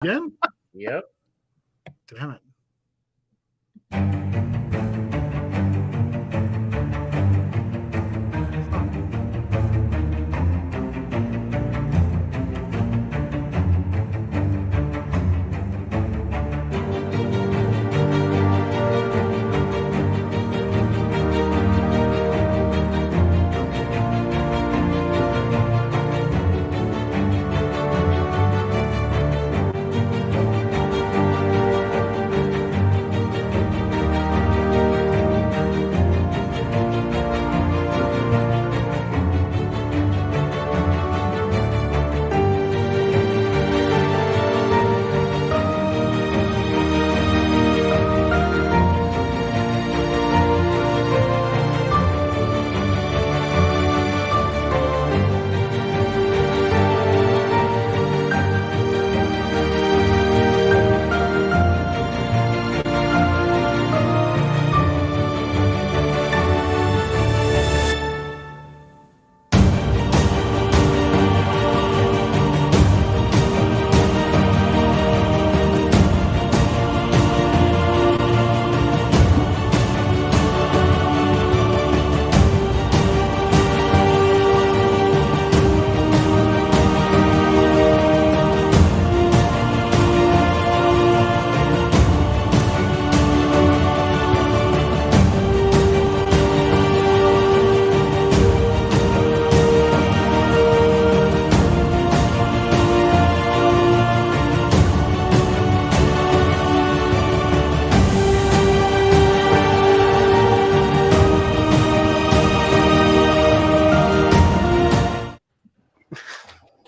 Again? Yep. Damn it.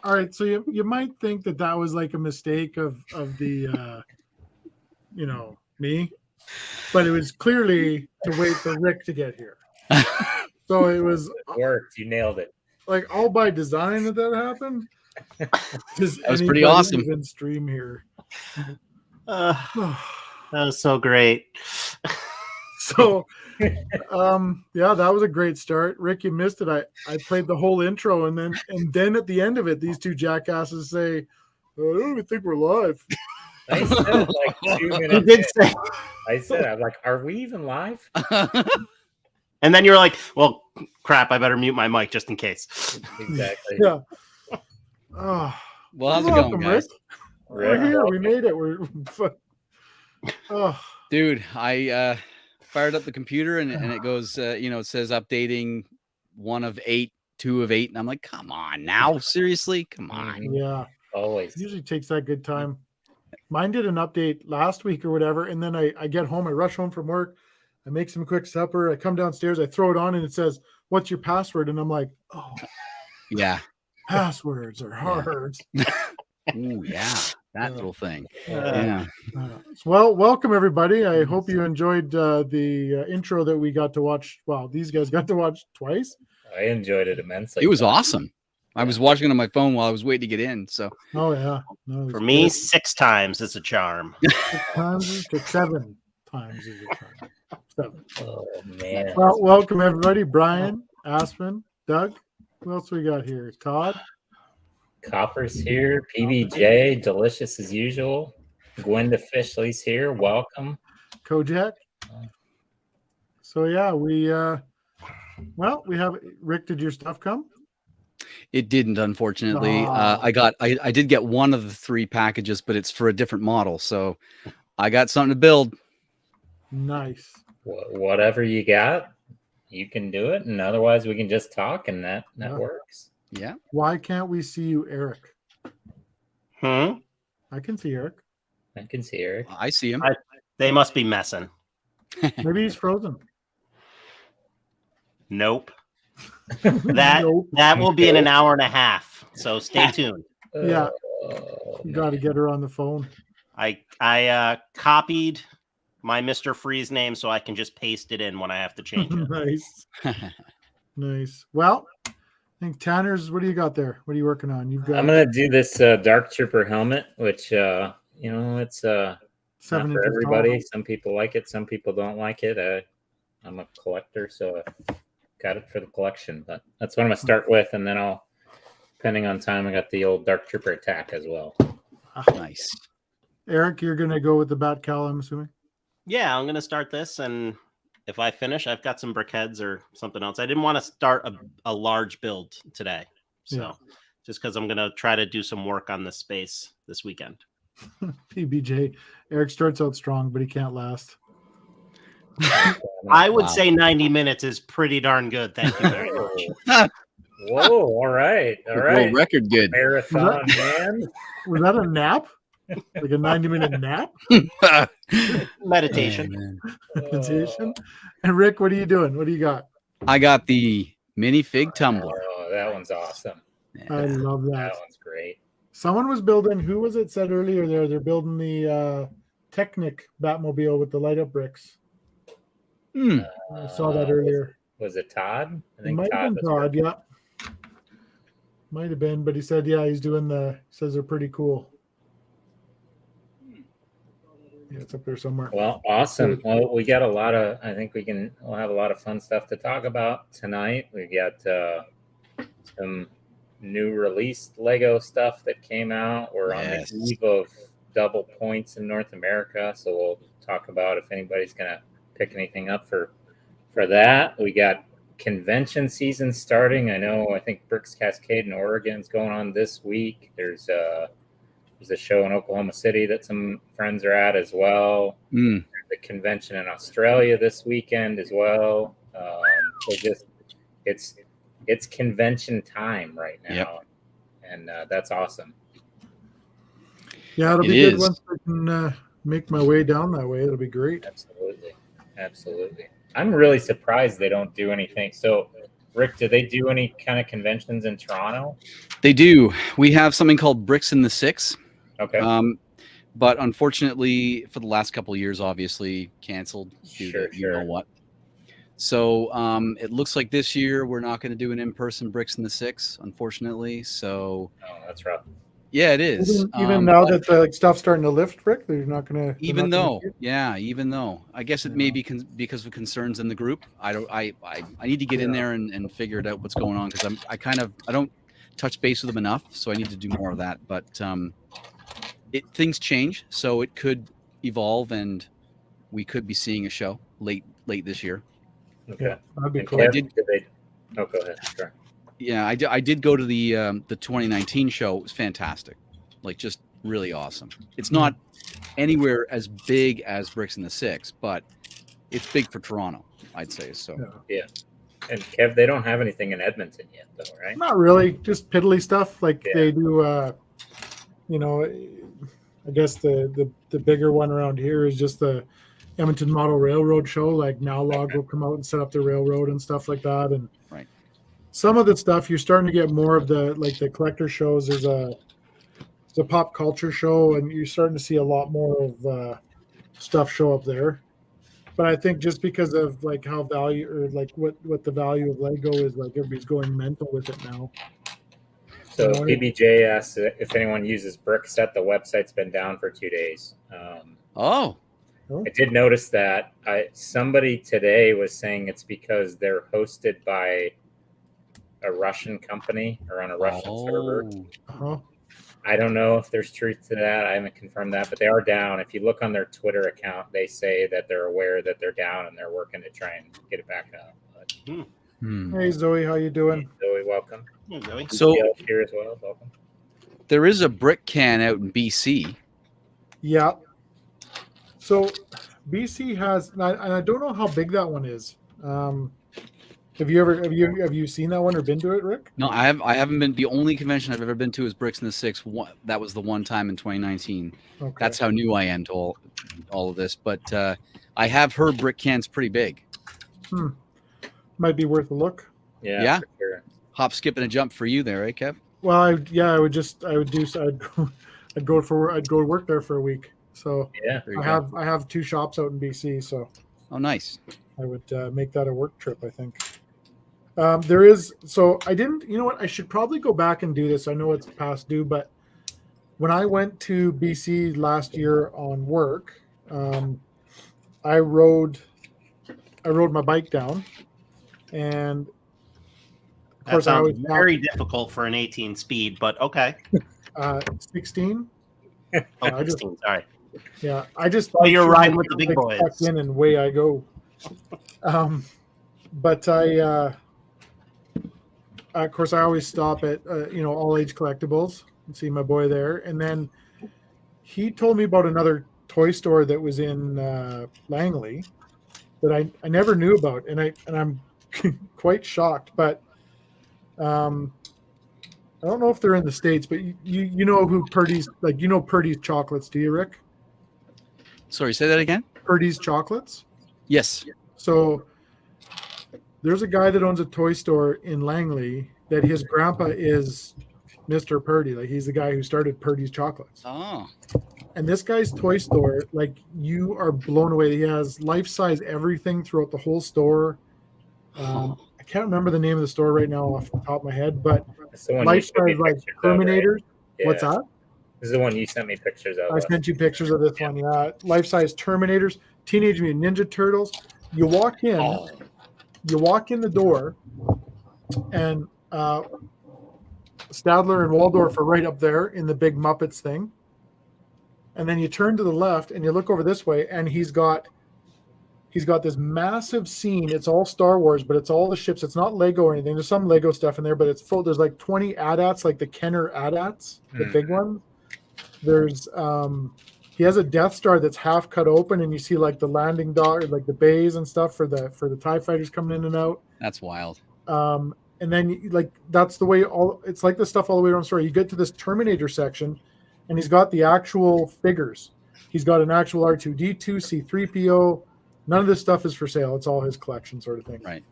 All right, so you might think that was like a mistake of the me, but it was clearly to wait for Rick to get here. So it was It worked. You nailed it. like all by design that happened. Does That was pretty anybody awesome. even stream here? That was so great. So yeah, that was a great start. Rick, you missed it. I played the whole intro and then at the end of it, these two jackasses say, I don't even think we're live. I said like 2 minutes. You did say. I said, I'm like, are we even live? And then you were like, well, crap, I better mute my mic just in case. Exactly. Yeah. Oh, Well, how's it welcome, going, guys? Rick. We're here. We made it. We're Dude, I fired up the computer and it goes, it says updating 1 of 8, 2 of 8. And I'm like, come on now. Seriously? Come on. Yeah. Always. It usually takes that good time. Mine did an update last week or whatever. And then I get home, I rush home from work. I make some quick supper. I come downstairs, I throw it on and it says, what's your password? And I'm like, oh, Yeah. passwords are hard. Ooh, yeah. That little thing. Yeah. Well, welcome everybody. I hope you enjoyed the intro that we got to watch. Well, these guys got to watch twice. I enjoyed it immensely. It was awesome. I was watching it on my phone while I was waiting to get in. So, oh yeah, no, For me, 6 times is a charm. 6 times to 7 times is a charm. 7. Oh man. Well, welcome everybody. Brian, Aspen, Doug. Who else we got here? Todd. Copper's here. PBJ, delicious as usual. Gwenda Fishley's here. Welcome. Kojak. So yeah, we have Rick. Did your stuff come? it didn't, unfortunately. I did get one of the 3 packages, but it's for a different model. So I got something to build. Nice. Whatever you got, you can do it. And otherwise we can just talk and that works. Yeah. Why can't we see you, Eric? I can see Eric. I can see Eric. I see him. They must be messing. Maybe he's frozen. Nope. That will be in an hour and a half. So stay tuned. Yeah. You got to get her on the phone. I copied my Mr. Freeze name so I can just paste it in when I have to change it. Nice. Nice. Well, I think Tanner's, what do you got there? What are you working on? I'm going to do this Dark Trooper helmet, which, it's not for everybody. Some people like it. Some people don't like it. I'm a collector, so I got it for the collection. But that's what I'm going to start with. And then depending on time, I got the old Dark Trooper attack as well. Nice. Eric, you're gonna go with the Bat Cal, I'm assuming. Yeah, I'm gonna start this, and if I finish, I've got some brickheads or something else. I didn't want to start a large build today, so just because I'm gonna try to do some work on this space this weekend. PBJ, Eric starts out strong, but he can't last. I would say 90 minutes is pretty darn good. Thank you very much. Whoa! All right. World record good. Marathon man. Was that a nap? Like a 90-minute nap? Meditation. Meditation? And Rick, what are you doing? What do you got? I got the minifig tumbler. Oh, that one's awesome. I love that. That one's great. Someone was building, who was it said earlier there? They're building the Technic Batmobile with the light up bricks. I saw that earlier. Was it Todd? I It think might have been Todd, yeah. Might have been, but he said, yeah, he's doing says they're pretty cool. Yeah, it's up there somewhere. Well, awesome. Well, we got I think we'll have a lot of fun stuff to talk about tonight. We got some new released Lego stuff that came out. We're on the eve of double points in North America, so we'll talk about if anybody's gonna pick anything up for that. We got convention season starting. I think Bricks Cascade in Oregon is going on this week. There's a show in Oklahoma City that some friends are at as well. There's a convention in Australia this weekend as well. So it's convention time right now, and that's awesome. Yeah, it'll be good once I can make my way down that way. It'll be great. Absolutely. I'm really surprised they don't do anything. So, Rick, do they do any kind of conventions in Toronto? They do. We have something called Bricks in the Six. Okay. But unfortunately, for the last couple of years, obviously canceled due to you know what. So it looks like this year we're not going to do an in-person Bricks in the Six, unfortunately. So that's rough. Yeah, it is. Even now that the stuff's starting to lift, Rick, they're not going to. Even though I guess it may be because of concerns in the group. I need to get in there and figure it out what's going on, because I don't touch base with them enough, so I need to do more of that. But things change, so it could evolve, and we could be seeing a show late this year. Okay, that'd be cool. Go ahead. Sure. Yeah, I did go to the 2019 show. It was fantastic, like just really awesome. It's not anywhere as big as Bricks in the Six, but it's big for Toronto, I'd say. So yeah. And Kev, they don't have anything in Edmonton yet, though, right? Not really, just piddly stuff like they do. I guess the bigger one around here is just the Edmonton Model Railroad show. Like Nowlog will come out and set up the railroad and stuff like that, and right. Some of the stuff you're starting to get more of the collector shows. There's a pop culture show, and you're starting to see a lot more of stuff show up there. But I think just because of like how value or like what the value of Lego is, like everybody's going mental with it now. So PBJ asks if anyone uses Brickset. The website's been down for 2 days. I did notice that. Somebody today was saying it's because they're hosted by a Russian company or on a Russian server. I don't know if there's truth to that. I haven't confirmed that, but they are down. If you look on their Twitter account, they say that they're aware that they're down and they're working to try and get it back up. But, Hey Zoe, how you doing? Hey, Zoe, welcome. Hey, Zoe. So here as well. Welcome. There is a brick can out in BC. Yeah. So BC has, and I don't know how big that one is. Have you seen that one or been to it, Rick? No, I haven't been. The only convention I've ever been to is Bricks in the Six. That was the one time in 2019. Okay. That's how new I am to all of this. But I have heard brick cans pretty big. Might be worth a look. Yeah. For sure. Hop, skip, and a jump for you there, eh, Kev? Well, I'd go to work there for a week. So yeah, I have 2 shops out in BC. So nice. I would make that a work trip, I think. There is, so I didn't, you know what, I should probably go back and do this. I know it's past due, but when I went to BC last year on work, I rode my bike down, and of course that sounds very difficult for an 18 speed, but okay. 16. Oh, 16, sorry. Yeah, I just. Oh, you're riding with the big boys. Tucked in and away I go. But of course, I always stop at all age collectibles and see my boy there, and then he told me about another toy store that was in Langley that I never knew about, and I'm quite shocked. But I don't know if they're in the States, but you know who Purdy's Purdy's chocolates, do you, Rick? Sorry, say that again. Purdy's chocolates. Yes. So there's a guy that owns a toy store in Langley that his grandpa is Mr. Purdy. Like, he's the guy who started Purdy's chocolates. Oh. And this guy's toy store, like, you are blown away. He has life-size everything throughout the whole store. I can't remember the name of the store right now off the top of my head, but life-size, like Terminators. Right? Yeah. What's that? This is the one you sent me pictures of. I sent you pictures of this one, yeah. Life-size Terminators, Teenage Mutant Ninja Turtles. You walk in the door, and Stadler and Waldorf are right up there in the big Muppets thing. And then you turn to the left and you look over this way, and he's got this massive scene. It's all Star Wars, but it's all the ships. It's not Lego or anything. There's some Lego stuff in there, but it's full. There's like 20 AT-ATs, like the Kenner AT-ATs, the big one. There's he has a Death Star that's half cut open, and you see like the landing dock, like the bays and stuff for the TIE fighters coming in and out. That's wild. And then that's the way it's like the stuff all the way around the store. You get to this Terminator section, and he's got the actual figures. He's got an actual R2D2, C3PO. None of this stuff is for sale. It's all his collection sort of thing. Right.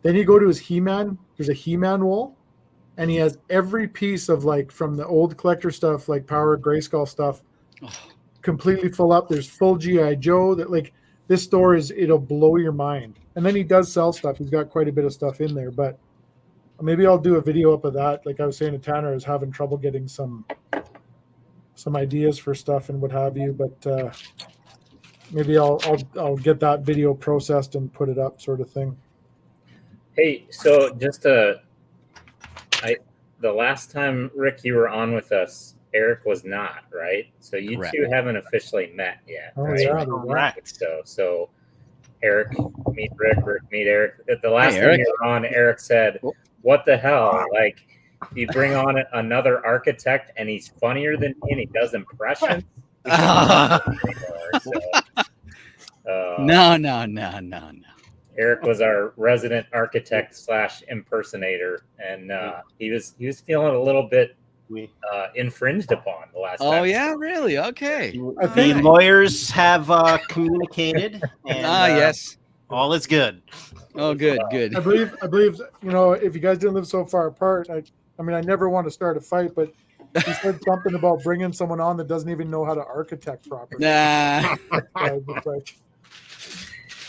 Then you go to his He-Man. There's a He-Man wall, and he has every piece of, like, from the old collector stuff, like Power of Grayskull stuff, completely full up. There's full G.I. Joe. That, like, this store it'll blow your mind. And then he does sell stuff. He's got quite a bit of stuff in there, but maybe I'll do a video up of that. Like I was saying to Tanner, I was having trouble getting some ideas for stuff and what have you, but maybe I'll get that video processed and put it up, sort of thing. Hey, so just the last time, Rick, you were on with us, Eric was not, right? So you Correct. two haven't officially met yet, right? Yeah, Correct. So Eric meet Rick, Rick meet Eric. The last time you were on, Eric said, "What the hell? Like, you bring on another architect, and he's funnier than me, and he does impressions." No. Eric was our resident architect / impersonator, and he was feeling a little bit infringed upon the last time. Oh yeah, really? Okay. The lawyers have communicated. And, yes. All is good. Oh, good. I believe if you guys didn't live so far apart, I mean, I never want to start a fight, but he said something about bringing someone on that doesn't even know how to architect properly. Nah.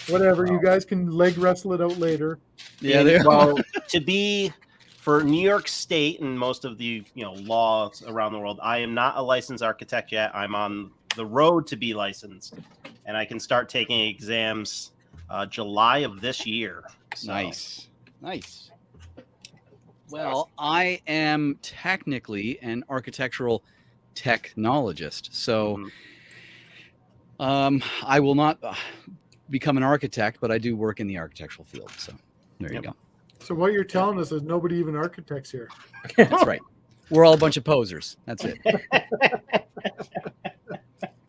Whatever, you guys can leg wrestle it out later. Yeah, well, to be for New York State and most of the laws around the world, I am not a licensed architect yet. I'm on the road to be licensed, and I can start taking exams July of this year. So. Nice. Well, I am technically an architectural technologist, so I will not become an architect, but I do work in the architectural field. So there you go. So what you're telling us is nobody even architects here. That's right. We're all a bunch of posers. That's it.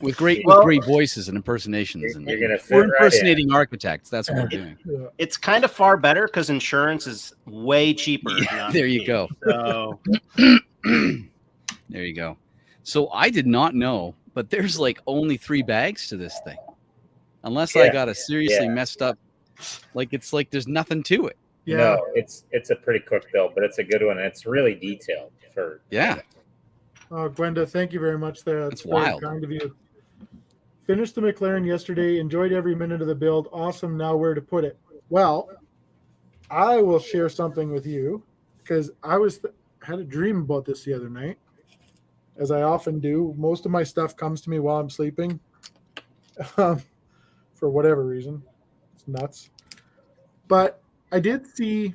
With great voices and impersonations, and we're impersonating architects. That's what we're doing. Yeah. It's kind of far better because insurance is way cheaper. There you go. So there you go. So I did not know, but there's like only 3 bags to this thing, unless I got a seriously messed up. Like it's like there's nothing to it. Yeah. No, it's a pretty quick build, but it's a good one. And it's really detailed for. Yeah. Oh, Gwenda, thank you very much. That's very wild. kind of you. Finished the McLaren yesterday. Enjoyed every minute of the build. Awesome. Now where to put it? Well, I will share something with you because I had a dream about this the other night, as I often do. Most of my stuff comes to me while I'm sleeping, for whatever reason. It's nuts. But I did see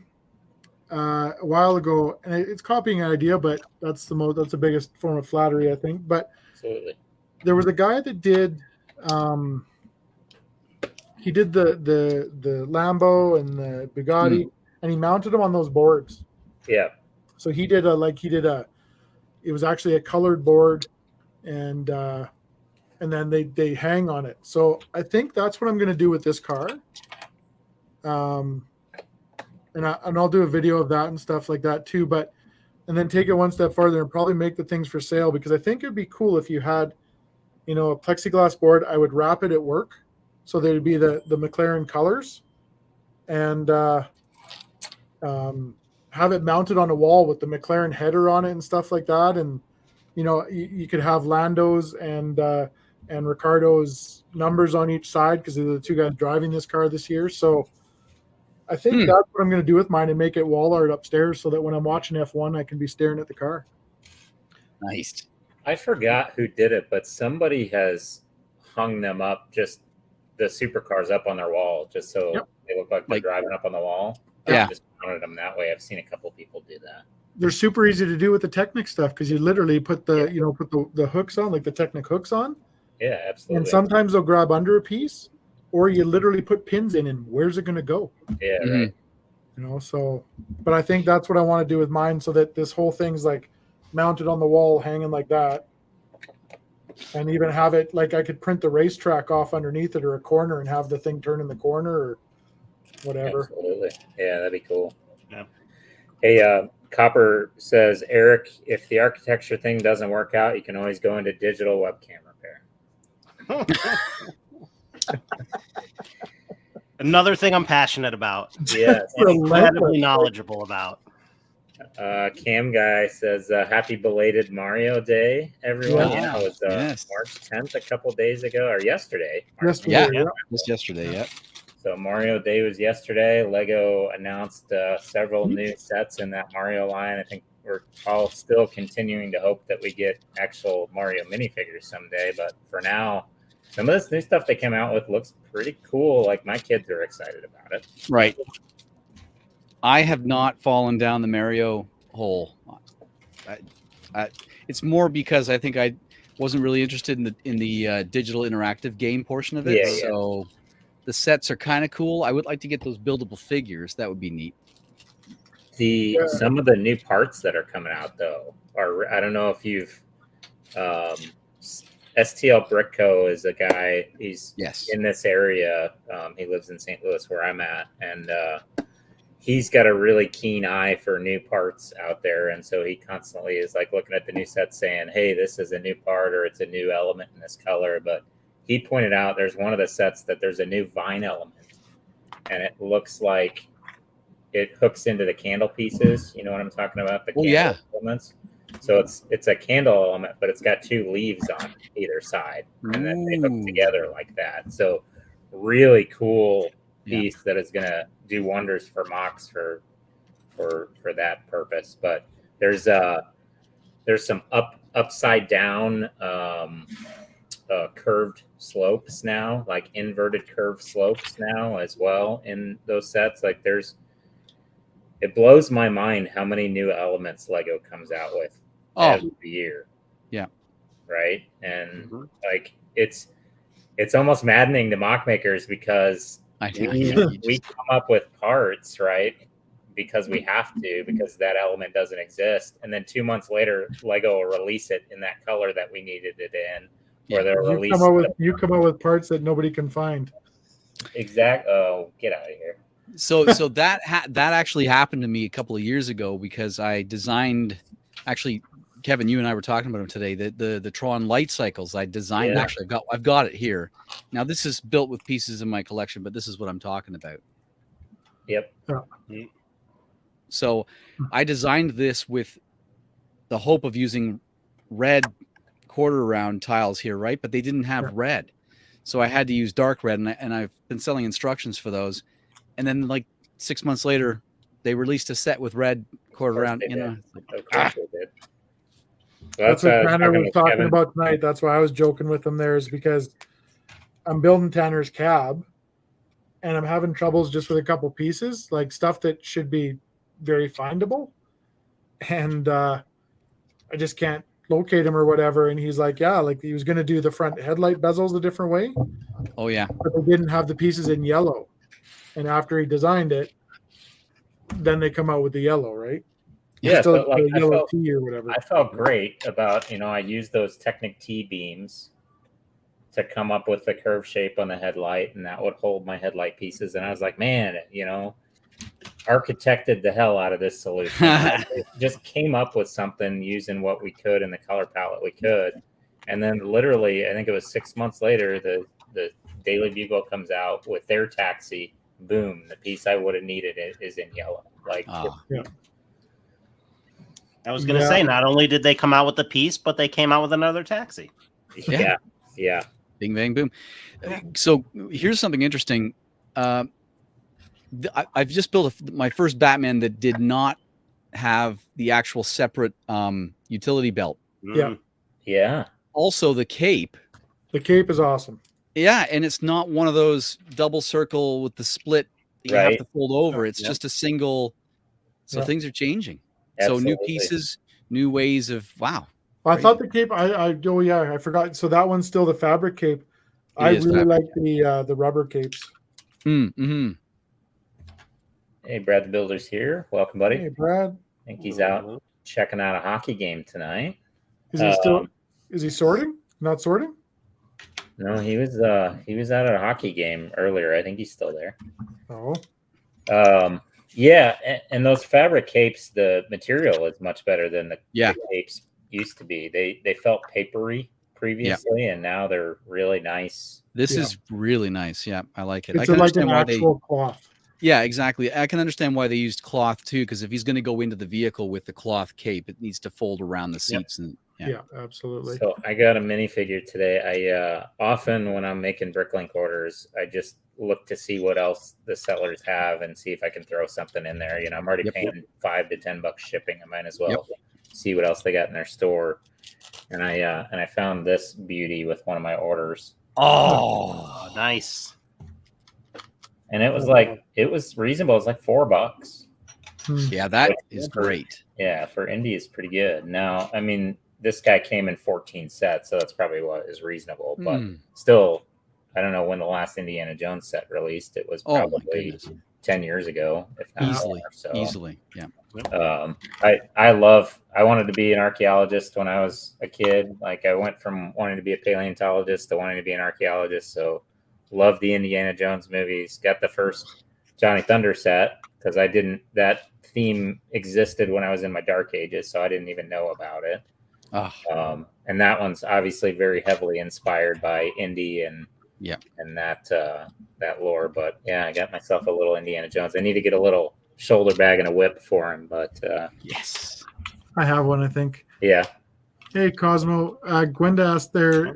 a while ago, and it's copying an idea, but that's the biggest form of flattery, I think. But Absolutely. there was a guy that did he did the Lambo and the Bugatti, and he mounted them on those boards. Yeah. So he did it was actually a colored board, and then they hang on it. So I think that's what I'm going to do with this car. And I'll do a video of that and stuff like that too, and then take it one step farther and probably make the things for sale, because I think it'd be cool if you had, a plexiglass board. I would wrap it at work, so there'd be the McLaren colors, and have it mounted on a wall with the McLaren header on it and stuff like that. And you could have Lando's and Ricardo's numbers on each side, because they're the two guys driving this car this year. So I think that's what I'm going to do with mine, and make it wall art upstairs, so that when I'm watching F1, I can be staring at the car. Nice. I forgot who did it, but somebody has hung them up, just the supercars up on their wall, just so they look like they're driving up on the wall. Yeah. Just mounted them that way. I've seen a couple people do that. They're super easy to do with the Technic stuff, because you literally put the hooks on, like the Technic hooks on. Yeah, absolutely. And sometimes they'll grab under a piece, or you literally put pins in, and where's it going to go? Yeah, right. So, but I think that's what I want to do with mine, so that this whole thing's like mounted on the wall, hanging like that, and even have it like I could print the racetrack off underneath it, or a corner, and have the thing turn in the corner or whatever. Absolutely. Yeah, that'd be cool. Yeah. Hey, Copper says, Eric, if the architecture thing doesn't work out, you can always go into digital webcam repair. Another thing I'm passionate about. Yeah. Incredibly knowledgeable about. Cam Guy says, happy belated Mario Day, everyone. Yeah. It was March 10th a couple days ago, or yesterday. Just yesterday, yeah. So Mario Day was yesterday. Lego announced several new sets in that Mario line. I think we're all still continuing to hope that we get actual Mario minifigures someday. But for now, some of this new stuff they came out with looks pretty cool. Like, my kids are excited about it. Right. I have not fallen down the Mario hole. It's more because I think I wasn't really interested in the digital interactive game portion of it. Yeah. So the sets are kind of cool. I would like to get those buildable figures. That would be neat. Some of the new parts that are coming out, though, are, I don't know if you've STL Brick Co. is a guy. He's in this area. He lives in St. Louis, where I'm at, and he's got a really keen eye for new parts out there. And so he constantly is like looking at the new sets, saying, "Hey, this is a new part, or it's a new element in this color." But he pointed out there's one of the sets that there's a new vine element, and it looks like it hooks into the candle pieces. You know what I'm talking about? The candle elements. So it's a candle element, but it's got two leaves on either side, and then they hook together like that. So really cool piece that is going to do wonders for mocks for that purpose. But there's some upside down curved slopes now, like inverted curved slopes now as well in those sets. Like, it blows my mind how many new elements Lego comes out with every year. Yeah. Right. And like, it's almost maddening to mock makers, because we come up with parts, right? Because we have to, because that element doesn't exist. And then 2 months later, Lego will release it in that color that we needed it in. Or they'll release you come up with parts that nobody can find. Exactly. Oh, get out of here. So that actually happened to me a couple of years ago, because I designed, actually, Kevin, you and I were talking about them today. The Tron light cycles I designed. Actually, I've got it here. Now, this is built with pieces in my collection, but this is what I'm talking about. Yep. So I designed this with the hope of using red quarter round tiles here, right? But they didn't have red, so I had to use dark red, and I've been selling instructions for those. And then, like 6 months later, they released a set with red quarter round. You know, of course they did. That's what Tanner was talking about tonight. That's why I was joking with him there, is because I'm building Tanner's cab, and I'm having troubles just with a couple pieces, like stuff that should be very findable, and I just can't locate him or whatever, and he's like, yeah, like he was going to do the front headlight bezels a different way, Oh yeah. but they didn't have the pieces in yellow. And after he designed it, then they come out with the yellow, right? Yeah, Still but like the yellow T or whatever. I felt great about, I used those Technic T beams to come up with the curve shape on the headlight, and that would hold my headlight pieces. And I was like, man, architected the hell out of this solution. Just came up with something using what we could in the color palette we could. And then literally, I think it was 6 months later, the Daily Bugle comes out with their taxi. Boom, the piece I would have needed is in yellow. Like, yeah. I was going to say, not only did they come out with the piece, but they came out with another taxi. Yeah. Bing, bang, boom. So here's something interesting. I've just built my first Batman that did not have the actual separate utility belt. Yeah. Also, the cape. The cape is awesome. Yeah, and it's not one of those double circle with the split that you have to fold over. It's just a single. So things are changing. Absolutely. So new pieces, new ways of wow. I thought the cape. I forgot. So that one's still the fabric cape. I really like the rubber capes. Mm-hmm. Hey, Brad the Builder's here. Welcome, buddy. Hey, Brad. I think he's out checking out a hockey game tonight. Is he still? Is he sorting? Not sorting? No, he was out at a hockey game earlier. I think he's still there. Oh. Yeah, and those fabric capes, the material is much better than the capes used to be. They felt papery previously, and now they're really nice. This is really nice. Yeah, I like it. It's I can like understand an why actual cloth. Yeah, exactly. I can understand why they used cloth too, because if he's going to go into the vehicle with the cloth cape, it needs to fold around the seats. And yeah, absolutely. So I got a minifigure today. I often when I'm making Bricklink orders, I just look to see what else the sellers have and see if I can throw something in there. I'm already paying $5 to $10 shipping. I might as well see what else they got in their store. And I found this beauty with one of my orders. Oh, nice. And it was reasonable. It was like $4. Yeah, that is great. Yeah, for indie is pretty good. Now, I mean, this guy came in 14 sets, so that's probably what is reasonable. But still, I don't know when the last Indiana Jones set released. It was probably 10 years ago, if not easily. more. So, easily, yeah. I wanted to be an archaeologist when I was a kid. Like I went from wanting to be a paleontologist to wanting to be an archaeologist. So love the Indiana Jones movies. Got the first Johnny Thunder set because that theme existed when I was in my dark ages, so I didn't even know about it. And that one's obviously very heavily inspired by Indy and that lore. But yeah, I got myself a little Indiana Jones. I need to get a little shoulder bag and a whip for him, but yes, I have one, I think. Yeah. Hey, Cosmo, Gwenda asked there,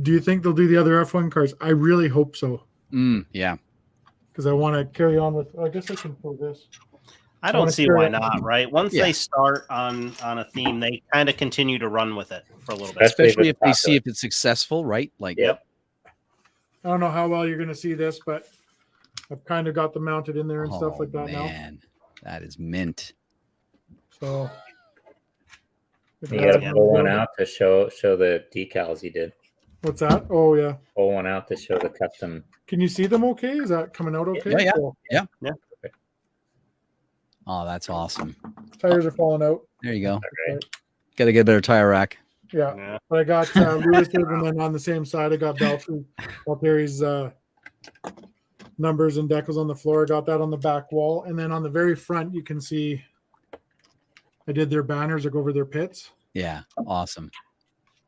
do you think they'll do the other F1 cars? I really hope so. Yeah. Because I want to carry on with, I guess I can pull this. I don't see why not, right? Once they start on a theme, they kind of continue to run with it for a little bit. Especially if they see if it's successful, right? Like, yep. I don't know how well you're going to see this, but I've kind of got them mounted in there and stuff like that now. That is mint. So you got to pull one out to show the decals you did. What's that? Oh yeah. Pull one out to show the custom. Can you see them okay? Is that coming out okay? Yeah. Cool. Yeah. Oh, that's awesome. Tires are falling out. There you go. Okay. Got to get a better tire rack. Yeah. But I got Lewis's, and then on the same side, I got Valtteri's numbers and decals on the floor. I got that on the back wall. And then on the very front, you can see I did their banners like over their pits. Yeah. Awesome.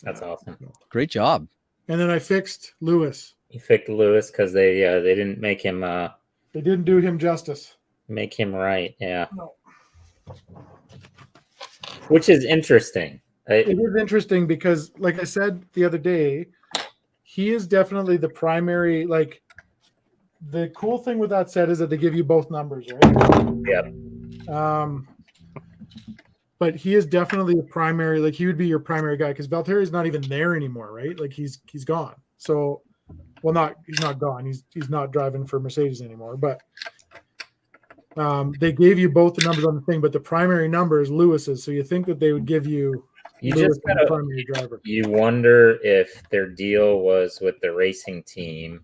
That's awesome. Great job. And then I fixed Lewis. You fixed Lewis because they didn't make him they didn't do him justice. Make him right. Yeah. No. Which is interesting. It is interesting because, like I said the other day, he is definitely the primary. Like, the cool thing with that set is that they give you both numbers, right? Yeah. But he is definitely the primary. Like, he would be your primary guy because Valtteri's not even there anymore, right? Like, he's gone. So, well, he's not gone. He's not driving for Mercedes anymore. But they gave you both the numbers on the thing, but the primary number is Lewis's. So you think that they would give you You Lewis just is the gotta, primary driver. you wonder if their deal was with the racing team,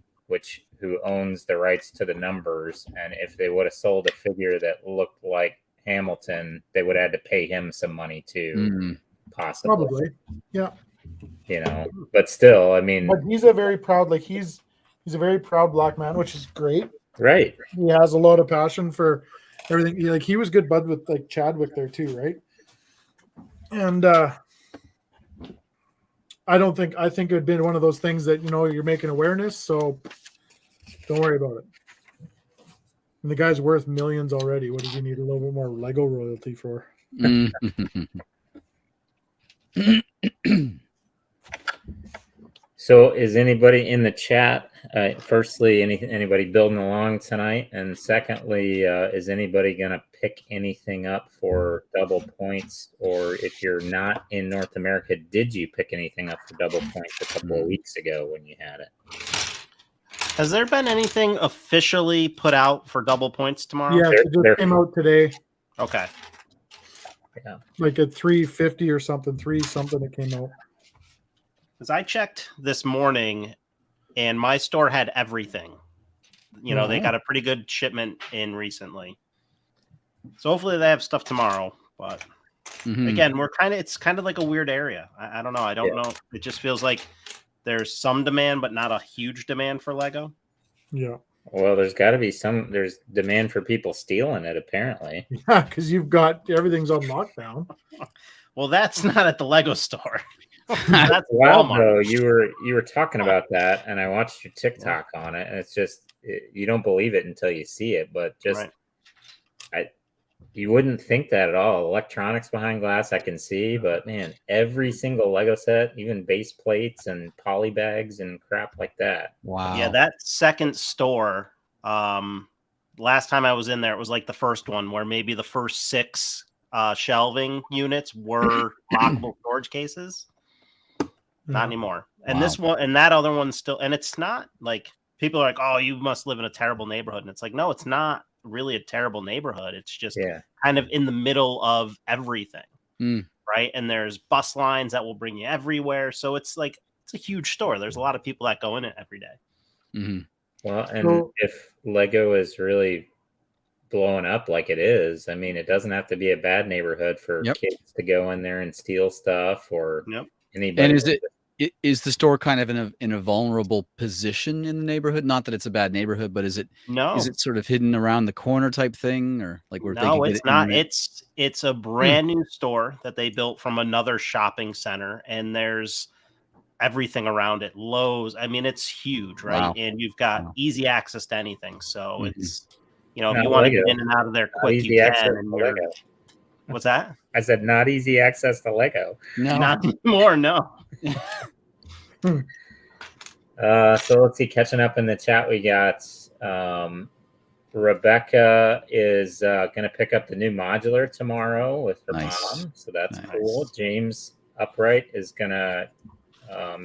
who owns the rights to the numbers, and if they would have sold a figure that looked like Hamilton, they would have had to pay him some money too, possibly. Probably, yeah. You know, but still, I mean, But he's a very proud, like he's a very proud black man, which is great. right? He has a lot of passion for everything. He was good bud with like Chadwick there too, right? And I think it would be one of those things that you're making awareness, so don't worry about it. And the guy's worth millions already. What does he need a little bit more Lego royalty for? So, is anybody in the chat? Firstly, anybody building along tonight, and secondly, is anybody gonna pick anything up for double points? Or if you're not in North America, did you pick anything up for double points a couple of weeks ago when you had it? Has there been anything officially put out for double points tomorrow? Yeah, it just came out today. Okay. Yeah. Like at 350 or something, 3 something it came out. Because I checked this morning and my store had everything. They got a pretty good shipment in recently. So hopefully they have stuff tomorrow. But again, it's kind of like a weird area. I don't know. I don't know. It just feels like there's some demand, but not a huge demand for Lego. Yeah. Well, there's got to be there's demand for people stealing it, apparently. Yeah, because you've got everything's on lockdown. Well, that's not at the Lego store. That's wild, though. You were talking about that, and I watched your TikTok on it, and it's just you don't believe it until you see it. But just you wouldn't think that at all. Electronics behind glass, I can see, but man, every single Lego set, even base plates and poly bags and crap like that. Wow. Yeah, that second store. Last time I was in there, it was like the first one where maybe the first 6 shelving units were lockable storage cases. Not anymore. And this one and that other one's still, and it's not like people are like, oh, you must live in a terrible neighborhood. And it's like, no, it's not really a terrible neighborhood. It's just kind of in the middle of everything. Right. And there's bus lines that will bring you everywhere. So it's like, it's a huge store. There's a lot of people that go in it every day. Well, and if Lego is really blowing up like it is, I mean, it doesn't have to be a bad neighborhood for kids to go in there and steal stuff or anybody. And is the store kind of in a vulnerable position in the neighborhood? Not that it's a bad neighborhood, but is it sort of hidden around the corner type thing, or like where? No, it's not. It's a brand new store that they built from another shopping center, and there's everything around it. Lowe's. I mean, it's huge, right? Wow. And you've got easy access to anything. So it's if you want to get in and out of there quick, you can. And what's that? I said not easy access to Lego. No, not anymore. No. So let's see. Catching up in the chat, we got Rebecca is going to pick up the new modular tomorrow with her mom, so that's cool. James Upright is going to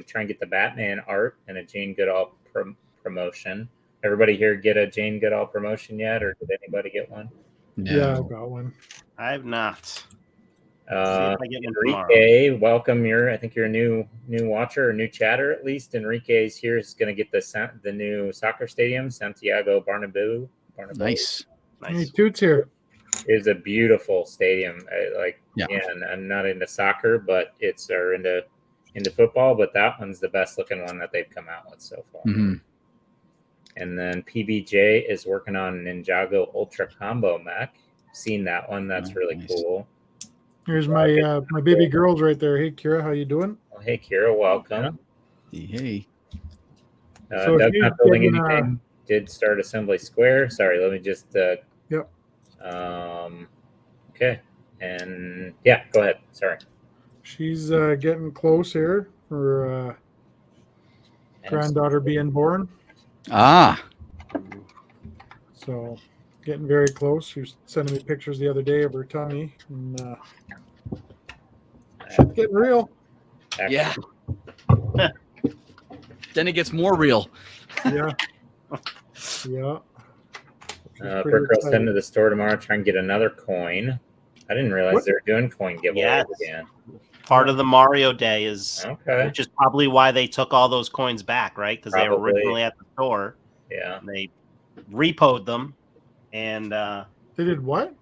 try and get the Batman art and a Jane Goodall promotion. Everybody here get a Jane Goodall promotion yet, or did anybody get one? No. Yeah, I got one. I have not. Enrique, welcome. I think you're a new watcher or new chatter at least. Enrique's here is going to get the new soccer stadium, Santiago Bernabeu. Nice. Hey, Toots here. It's a beautiful stadium. Again, I'm not into soccer, but into football. But that one's the best looking one that they've come out with so far. And then PBJ is working on Ninjago Ultra Combo Mech. Seen that one? That's really cool. Here's my my baby girls right there. Hey, Kira, how you doing? Oh, hey, Kira, welcome. Hey. So Doug's not building anything. Did start assembly square. Sorry, let me just. Okay, and go ahead. Sorry. She's getting close here. Her granddaughter being born. So. Getting very close. She was sending me pictures the other day of her tummy. And, shit's getting real. Yeah. Then it gets more real. Yeah. Yeah. Brooke will send to the store tomorrow. Try and get another coin. I didn't realize they were doing coin giveaways again. part of the Mario Day is, Okay. which is probably why they took all those coins back, right? Because they were Probably. originally at the store. Yeah. They repoed them, and They did what?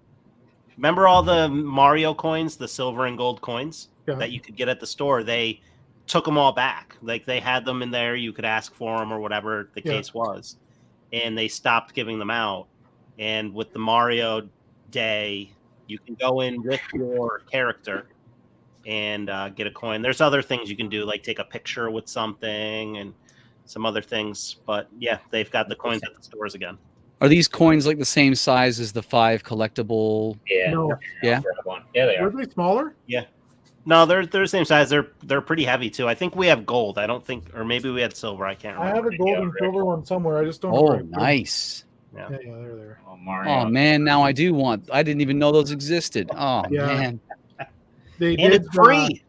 remember all the Mario coins, the silver and gold coins Yeah. that you could get at the store? They took them all back. Like they had them in there. You could ask for them or whatever the case was. And they stopped giving them out. And with the Mario Day, you can go in with your character and get a coin. There's other things you can do, like take a picture with something and some other things. But yeah, they've got the coins at the stores again. Are these coins like the same size as the 5 collectible? Yeah. No. Yeah. Yeah, they Were are. they smaller? Yeah. No, they're the same size. They're pretty heavy too. I think we have gold. I don't think, or maybe we had silver. I can't I remember. have a gold and silver one somewhere. I just don't know. Oh, where I put them. nice. Yeah, they're there. Oh, Mario. Oh man, now I do want. I didn't even know those existed. Oh Yeah. man. They And did it's free.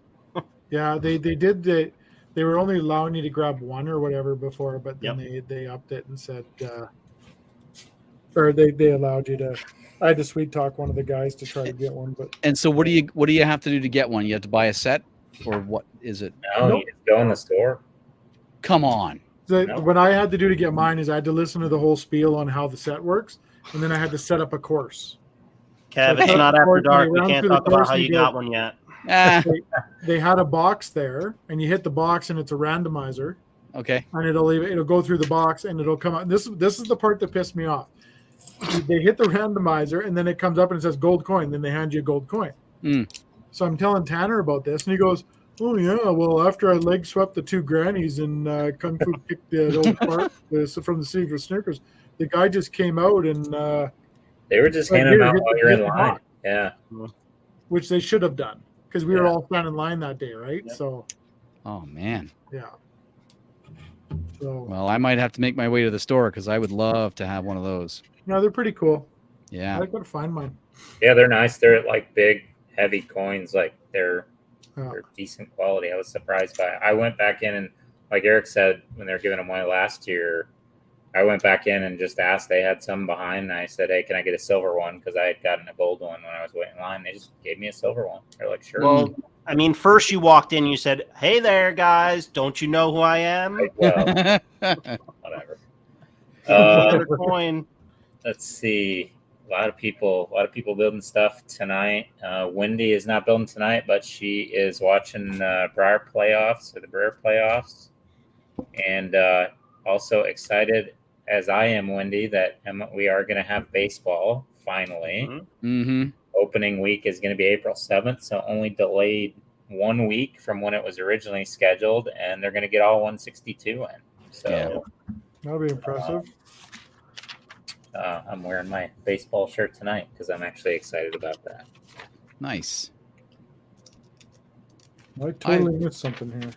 Yeah, they did. They were only allowing you to grab one or whatever before, but then they upped it and said, or they allowed you to. I had to sweet talk one of the guys to try to get one, but And so what do you have to do to get one? You have to buy a set, or what is it? No, Nope. you just go in the store. Come on. what I had to do to get mine is I had to listen to the whole spiel on how the set works, and then I had to set up a course. Kev, So it's not after when dark. you We run can't through the talk about course how and you you go- got one yet. Ah, They had a box there, and you hit the box, and it's a randomizer, okay. and it'll go through the box, and it'll come out. This is the part that pissed me off. They hit the randomizer, and then it comes up and it says gold coin. Then they hand you a gold coin. Mm. So I'm telling Tanner about this, and he goes, "Oh yeah, well after I leg swept the 2 grannies and kung fu kicked the old part from the Secret Snickers, the guy just came out and They were just Like, handing them here, out hit while the- you're in hit the line. box. Yeah. which they should have done because we were Yeah. all standing in line that day, right? Yeah. So Oh man. yeah. So Well, I might have to make my way to the store because I would love to have one of those. no, they're pretty cool. Yeah. I gotta find mine. Yeah, they're nice. They're like big, heavy coins. Like they're Yeah. decent quality. I was surprised by it. I went back in and, like Eric said, when they were giving them away last year, I went back in and just asked. They had some behind, and I said, "Hey, can I get a silver one?" Because I had gotten a gold one when I was waiting in line. They just gave me a silver one. They're like, "Sure." Well, I mean, first you walked in, you said, "Hey there, guys! Don't you know who I am?" Like, well, whatever. Another coin. Let's see. A lot of people building stuff tonight. Wendy is not building tonight, but she is watching Briar playoffs or the Briar playoffs, and also excited as I am, Wendy, that we are going to have baseball finally. Mm-hmm. Opening week is going to be April 7th, so only delayed 1 week from when it was originally scheduled, and they're going to get all 162 in. So. Yeah. That'll be impressive. I'm wearing my baseball shirt tonight because I'm actually excited about that. Nice. I totally missed something here.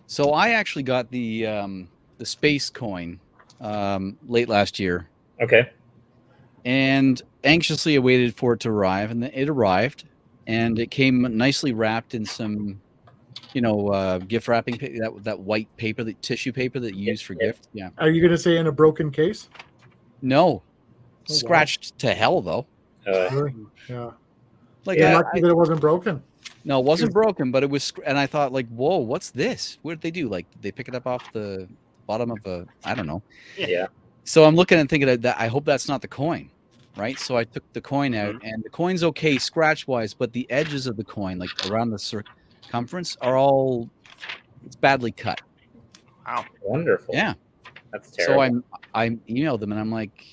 So I actually got the space coin late last year, Okay. and anxiously awaited for it to arrive, and it arrived, and it came nicely wrapped in some, gift wrapping that white paper, the tissue paper that you use for gift. Yeah. Are you gonna say in a broken case? No, wow. scratched to hell though. Really? Yeah. Like You're Yeah, lucky that it wasn't broken. no, it wasn't broken, but it was, and I thought like, whoa, what's this? What did they do? Like, did they pick it up off the bottom of I don't know. Yeah. So I'm looking and thinking that I hope that's not the coin, right? So I took the coin out, and the coin's okay scratch wise, but the edges of the coin, like around the circumference, it's badly cut. Wow. Wonderful. Yeah. That's terrible. So I emailed them and I'm like,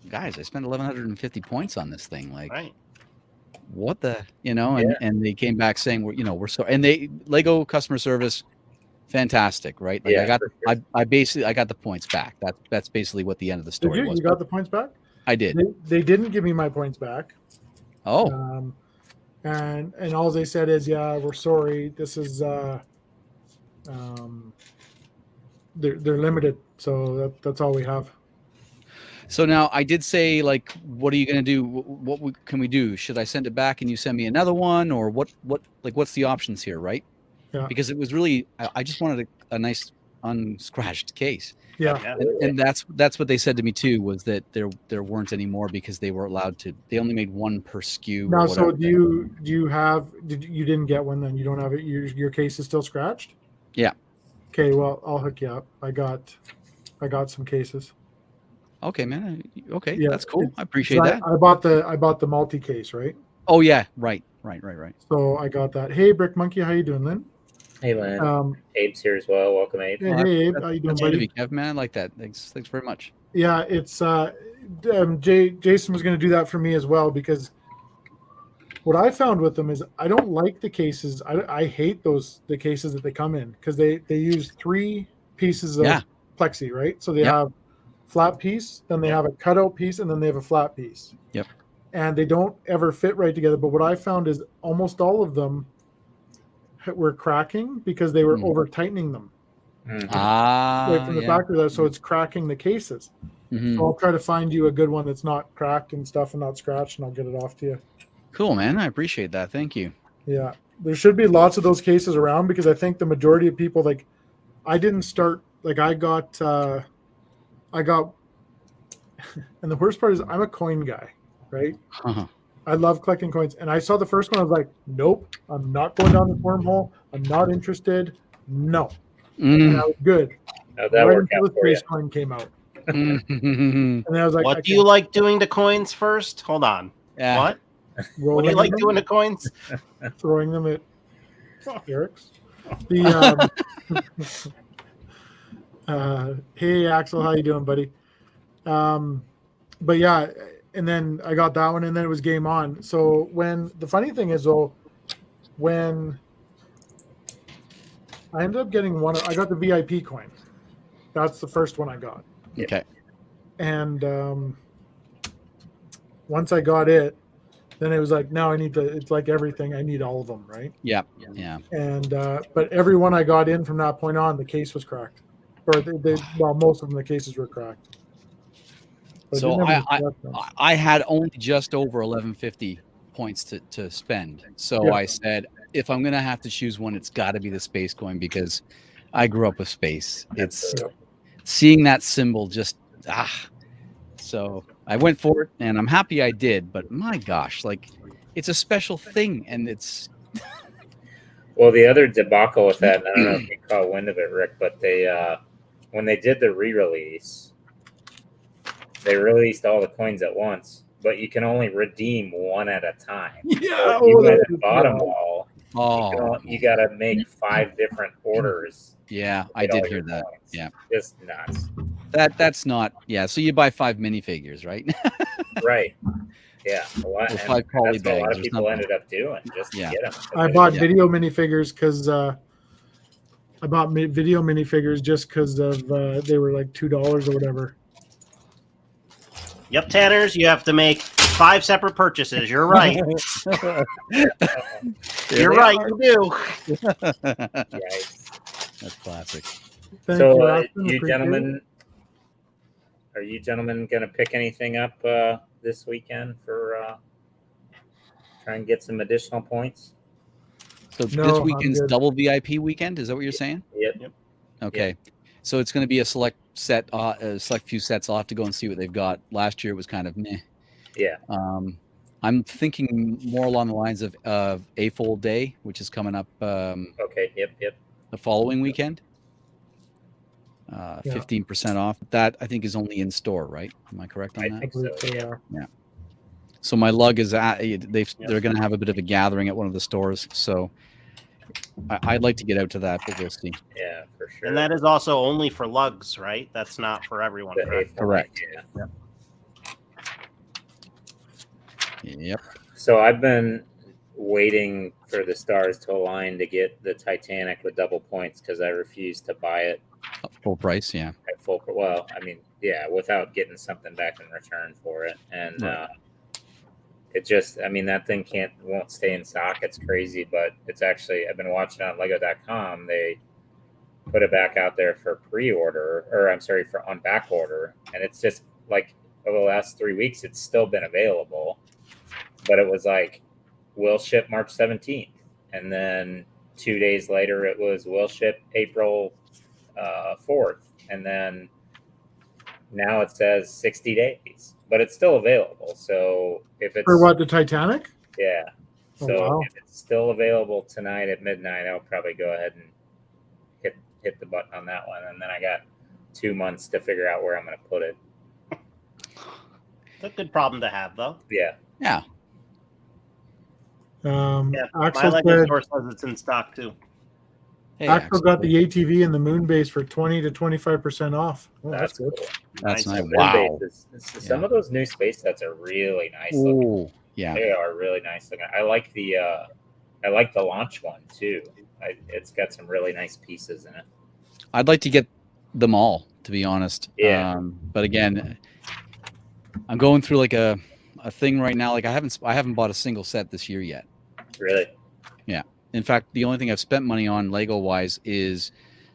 guys, I spent 1,150 points on this thing. Like, Right. what the, and they came back saying we're so, and Lego customer service, fantastic, right? Like Yeah, I basically got the points back. That's basically what the end of the Did story you? was. You got the points back? I did. They didn't give me my points back. Oh, And all they said is, yeah, we're sorry. This is they're limited, so that's all we have. so now I did say, like, what are you going to do? What can we do? Should I send it back and you send me another one, or what's the options here, right? Yeah. Because it was really, I just wanted a nice unscratched case. Yeah. Yeah. And that's what they said to me too, was that there weren't any more because they were allowed to. They only made one per SKU. Now, or so whatever. you didn't get one then? You don't have it. Your case is still scratched. Yeah. Okay. Well, I'll hook you up. I got some cases. Okay, man. Okay, Yeah, that's cool. I so appreciate that. I bought the multi case, right? Oh yeah, right. So I got that. Hey, Brick Monkey, how you doing, Lynn? Hey, Lynn. Abe's here as well. Welcome, Abe. Hey, Abe, how you doing, That's good of buddy? you, Kev, man. I like that. Thanks very much. Yeah, it's Jason was going to do that for me as well, because what I found with them is I don't like the cases. I hate the cases that they come in, because they use 3 pieces of plexi, right? So they have flat piece, then they have a cutout piece, and then they have a flat piece. Yep. And they don't ever fit right together. But what I found is almost all of them were cracking because they were over tightening them. Right from the factory, so it's cracking the cases. So I'll try to find you a good one that's not cracked and stuff and not scratched, and I'll get it off to you. Cool, man. I appreciate that. Thank you. Yeah, there should be lots of those cases around, because I think the majority of people, like, I didn't start, like, I got, and the worst part is I'm a coin guy, right? I love collecting coins, and I saw the first one. I was like, nope, I'm not going down this wormhole. I'm not interested. No. And I was good. That right worked until out the for you. space coin came out. And then I was like, what do you like doing to coins first? Hold on. Yeah. What do you like doing to coins? Throwing them at Eric's. The hey Axel, how you doing, buddy? But yeah, and then I got that one, and then it was game on. So when the funny thing is, though, when I ended up getting one, I got the VIP coin. That's the first one I got. Okay. And once I got it, then it was like, now I need to, it's like everything, I need all of them, right? Yeah. And but every one I got in from that point on, the case was cracked. Or well, most of them, the cases were cracked. But So I had only just over 1150 points to spend. So I said, if I'm gonna have to choose one, it's got to be the space coin, because I grew up with space. It's seeing that symbol just So I went for it, and I'm happy I did. But my gosh, like, it's a special thing, and it's. Well, the other debacle with that, and I don't know if you caught wind of it, Rick, but they when they did the re-release, they released all the coins at once, but you can only redeem one at a time. Yeah, so you went and bought them all. You got to make 5 different orders. Yeah, I did hear that. Coins. Yeah, just nuts. That's not. Yeah, so you buy 5 minifigures, right? Right. Yeah, a lot, Or 5 poly that's what a lot bags of or people something. ended up doing just to get them. I bought video minifigures because I bought video minifigures just because of they were like $2 or whatever. Yep, Tanners, you have to make 5 separate purchases. You're right. You're right. You do. Right. That's classic. So, are you gentlemen going to pick anything up this weekend for try and get some additional points? So this weekend's double VIP weekend. Is that what you're saying? Yep. Okay. Yep. So it's going to be a select few sets. I'll have to go and see what they've got. Last year it was kind of meh. Yeah. I'm thinking more along the lines of A Fold Day, which is coming up. Okay. Yep. The following weekend. 15% off. That I think is only in store, right? Am I correct on that? I think so. Yeah. So my lug is they're going to have a bit of a gathering at one of the stores. So I'd like to get out to that, but we'll see. Yeah, for sure. And that is also only for lugs, right? That's not for everyone. Correct. Yeah. Yep. So I've been waiting for the stars to align to get the Titanic with double points because I refuse to buy it full price. Yeah. At full. Well, I mean, yeah, without getting something back in return for it, and it just, I mean, that thing won't stay in stock. It's crazy, but it's actually, I've been watching on Lego.com. They put it back out there for pre-order, or I'm sorry, on back order, and it's just like over the last 3 weeks, it's still been available, but it was like, will ship March 17th, and then 2 days later, it was will ship April 4th, and then now it says 60 days, but it's still available. So if it's For what, the Titanic? yeah, Oh, so wow. if it's still available tonight at midnight, I'll probably go ahead and hit the button on that one, and then I got 2 months to figure out where I'm going to put it. It's a good problem to have, though. Yeah. Yeah. My Axel Lego said store says it's in stock too. Hey, Axel got the ATV and the moon base for 20 to 25% off. Oh, That's good. cool. That's nice. Moon Wow. Some of those new space sets are really nice looking. Oh, yeah. They are really nice looking. I like the launch one too. It's got some really nice pieces in it. I'd like to get them all, to be honest. Yeah. But again, I'm going through like a thing right now. Like I haven't bought a single set this year yet. Really? Yeah. In fact, the only thing I've spent money on Lego wise is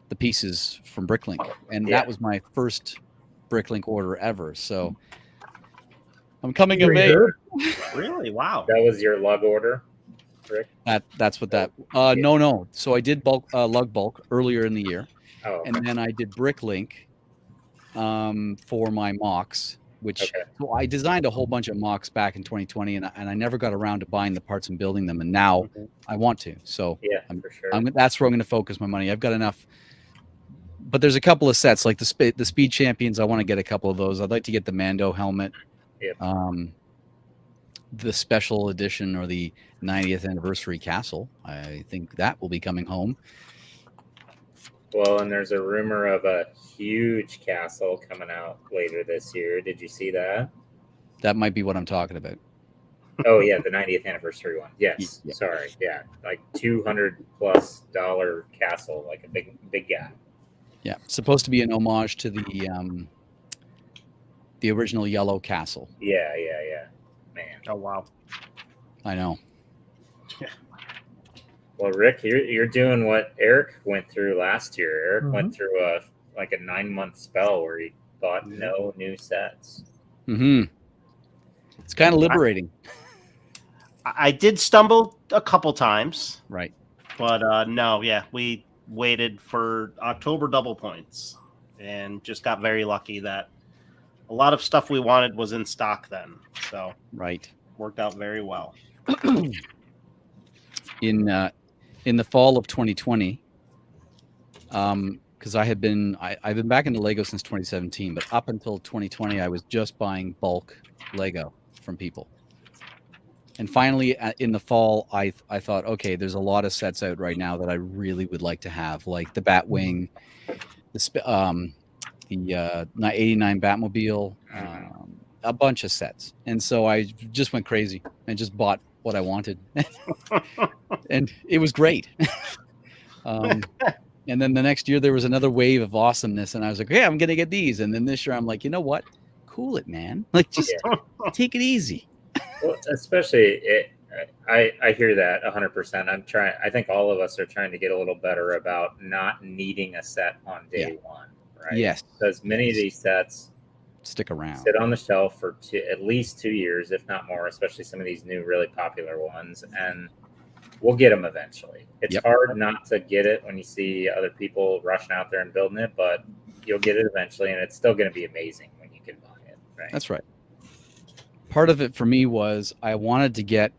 the pieces from Bricklink, and that was my first Bricklink order ever. So I'm coming of age. Really? Wow. That was your lug order, Rick? That's what that. No. So I did lug bulk earlier in the year, and then I did Bricklink for my mocks. So I designed a whole bunch of mocks back in 2020, and I never got around to buying the parts and building them, and now I want to. So for sure. That's where I'm going to focus my money. I've got enough, but there's a couple of sets like the Speed Champions. I want to get a couple of those. I'd like to get the Mando helmet, the special edition or the 90th anniversary castle. I think that will be coming home. Well, and there's a rumor of a huge castle coming out later this year. Did you see that? That might be what I'm talking about. Oh yeah, the 90th anniversary one. Yes. Yeah. Sorry. Yeah, like $200+ castle, like a big guy. Yeah, supposed to be an homage to the original yellow castle. Yeah. Man. Oh wow. I know. Well, Rick, you're doing what Eric went through last year. Eric went through a 9-month spell where he bought no new sets. It's kind of liberating. I did stumble a couple times. Right. But we waited for October double points and just got very lucky that a lot of stuff we wanted was in stock then. So worked out very well. In the fall of 2020, because I've been back into Lego since 2017, but up until 2020, I was just buying bulk Lego from people. And finally, in the fall, I thought, okay, there's a lot of sets out right now that I really would like to have, like the Batwing, the 89 Batmobile, a bunch of sets. And so I just went crazy and just bought what I wanted. And it was great. And then the next year there was another wave of awesomeness, and I was like, "Hey, I'm gonna get these." And then this year I'm like, you know what? Cool it, man. Like, just take it easy. Well, especially I hear that 100%. I think all of us are trying to get a little better about not needing a set on day one, right? Yes. Because many of these sets stick around, sit on the shelf for at least 2 years, if not more, especially some of these new really popular ones, and we'll get them eventually. It's hard not to get it when you see other people rushing out there and building it, but you'll get it eventually, and it's still going to be amazing when you can buy it, right? That's right. Part of it for me was I wanted to get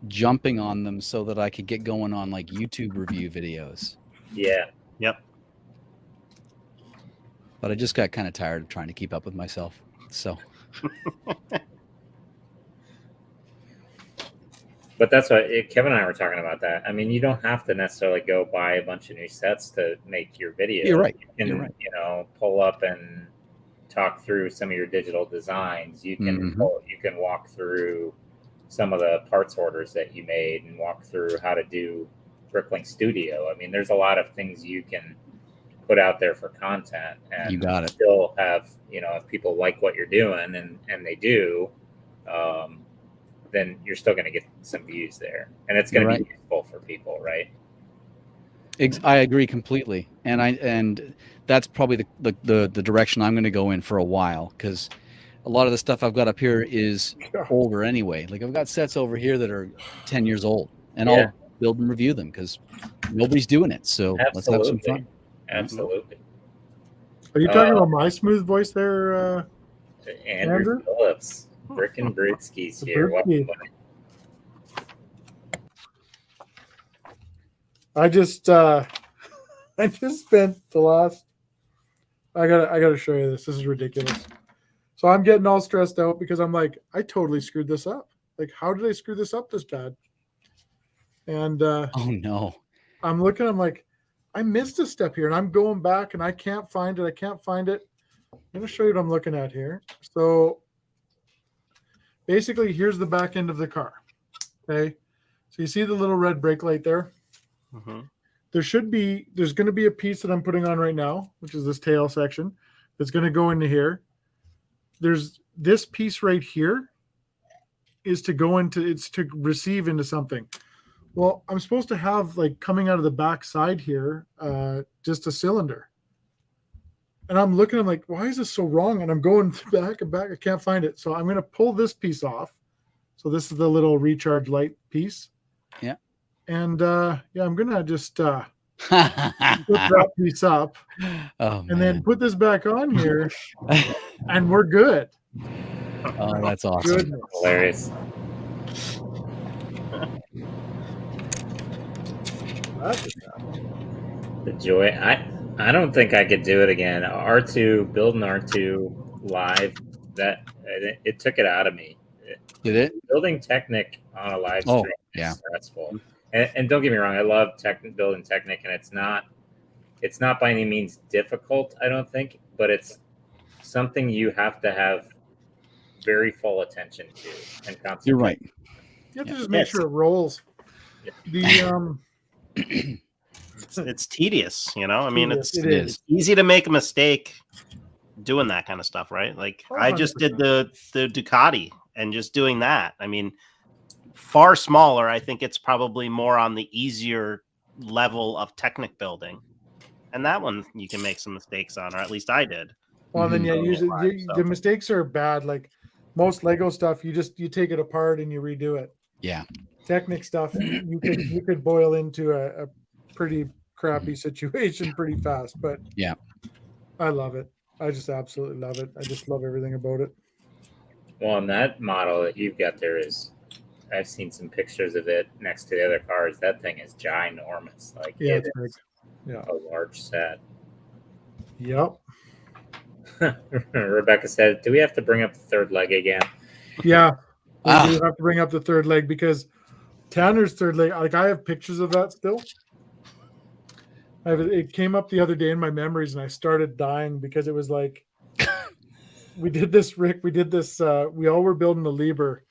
jumping on them so that I could get going on like YouTube review videos. Yeah. Yep. But I just got kind of tired of trying to keep up with myself. So. But that's what Kevin and I were talking about that. I mean, you don't have to necessarily go buy a bunch of new sets to make your video. You're right. You can, pull up and talk through some of your digital designs. You can you can walk through some of the parts orders that you made and walk through how to do Bricklink Studio. I mean, there's a lot of things you can put out there for content, and you got it. Still have, if people like what you're doing, and they do, then you're still going to get some views there, and it's going to be useful for people, right? I agree completely, and that's probably the direction I'm going to go in for a while, because a lot of the stuff I've got up here is older anyway. Like I've got sets over here that are 10 years old, and I'll build and review them because nobody's doing it. So let's have some fun. Absolutely. Are you talking about my smooth voice there, Andrew Andrew? Phillips, Frickin' Britsky's The here. Britsky. Welcome. I just spent the last. I gotta show you this. This is ridiculous. So I'm getting all stressed out because I'm like, I totally screwed this up. Like, how did I screw this up this bad? And Oh no. I'm looking. I'm like, I missed a step here, and I'm going back, and I can't find it. I'm gonna show you what I'm looking at here. So basically, here's the back end of the car. Okay, so you see the little red brake light there. Mm-hmm. There's going to be a piece that I'm putting on right now, which is this tail section that's going to go into here. There's this piece right here it's to receive into something. Well, I'm supposed to have like coming out of the back side here, just a cylinder. And I'm looking, I'm like, why is this so wrong? And I'm going back and back. I can't find it. So I'm going to pull this piece off. So this is the little recharge light piece. Yeah. And I'm gonna just put that piece up, and then put this back on here, and we're good. Oh, that's awesome! Goodness. Hilarious. The joy. I don't think I could do it again. R2 building R2 live. That it took it out of me. Did it? Building Technic on a live stream is stressful. And don't get me wrong, I love building Technic, and it's not by any means difficult, I don't think, but it's something you have to have very full attention to and concentrate. You're right. You have to just make sure it rolls. Yeah. It's tedious, you know. I mean, It is. it's easy to make a mistake doing that kind of stuff, right? Like I just did the Ducati, and just doing that. I mean, far smaller. I think it's probably more on the easier level of Technic building, and that one you can make some mistakes on, or at least I did. Well, then usually the mistakes are bad. Like most Lego stuff, you take it apart and you redo it. Yeah. Technic stuff, you could boil into a pretty crappy situation pretty fast. But yeah, I love it. I just absolutely love it. I just love everything about it. Well, and that model that you've got there is, I've seen some pictures of it next to the other cars. That thing is ginormous. Like, yeah, it it's big. Yeah, a large set. Yep. Rebecca said, "Do we have to bring up the third leg again?" Yeah, we do have to bring up the third leg because Tanner's third leg. Like I have pictures of that still. It came up the other day in my memories, and I started dying because it was like, we did this, Rick. We did this. We all were building the Liber,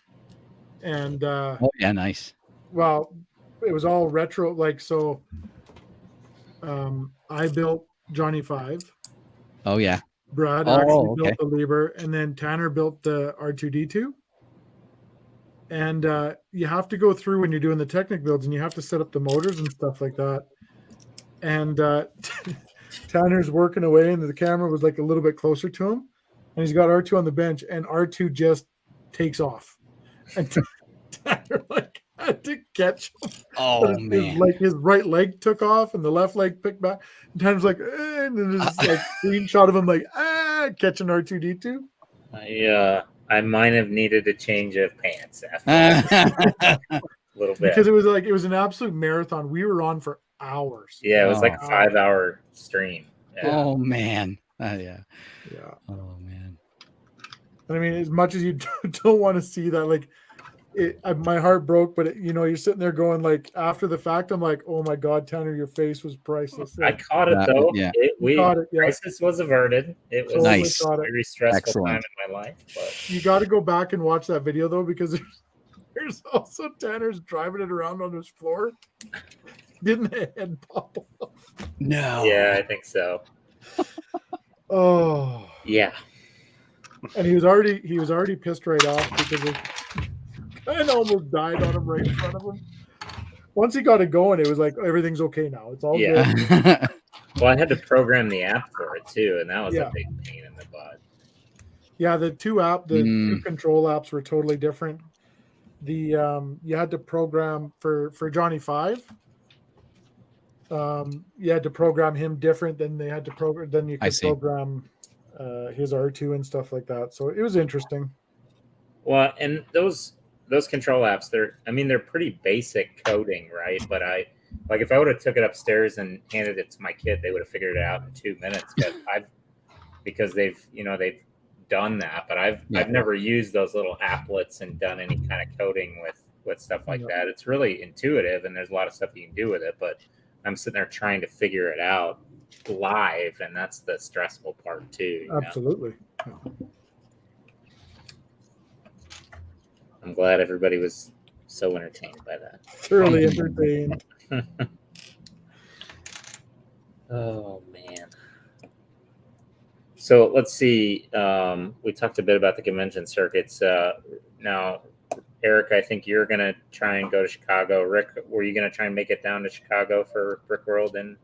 and oh yeah, nice. Well, it was all retro. Like so, I built Johnny 5. Oh yeah. Brad actually built the Liber, and then Tanner built the R2D2. And you have to go through when you're doing the Technic builds, and you have to set up the motors and stuff like that. And Tanner's working away, and the camera was like a little bit closer to him, and he's got R2 on the bench, and R2 just takes off, and Tanner like had to catch him. Oh man! His right leg took off, and the left leg picked back. And Tanner's like, and then there's like screenshot of him like catching R2D2. I might have needed a change of pants after a little bit because it was an absolute marathon. We were on for hours. Yeah, it was like a 5-hour stream. Yeah. Oh man. Yeah. Oh man. I mean, as much as you don't want to see that, like, my heart broke. But you're sitting there going, like, after the fact, I'm like, oh my God, Tanner, your face was priceless. I caught it though. Yeah. Crisis was averted. It was nice. a very stressful time in my life. But you got to go back and watch that video though, because there's also Tanner's driving it around on his floor. Didn't a head pop off? No. Yeah, I think so. Oh. Yeah. And he was already pissed right off because it kind of almost died on him right in front of him. Once he got it going, it was like everything's okay now. It's all good. Well, I had to program the app for it too, and that was a big pain in the butt. Yeah, the two control apps were totally different. The you had to program for Johnny 5. you had to program him different than they had to program. Then you I could see. program his R2 and stuff like that. So it was interesting. Well, and those control apps, they're pretty basic coding, right? But if I would have took it upstairs and handed it to my kid, they would have figured it out in 2 minutes. But because they've done that, but I've never used those little applets and done any kind of coding with stuff like that. It's really intuitive, and there's a lot of stuff you can do with it. But I'm sitting there trying to figure it out live, and that's the stressful part too. Absolutely. I'm glad everybody was so entertained by that. Thoroughly entertained. Oh man. So let's see. We talked a bit about the convention circuits. Now, Eric, I think you're going to try and go to Chicago. Rick, were you going to try and make it down to Chicago for Brick World in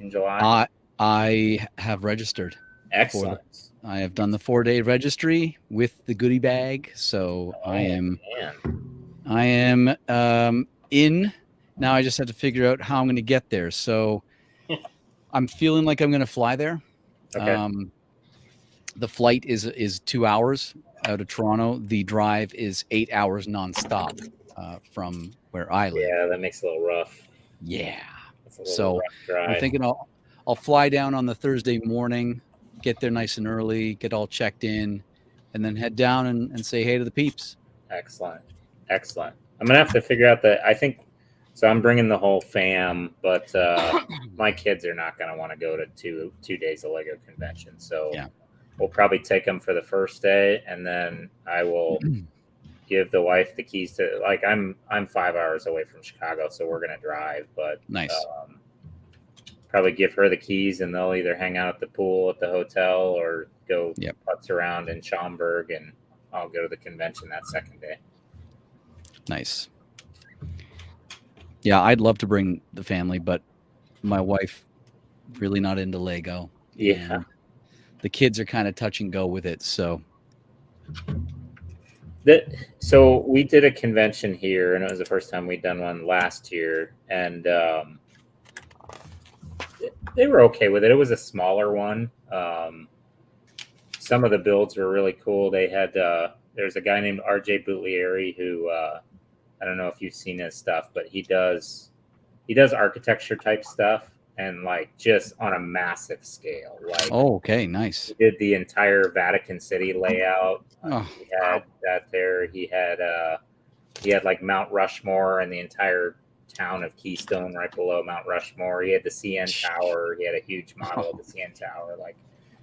July? I have registered. Excellent. I have done the 4-day registry with the goodie bag, so I am in. Now I just have to figure out how I'm going to get there. So I'm feeling like I'm going to fly there. Okay. The flight is 2 hours out of Toronto. The drive is 8 hours nonstop from where I live. Yeah, that makes it a little rough. Yeah. That's a little rough drive. I'm thinking I'll fly down on the Thursday morning, get there nice and early, get all checked in, and then head down and say hey to the peeps. Excellent. I'm gonna have to figure out so I'm bringing the whole fam, but my kids are not gonna want to go to two days of Lego convention. So we'll probably take them for the first day, and then I will give the wife the keys to. I'm 5 hours away from Chicago, so we're gonna drive. But nice. Probably give her the keys, and they'll either hang out at the pool at the hotel or go putz around in Schaumburg, and I'll go to the convention that second day. Nice. Yeah, I'd love to bring the family, but my wife really not into Lego. Yeah. The kids are kind of touch and go with it, so. So we did a convention here, and it was the first time we'd done one last year, and they were okay with it. It was a smaller one. Some of the builds were really cool. They had there's a guy named RJ Butlieri who I don't know if you've seen his stuff, but he does architecture type stuff, and just on a massive scale. Okay, nice. He did the entire Vatican City layout. He had that there. He had Mount Rushmore and the entire town of Keystone right below Mount Rushmore. He had the CN Tower. He had a huge model of the CN Tower.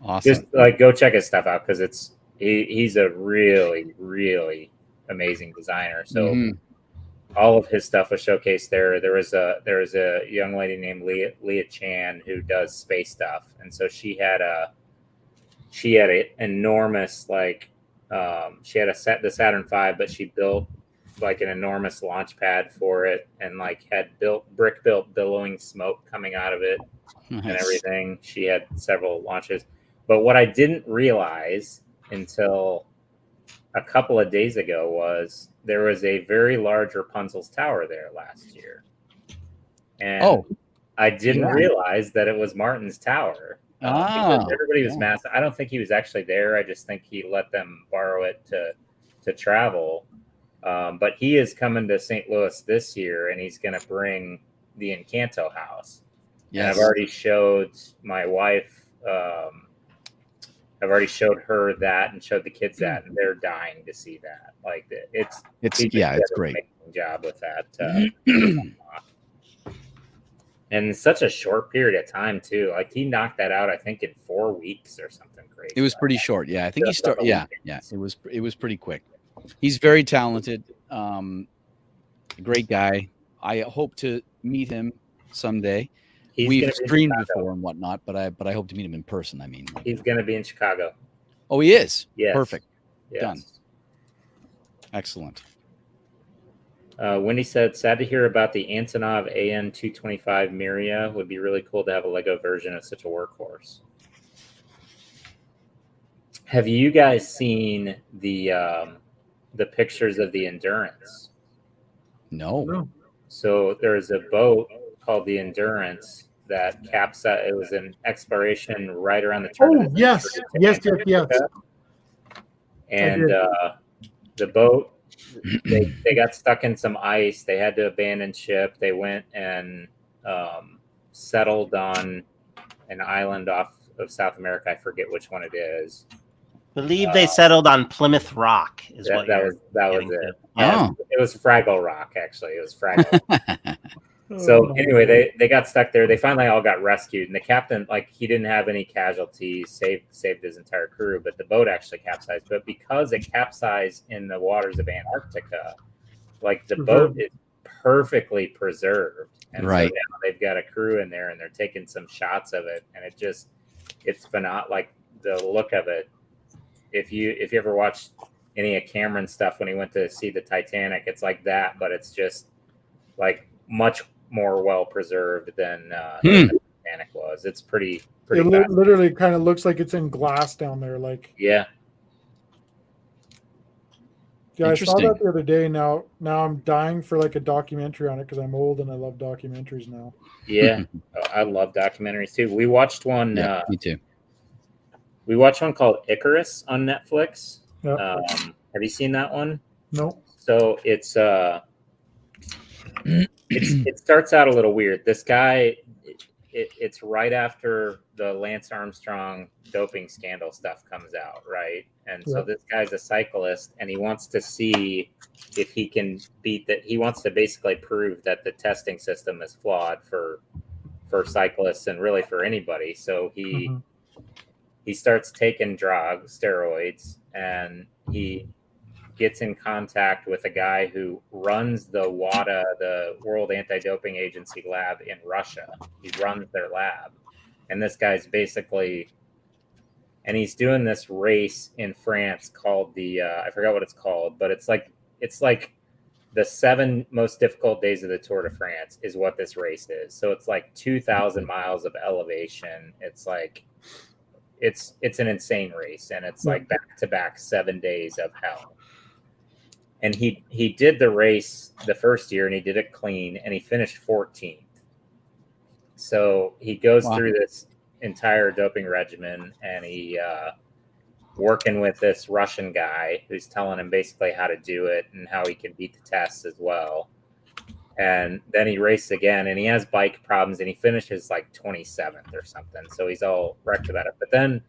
Awesome. Just go check his stuff out, because he's a really, really amazing designer. So all of his stuff was showcased there. There was a young lady named Leah Chan who does space stuff, and so she had an enormous she had the Saturn V, but she built an enormous launch pad for it, and had brick built billowing smoke coming out of it. Nice. And everything. She had several launches, but what I didn't realize until a couple of days ago was there was a very large Rapunzel's Tower there last year, and I didn't realize that it was Martin's Tower. Because everybody was massive. I don't think he was actually there. I just think he let them borrow it to travel. But he is coming to St. Louis this year, and he's going to bring the Encanto house. Yes. And I've already showed my wife. I've already showed her that and showed the kids that, and they're dying to see that. It's great. Amazing job with that. And such a short period of time too. He knocked that out, I think, in 4 weeks or something crazy. It was pretty short. Yeah, I think he started. Yeah. It was pretty quick. He's very talented. Great guy. I hope to meet him someday. We've streamed before and whatnot, but I hope to meet him in person. I mean, he's going to be in Chicago. Oh, he is. Yes. Perfect. Yes. Done. Excellent. Wendy said, sad to hear about the Antonov AN-225 Miria. Would be really cool to have a Lego version of such a workhorse. Have you guys seen the pictures of the Endurance? No. So there's a boat called the Endurance that capsized. It was an exploration right around the turn Oh of the yes, century yes, to yes. Antarctica. And did. the boat, they got stuck in some ice. They had to abandon ship. They went and settled on an island off of South America. I forget which one it is. Believe they settled on Plymouth Rock. Is That what you're was getting it. to. Yeah, Oh. it was Fraggle Rock, actually. It was Fraggle. So anyway, they got stuck there. They finally all got rescued, and the captain, like, he didn't have any casualties, saved his entire crew, but the boat actually capsized. But because it capsized in the waters of Antarctica, like, the boat is perfectly preserved, and so now they've got a crew in there, and they're taking some shots of it, and it's phenomenal. Like, the look of it. If you ever watched any of Cameron's stuff when he went to see the Titanic, it's like that, but it's just like much more well preserved than the Titanic was. It's pretty. It literally kind of looks like it's in glass down there. Like, yeah. I saw that the other day. Now I'm dying for like a documentary on it because I'm old and I love documentaries now. Yeah, I love documentaries too. We watched one. Yeah, me too. We watched one called Icarus on Netflix. Yep. Have you seen that one? No. So it's it starts out a little weird. This guy, it's right after the Lance Armstrong doping scandal stuff comes out, right? And so this guy's a cyclist, and he wants to see if he can beat that. He wants to basically prove that the testing system is flawed for cyclists and really for anybody. So he starts taking drugs, steroids, and he gets in contact with a guy who runs the WADA, the World Anti-Doping Agency lab in Russia. He runs their lab. And this guy's basically, and he's doing this race in France called the, I forgot what it's called, but it's like the 7 most difficult days of the Tour de France is what this race is. So it's like 2,000 miles of elevation. It's like, it's an insane race, and it's like back-to-back 7 days of hell. And he did the race the first year, and he did it clean, and he finished 14th. So he goes through this entire doping regimen, and he working with this Russian guy who's telling him basically how to do it and how he can beat the tests as well. And then he raced again, and he has bike problems, and he finishes like 27th or something. So he's all wrecked about it. But then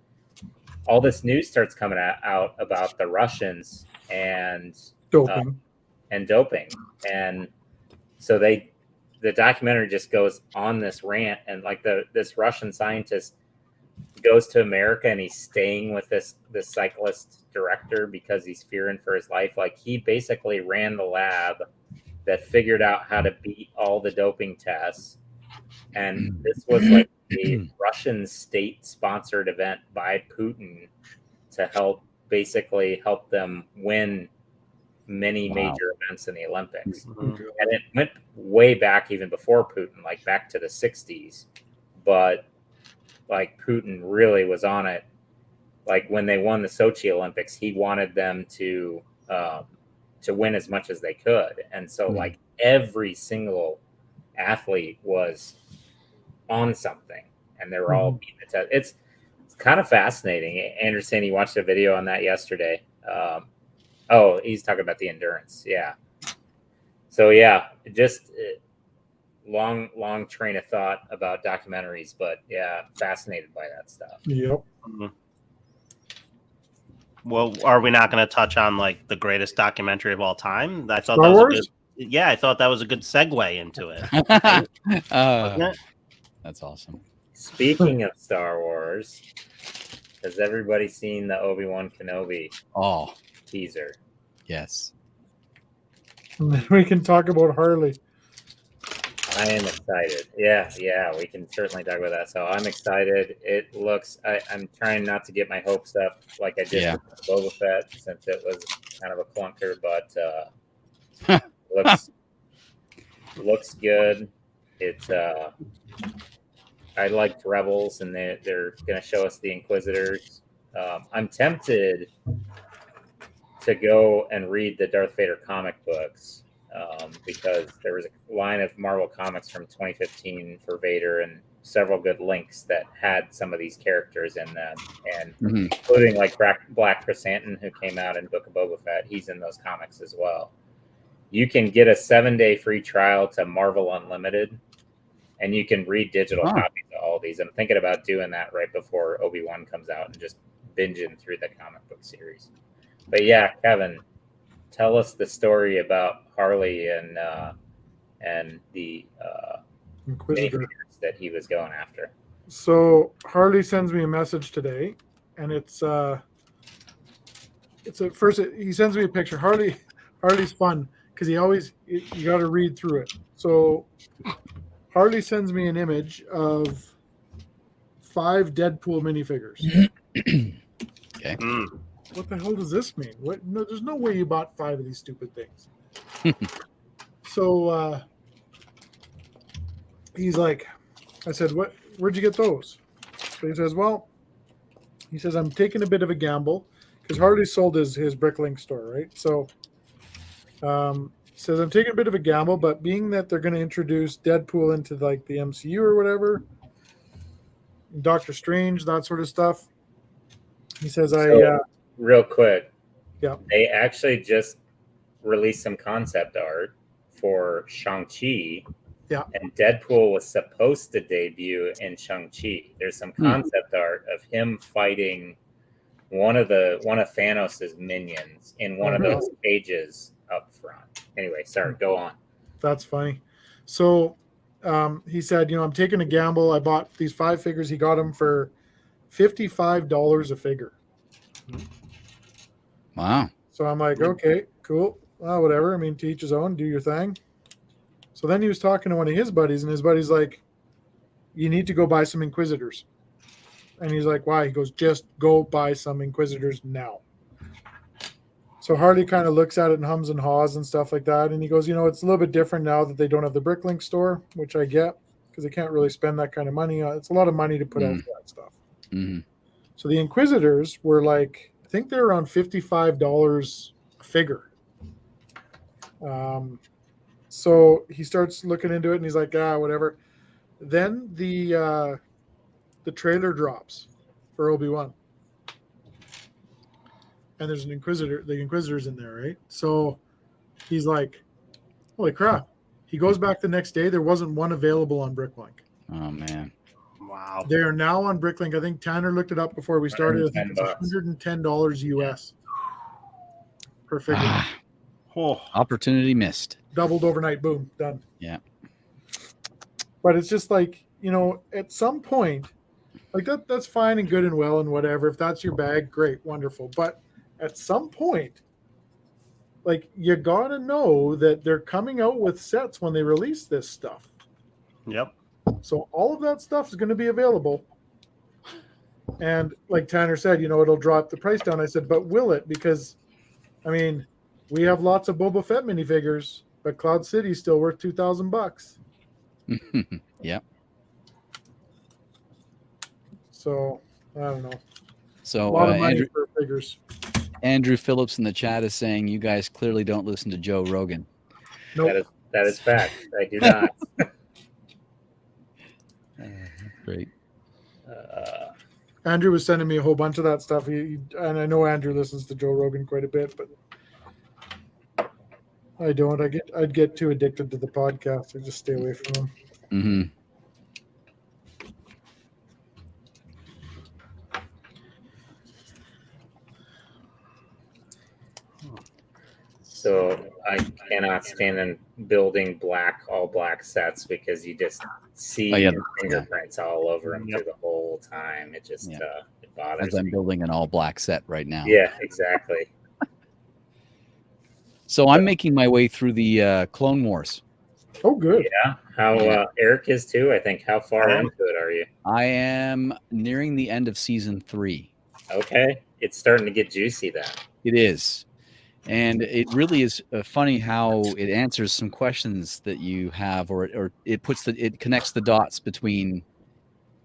all this news starts coming out about the Russians and doping. And so the documentary just goes on this rant, and like this Russian scientist goes to America, and he's staying with this cyclist director because he's fearing for his life. Like, he basically ran the lab that figured out how to beat all the doping tests. And this was like a Russian state-sponsored event by Putin to help them win many major events in the Olympics. And it went way back even before Putin, like back to the 60s. But like, Putin really was on it. Like, when they won the Sochi Olympics, he wanted them to win as much as they could. And so like every single athlete was on something, and they were all beating the test. It's kind of fascinating. Anderson, he watched a video on that yesterday. He's talking about the Endurance. Yeah. So yeah, just long train of thought about documentaries, but yeah, fascinated by that stuff. Yep. Well, are we not going to touch on like the greatest documentary of all time? I thought Star that was Wars? a good, I thought that was a good segue into it. Wasn't it? That's awesome. Speaking of Star Wars, has everybody seen the Obi-Wan Kenobi teaser? Yes. We can talk about Harley. I am excited. Yeah, we can certainly talk about that. So I'm excited. It looks, I'm trying not to get my hopes up like I did with Boba Fett, since it was kind of a clunker, but looks good. It's I liked Rebels, and they're going to show us the Inquisitors. I'm tempted to go and read the Darth Vader comic books. because there was a line of Marvel comics from 2015 for Vader and several good links that had some of these characters in them, and including like Black Chrysanthemum, who came out in Book of Boba Fett. He's in those comics as well. You can get a 7-day free trial to Marvel Unlimited, and you can read digital copies of all these. I'm thinking about doing that right before Obi-Wan comes out and just binging through the comic book series. But yeah, Kevin, tell us the story about Harley and the Inquisitor that he was going after. So Harley sends me a message today, and he sends me a picture. Harley's fun because you got to read through it. So Harley sends me an image of 5 Deadpool minifigures. Okay. What the hell does this mean? What? No, there's no way you bought 5 of these stupid things. So he's like, I said, where'd you get those? So he says, I'm taking a bit of a gamble because Harley sold his Bricklink store, right? So says I'm taking a bit of a gamble, but being that they're going to introduce Deadpool into like the MCU or whatever, Doctor Strange, that sort of stuff. He says, real quick. Yeah. They actually just released some concept art for Shang-Chi. Yeah. And Deadpool was supposed to debut in Shang-Chi. There's some concept art of him fighting one of Thanos' minions in one of those pages up front. Anyway, sorry, go on. That's funny. So he said, I'm taking a gamble. I bought these 5 figures. He got them for $55 a figure. Wow. So I'm like, okay, cool. Well, whatever. I mean, to each his own, do your thing. So then he was talking to one of his buddies, and his buddy's like, you need to go buy some Inquisitors. And he's like, why? He goes, just go buy some Inquisitors now. So Harley kind of looks at it and hums and haws and stuff like that. And he goes, it's a little bit different now that they don't have the Bricklink store, which I get because they can't really spend that kind of money. It's a lot of money to put out for that stuff. Mm-hmm. So the Inquisitors were like, I think they're around $55 a figure. So he starts looking into it and he's like, whatever. Then the trailer drops for Obi-Wan. And there's the Inquisitor's in there, right? So he's like, holy crap. He goes back the next day. There wasn't one available on Bricklink. Oh, man. Wow. They are now on Bricklink. I think Tanner looked it up before we started. I think it's $110 US per figure. Opportunity missed. Doubled overnight. Boom. Done. Yeah. But it's just like, at some point, like that's fine and good and well and whatever. If that's your bag, great, wonderful. But at some point, like you gotta know that they're coming out with sets when they release this stuff. Yep. So all of that stuff is going to be available. And like Tanner said, it'll drop the price down. I said, but will it? Because, I mean, we have lots of Boba Fett minifigures, but Cloud City's still worth $2,000. Yep. So I don't know. So a lot of money for figures. Andrew Phillips in the chat is saying you guys clearly don't listen to Joe Rogan. Nope. That is fact. I do not. Great. Andrew was sending me a whole bunch of that stuff. And I know Andrew listens to Joe Rogan quite a bit, but I don't. I'd get too addicted to the podcast. I just stay away from them. Mm-hmm. So I cannot stand in building all black sets because you just see your fingerprints all over them through the whole time. It just it bothers As I'm building an all black set right now. Yeah, exactly. So I'm making my way through the Clone Wars. Oh, good. Yeah. How Eric is too, I think. How far into it are you? I am nearing the end of season 3. Okay. It's starting to get juicy then. It is. And it really is funny how it answers some questions that you have, or it connects the dots between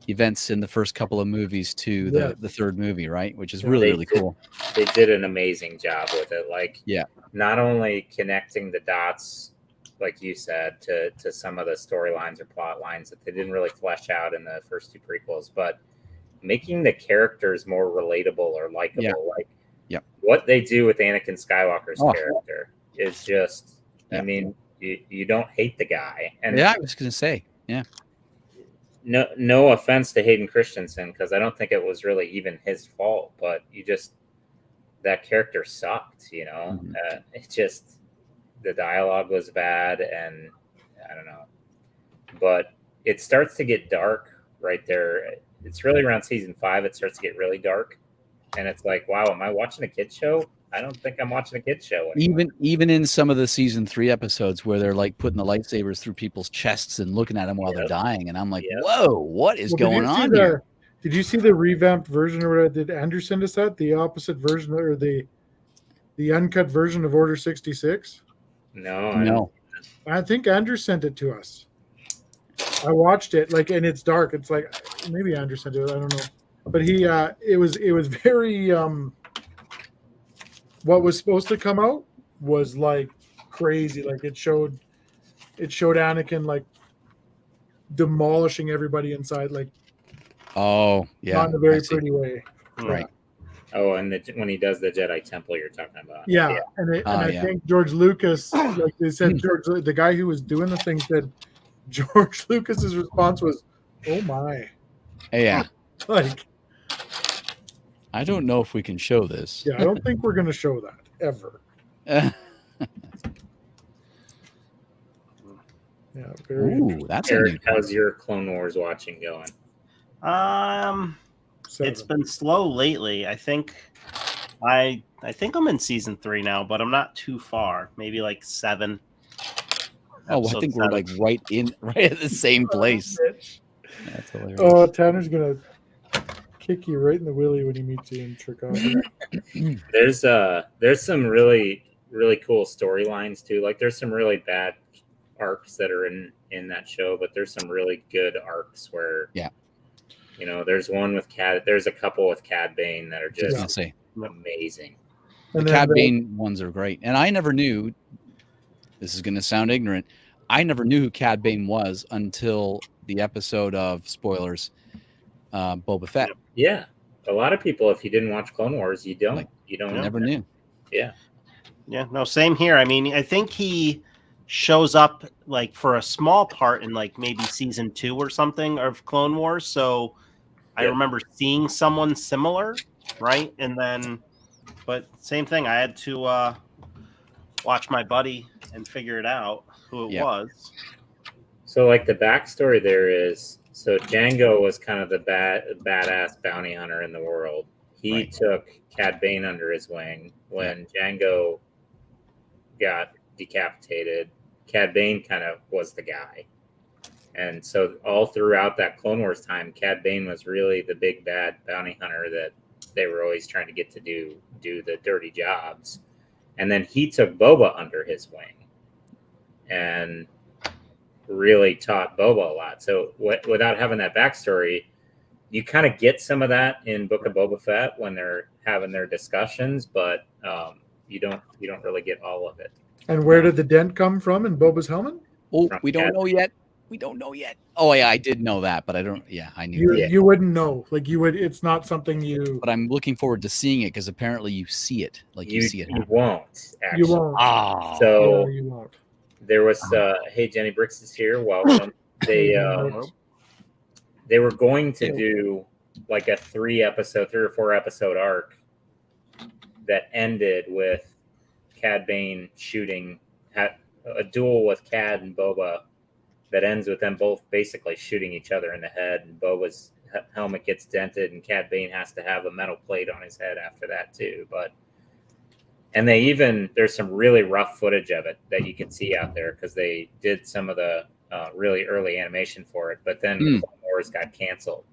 events in the first couple of movies to the third movie, right? Which is really cool. They did an amazing job with it. Like, not only connecting the dots like you said, to some of the storylines or plot lines that they didn't really flesh out in the first two prequels, but making the characters more relatable or likable. Like what they do with Anakin Skywalker's character is just, I mean, you don't hate the guy. And I was going to say, no offense to Hayden Christensen, because I don't think it was really even his fault, but that character sucked, you know. It just, the dialogue was bad, and I don't know. But it starts to get dark right there. It's really around season 5. It starts to get really dark, and it's like, wow, am I watching a kid show? I don't think I'm watching a kid show anymore. Even in some of the season 3 episodes where they're like putting the lightsabers through people's chests and looking at them while they're dying, and I'm like, whoa, what is going on here? Did you see the revamped version, or did Andrew send us that? The opposite version, or the uncut version of Order 66? No. I think Andrew sent it to us. I watched it, and it's dark. It's like, maybe Andrew sent it. I don't know, but it was very. What was supposed to come out was like crazy. Like it showed Anakin like demolishing everybody inside. Like, not in a very pretty way. Right. Oh, and when he does the Jedi Temple, you're talking about. Yeah. And I think George Lucas, like they said, the guy who was doing the thing said, George Lucas's response was, "Oh my." Yeah. Like, I don't know if we can show this. Yeah, I don't think we're going to show that ever. That's Eric, how's your Clone Wars watching going? It's been slow lately. I think I'm in season 3 now, but I'm not too far. Maybe like 7. I think we're like right at the same place. That's hilarious. Oh, Tanner's gonna kick you right in the willy when he meets you in Chicago. There's some really, really cool storylines too. Like there's some really bad arcs that are in that show, but there's some really good arcs where you know, there's one with Cad. There's a couple with Cad Bane that are just amazing. The Cad Bane ones are great, and I never knew. This is going to sound ignorant. I never knew who Cad Bane was until the episode of, spoilers, Boba Fett. Yeah, a lot of people, if you didn't watch Clone Wars, you don't never knew. Yeah. No, same here. I mean, I think he shows up like for a small part in like maybe season 2 or something of Clone Wars. So I remember seeing someone similar, right? And then, but same thing. I had to watch my buddy and figure it out who it was. So like the backstory there is, so Django was kind of the badass bounty hunter in the world. He took Cad Bane under his wing when Django got decapitated. Cad Bane kind of was the guy. And so all throughout that Clone Wars time, Cad Bane was really the big bad bounty hunter that they were always trying to get to do the dirty jobs. And then he took Boba under his wing and really taught Boba a lot. So without having that backstory, you kind of get some of that in Book of Boba Fett when they're having their discussions, but you don't really get all of it. And where did the dent come from in Boba's helmet? Oh, we don't know yet. We don't know yet. Oh yeah, I did know that, but I don't. Yeah, I knew. You wouldn't know. Like you would. It's not something you. But I'm looking forward to seeing it because apparently you see it. Like you see it. You won't. Actually. You won't. Oh. So you won't. There was. Hey, Jenny Bricks is here. Welcome. They were going to do like a 3 or 4 episode arc that ended with Cad Bane shooting a duel with Cad and Boba that ends with them both basically shooting each other in the head, and Boba's helmet gets dented, and Cad Bane has to have a metal plate on his head after that too. And there's some really rough footage of it that you can see out there because they did some of the really early animation for it, but then Clone Wars got canceled,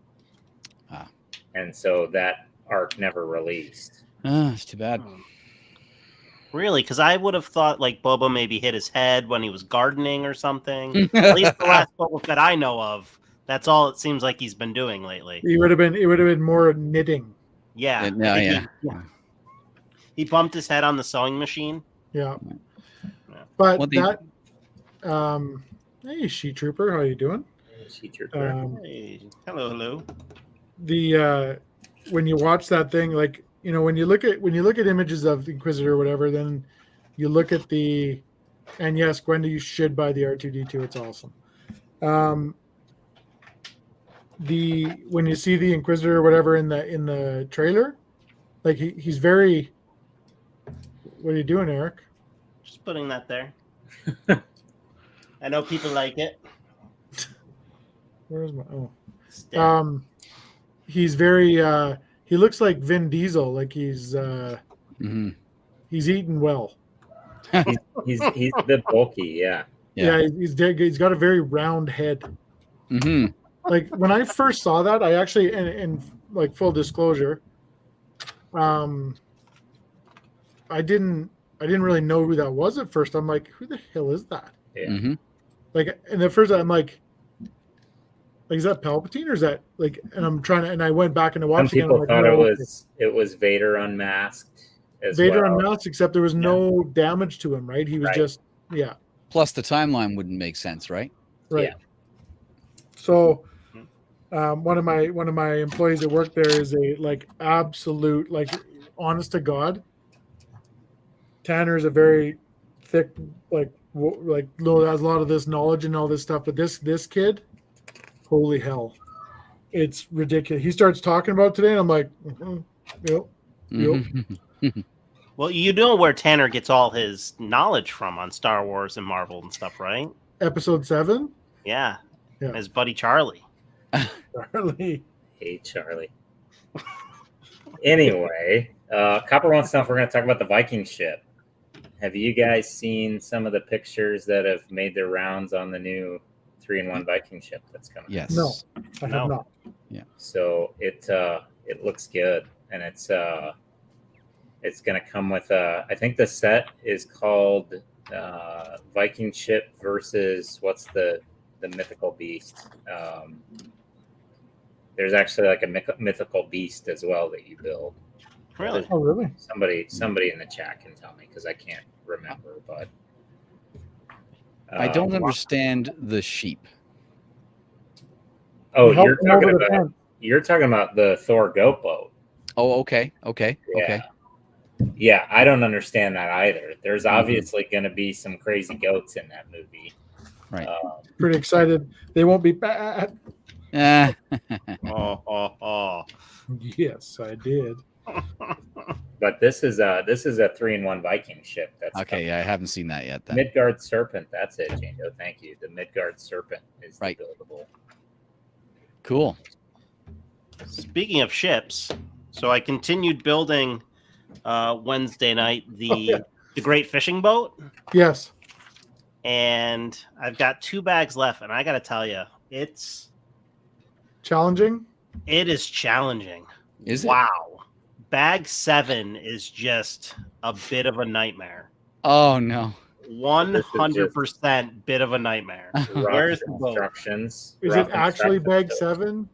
and so that arc never released. It's too bad. Really? Because I would have thought like Boba maybe hit his head when he was gardening or something. At least the last Boba that I know of. That's all it seems like he's been doing lately. It would have been more knitting. Yeah. He bumped his head on the sewing machine. Yeah. But Hey, She Trooper, how you doing? She Trooper. Hey, hello. The when you watch that thing, like when you look at images of the Inquisitor or whatever, then you look at and yes, Gwenda, you should buy the R2D2. It's awesome. When you see the Inquisitor or whatever in the trailer, like he's very. What are you doing, Eric? Just putting that there. I know people like it. Where's my he's very he looks like Vin Diesel, like he's eating well. he's a bit bulky, yeah. He's got a very round head. Like when I first saw that, I actually and like full disclosure, I didn't really know who that was at first. I'm like, who the hell is that? Yeah. Like, and at first I'm like, is that Palpatine or is that like? And I'm trying to, and I went back and watched. Some people thought it was Vader unmasked. Vader unmasked, except there was no damage to him, right? He was just Plus, the timeline wouldn't make sense, right? Right. Yeah. So, one of my employees that work there is a like absolute like honest to God. Tanner is a very thick has a lot of this knowledge and all this stuff, but this kid, holy hell, it's ridiculous. He starts talking about it today, and I'm like, yep. Well, you know where Tanner gets all his knowledge from on Star Wars and Marvel and stuff, right? Episode 7. Yeah. His buddy Charlie. Charlie. Hey, Charlie. Anyway, Copper One stuff. We're going to talk about the Viking ship. Have you guys seen some of the pictures that have made their rounds on the new 3-in-1 Viking ship that's coming? Yes. No, I have not. Yeah. So it looks good, and it's going to come with I think the set is called Viking ship versus what's the mythical beast. There's actually like a mythical beast as well that you build. Really? Oh, really? Somebody in the chat can tell me because I can't remember. But I don't understand the sheep. Oh, you're talking about the Thor goat boat. Oh, okay. Yeah, I don't understand that either. There's obviously going to be some crazy goats in that movie. Right. Pretty excited. They won't be bad. Oh. Yes, I did. But this is a 3-in-1 Viking ship. That's okay. Yeah, I haven't seen that yet. Then. Midgard Serpent. That's it, Jango. Thank you. The Midgard Serpent is the buildable. Cool. Speaking of ships, so I continued building Wednesday night the Great Fishing Boat. Yes. And I've got 2 bags left, and I got to tell you, it's challenging. It is challenging. Is it? Wow. Bag 7 is just a bit of a nightmare. Oh no. 100% bit of a nightmare. Where's the boat? Instructions. Is it actually bag 7?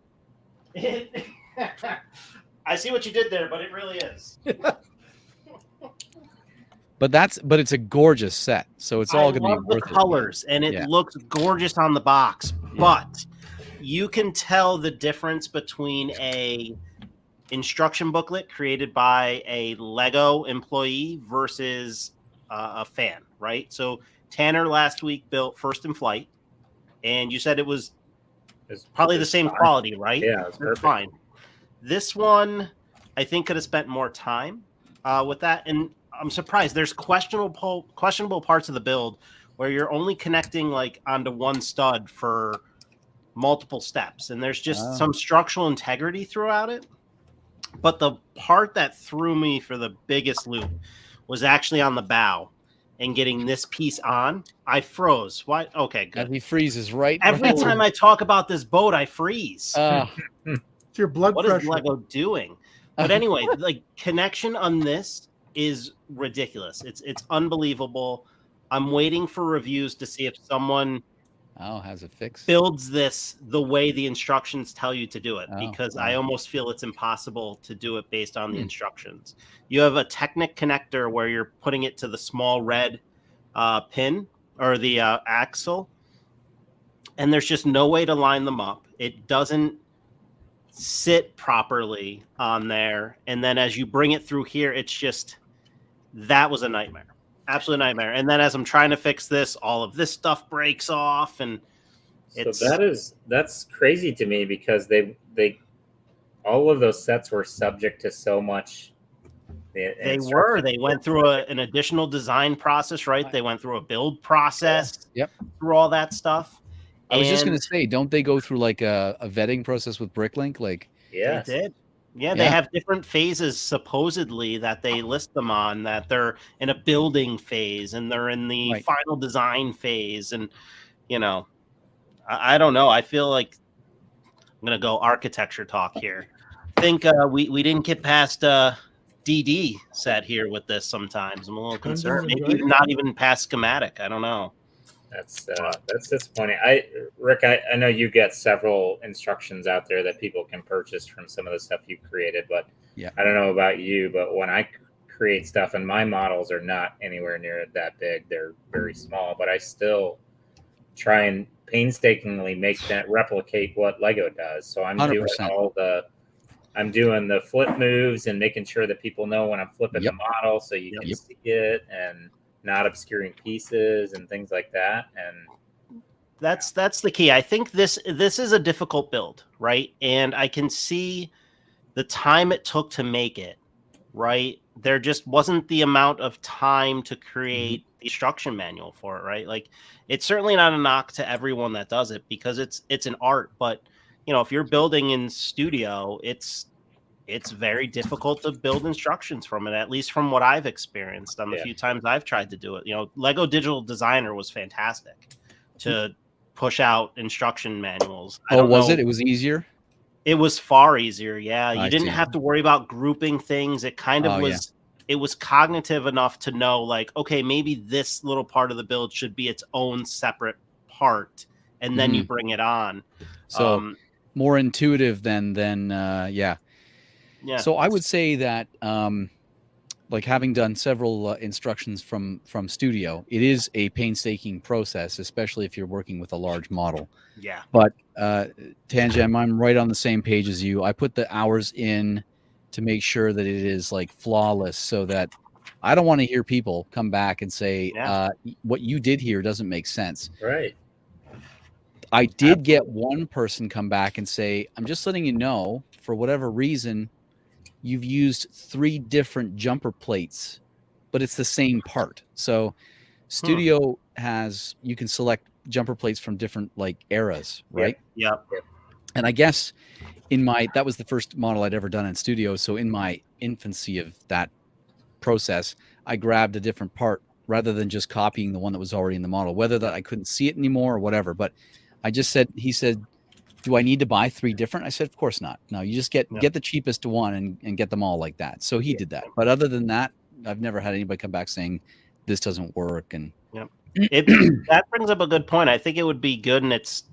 I see what you did there, but it really is. But it's a gorgeous set, so it's all going to be worth the colors, and it looks gorgeous on the box. But you can tell the difference between a instruction booklet created by a Lego employee versus a fan, right? So Tanner last week built First in Flight, and you said it's probably the same quality, right? Yeah, it's fine. This one, I think, could have spent more time with that, and I'm surprised. There's questionable parts of the build where you're only connecting like onto one stud for multiple steps, and there's just some structural integrity throughout it. But the part that threw me for the biggest loop was actually on the bow and getting this piece on. I froze. Why? Okay, good. And he freezes right. Every time I talk about this boat, I freeze. It's your blood pressure. What is Lego doing? But anyway, like connection on this is ridiculous. It's unbelievable. I'm waiting for reviews to see if someone has a fix, builds this the way the instructions tell you to do it, because I almost feel it's impossible to do it based on the instructions. You have a Technic connector where you're putting it to the small red pin or the axle, and there's just no way to line them up. It doesn't sit properly on there, and then as you bring it through here, it's just, that was a nightmare, absolute nightmare. And then as I'm trying to fix this, all of this stuff breaks off, and that's crazy to me, because they all of those sets were subject to so much. They went through an additional design process, right? They went through a build process, through all that stuff. I was just going to say, don't they go through like a vetting process with Bricklink? Like, they did. Yeah, they have different phases supposedly that they list them on, that they're in a building phase and they're in the final design phase. And, you know, I don't know. I feel like I'm going to go architecture talk here. I think we didn't get past DD set here with this sometimes. I'm a little concerned. Maybe not even past schematic. I don't know. That's disappointing. Rick, I know you get several instructions out there that people can purchase from some of the stuff you've created, but I don't know about you, but when I create stuff, and my models are not anywhere near that big, they're very small, but I still try and painstakingly make that replicate what Lego does. So I'm 100%. I'm doing the flip moves and making sure that people know when I'm flipping the model, so you can see it, and not obscuring pieces and things like that. And that's the key. I think this is a difficult build, right? And I can see the time it took to make it, right? There just wasn't the amount of time to create the instruction manual for it, right? Like, it's certainly not a knock to everyone that does it, because it's an art, but you know, if you're building in studio, it's very difficult to build instructions from it, at least from what I've experienced on the few times I've tried to do it. You know, Lego Digital Designer was fantastic to push out instruction manuals. It was easier? It was far easier. Yeah. You didn't have to worry about grouping things. It kind of was, it was cognitive enough to know, like, okay, maybe this little part of the build should be its own separate part. And then you bring it on. So more intuitive than Yeah. So I would say that, like, having done several instructions from studio, it is a painstaking process, especially if you're working with a large model. Yeah. But Tannjam, I'm right on the same page as you. I put the hours in to make sure that it is like flawless, so that I don't want to hear people come back and say, what you did here doesn't make sense. Right. I did get one person come back and say, I'm just letting you know, for whatever reason, you've used 3 different jumper plates, but it's the same part. So studio has, you can select jumper plates from different like eras, right? Yeah. And I guess that was the first model I'd ever done in studio. So in my infancy of that process, I grabbed a different part rather than just copying the one that was already in the model, whether that I couldn't see it anymore or whatever. But I just said, he said, do I need to buy 3 different? I said, of course not. No, you just get the cheapest one and get them all like that. So he did that. But other than that, I've never had anybody come back saying this doesn't work. And that brings up a good point. I think it would be good, and it's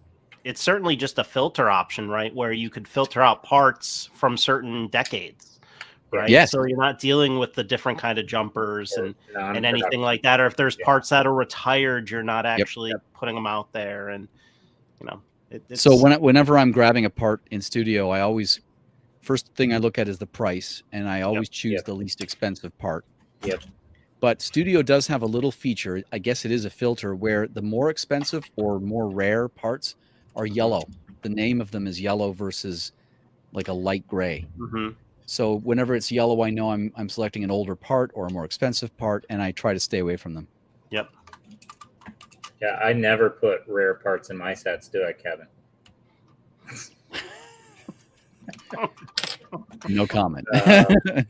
certainly just a filter option, right? Where you could filter out parts from certain decades, right? Yes. So you're not dealing with the different kind of jumpers and anything like that. Or if there's parts that are retired, you're not actually putting them out there. And, you know, so whenever I'm grabbing a part in studio, I always, first thing I look at is the price, and I always choose the least expensive part. Yep. But studio does have a little feature, I guess it is a filter, where the more expensive or more rare parts are yellow. The name of them is yellow versus like a light gray. So whenever it's yellow, I know I'm selecting an older part or a more expensive part, and I try to stay away from them. Yep. Yeah, I never put rare parts in my sets, do I, Kevin? No comment.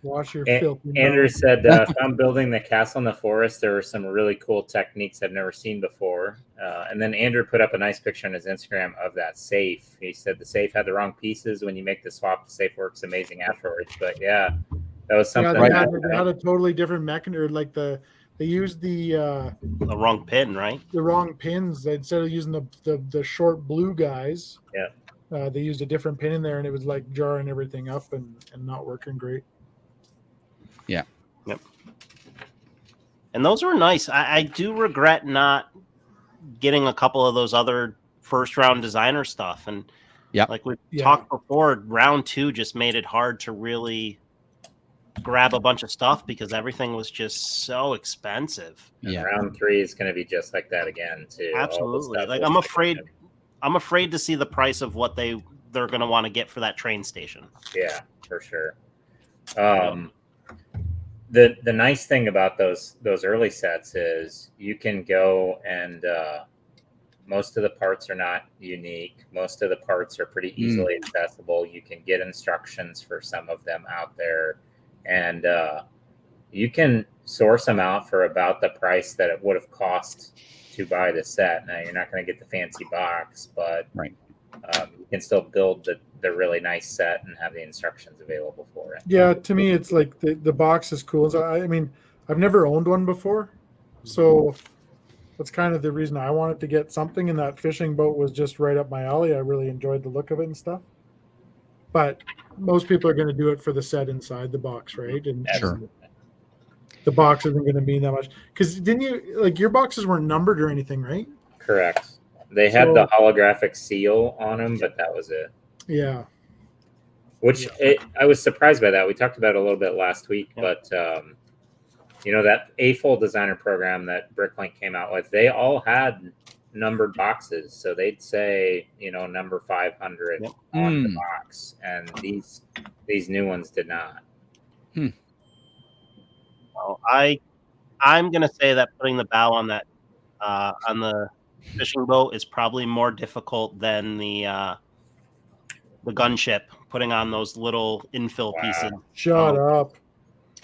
Wash your filthy Andrew mouth. said, if I'm building the castle in the forest, there are some really cool techniques I've never seen before. And then Andrew put up a nice picture on his Instagram of that safe. He said the safe had the wrong pieces. When you make the swap, the safe works amazing afterwards. But yeah, that was something. They had a totally different mechanism. Like they used the wrong pin, right? The wrong pins. Instead of using the short blue guys. Yeah. They used a different pin in there, and it was like jarring everything up and not working great. Yeah. Yep. And those were nice. I do regret not getting a couple of those other first round designer stuff. And like we talked before, round 2 just made it hard to really grab a bunch of stuff because everything was just so expensive. And round 3 is going to be just like that again too. Absolutely. Like I'm afraid to see the price of what they're going to want to get for that train station. Yeah, for sure. The nice thing about those early sets is you can go and most of the parts are not unique. Most of the parts are pretty easily accessible. You can get instructions for some of them out there, and you can source them out for about the price that it would have cost to buy the set. Now, you're not going to get the fancy box, but you can still build the really nice set and have the instructions available for it. Yeah, to me, it's like the box is cool. So, I mean, I've never owned one before, so that's kind of the reason I wanted to get something. And that fishing boat was just right up my alley. I really enjoyed the look of it and stuff. But most people are going to do it for the set inside the box, right? And the box isn't going to mean that much. Because didn't you, like, your boxes weren't numbered or anything, right? Correct. They had the holographic seal on them, but that was it. Yeah. Which I was surprised by that. We talked about it a little bit last week, but you know, that A-fold designer program that Bricklink came out with, they all had numbered boxes. So they'd say, you know, number 500 on the box, and these new ones did not. Well, I'm gonna say that putting the bow on that on the fishing boat is probably more difficult than the gunship, putting on those little infill pieces. Shut up.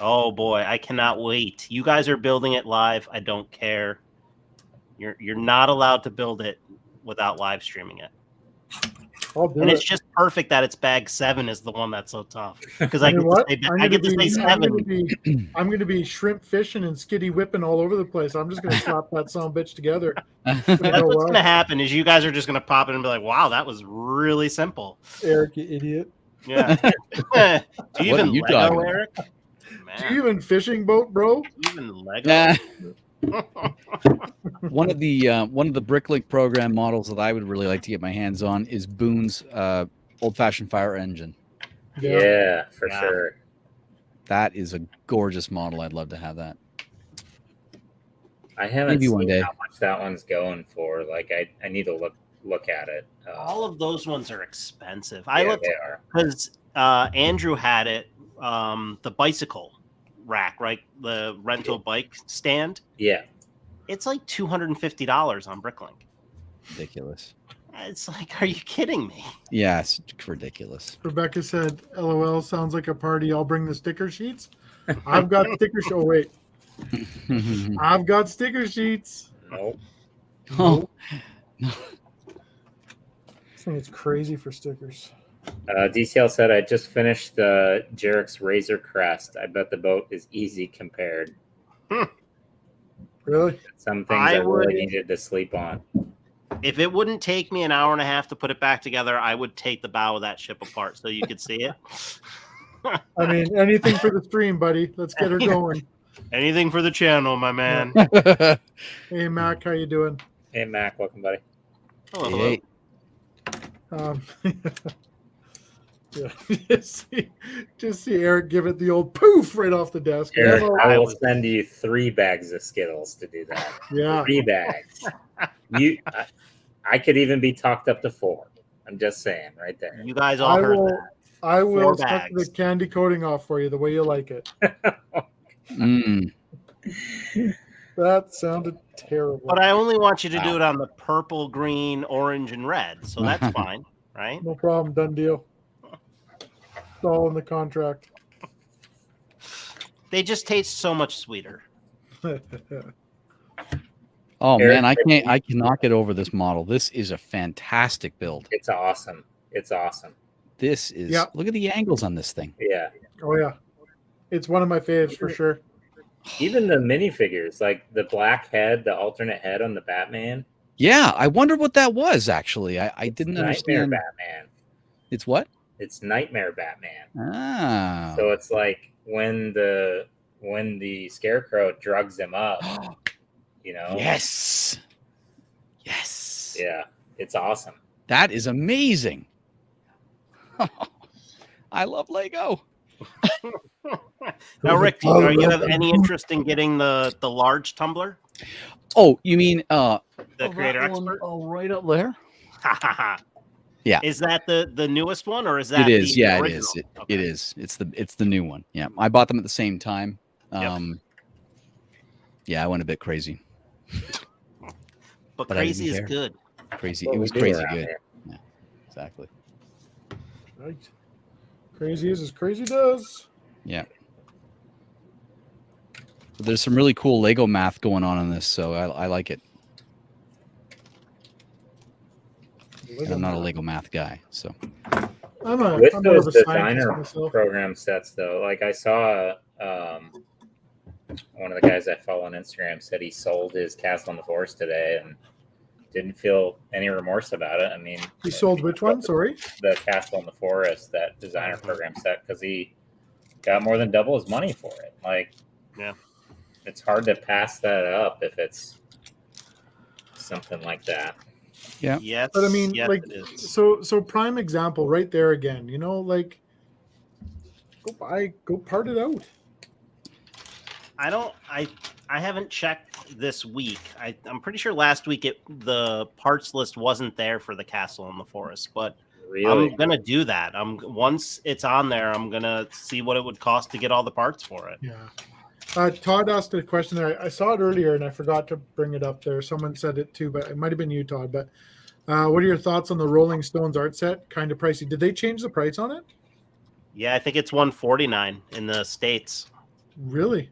Oh boy, I cannot wait. You guys are building it live. I don't care. You're not allowed to build it without live streaming it. It's just perfect that it's bag 7 is the one that's so tough. Because I get to say 7. I'm going to be shrimp fishing and skiddy whipping all over the place. I'm just going to slap that son of a bitch together. That's what's going to happen is you guys are just going to pop in and be like, wow, that was really simple. Eric, you idiot. Yeah. Do you even Lego, Eric? Man. Do you even fishing boat, bro? Do you even Lego? One of the Bricklink program models that I would really like to get my hands on is Boone's old-fashioned fire engine. Yeah, for sure. That is a gorgeous model. I'd love to have that. I haven't seen how much that one's going for. Like, I need to look at it. All of those ones are expensive. They are. Because Andrew had it, the bicycle rack, right? The rental bike stand. Yeah. It's like $250 on Bricklink. Ridiculous. It's like, are you kidding me? Yeah, it's ridiculous. Rebecca said, LOL, sounds like a party. I'll bring the sticker sheets. I've got sticker sheets. Oh, wait. I've got sticker sheets. Nope. Oh. I think it's crazy for stickers. DCL said, I just finished the Jarek's Razor Crest. I bet the boat is easy compared. Really? Some things I really needed to sleep on. If it wouldn't take me an hour and a half to put it back together, I would take the bow of that ship apart so you could see it. I mean, anything for the stream, buddy. Let's get her going. Anything for the channel, my man. Hey, Mac, how you doing? Hey, Mac, welcome, buddy. Hello. Hey. Just see Eric give it the old poof right off the desk. Eric, I will send you 3 bags of Skittles to do that. Yeah, 3 bags. I could even be talked up to 4. I'm just saying, right there. You guys all heard that. I will suck the candy coating off for you the way you like it. That sounded terrible. But I only want you to do it on the purple, green, orange, and red. So that's fine, right? No problem. Done deal. It's all in the contract. They just taste so much sweeter. Oh man, I cannot get over this model. This is a fantastic build. It's awesome. This is look at the angles on this thing. Yeah. Oh yeah. It's one of my faves for sure. Even the minifigures, like the black head, the alternate head on the Batman. Yeah, I wonder what that was actually. I didn't understand. Nightmare Batman. It's what? It's Nightmare Batman. Ah. So it's like when the Scarecrow drugs him up, you know. Yes. Yes. Yeah, it's awesome. That is amazing. I love Lego. Now, Rick, do you have any interest in getting the large tumbler? Oh, you mean The creator expert? Right up there. Yeah. Is that the newest one, or is that It is? the Yeah, original? it is. It is. It's the new one. Yeah, I bought them at the same time. Yeah, I went a bit crazy. But I crazy didn't is care. good. Crazy. What It we was do crazy around good. here. Yeah, exactly. Right. Crazy is as crazy does. Yeah. But there's some really cool Lego math going on in this, so I like it. And I'm not a Lego math guy, so. I'm With more those of a scientist designer myself. program sets, though, like I saw one of the guys I follow on Instagram said he sold his Castle in the Forest today and didn't feel any remorse about it. I mean, He sold which one? Sorry? the Castle in the Forest, that designer program set, because he got more than double his money for it. Like, yeah, it's hard to pass that up if it's something like that. Yeah. Yes, But I mean, yes, like, it is. so prime example right there again. You know, like, go part it out. I haven't checked this week. I'm pretty sure last week the parts list wasn't there for the Castle in the Forest, but Really? I'm gonna do that. Once it's on there, I'm gonna see what it would cost to get all the parts for it. Yeah. Todd asked a question there. I saw it earlier and I forgot to bring it up there. Someone said it too, but it might have been you, Todd. But what are your thoughts on the Rolling Stones art set? Kind of pricey. Did they change the price on it? Yeah, I think it's $149 in the States. Really?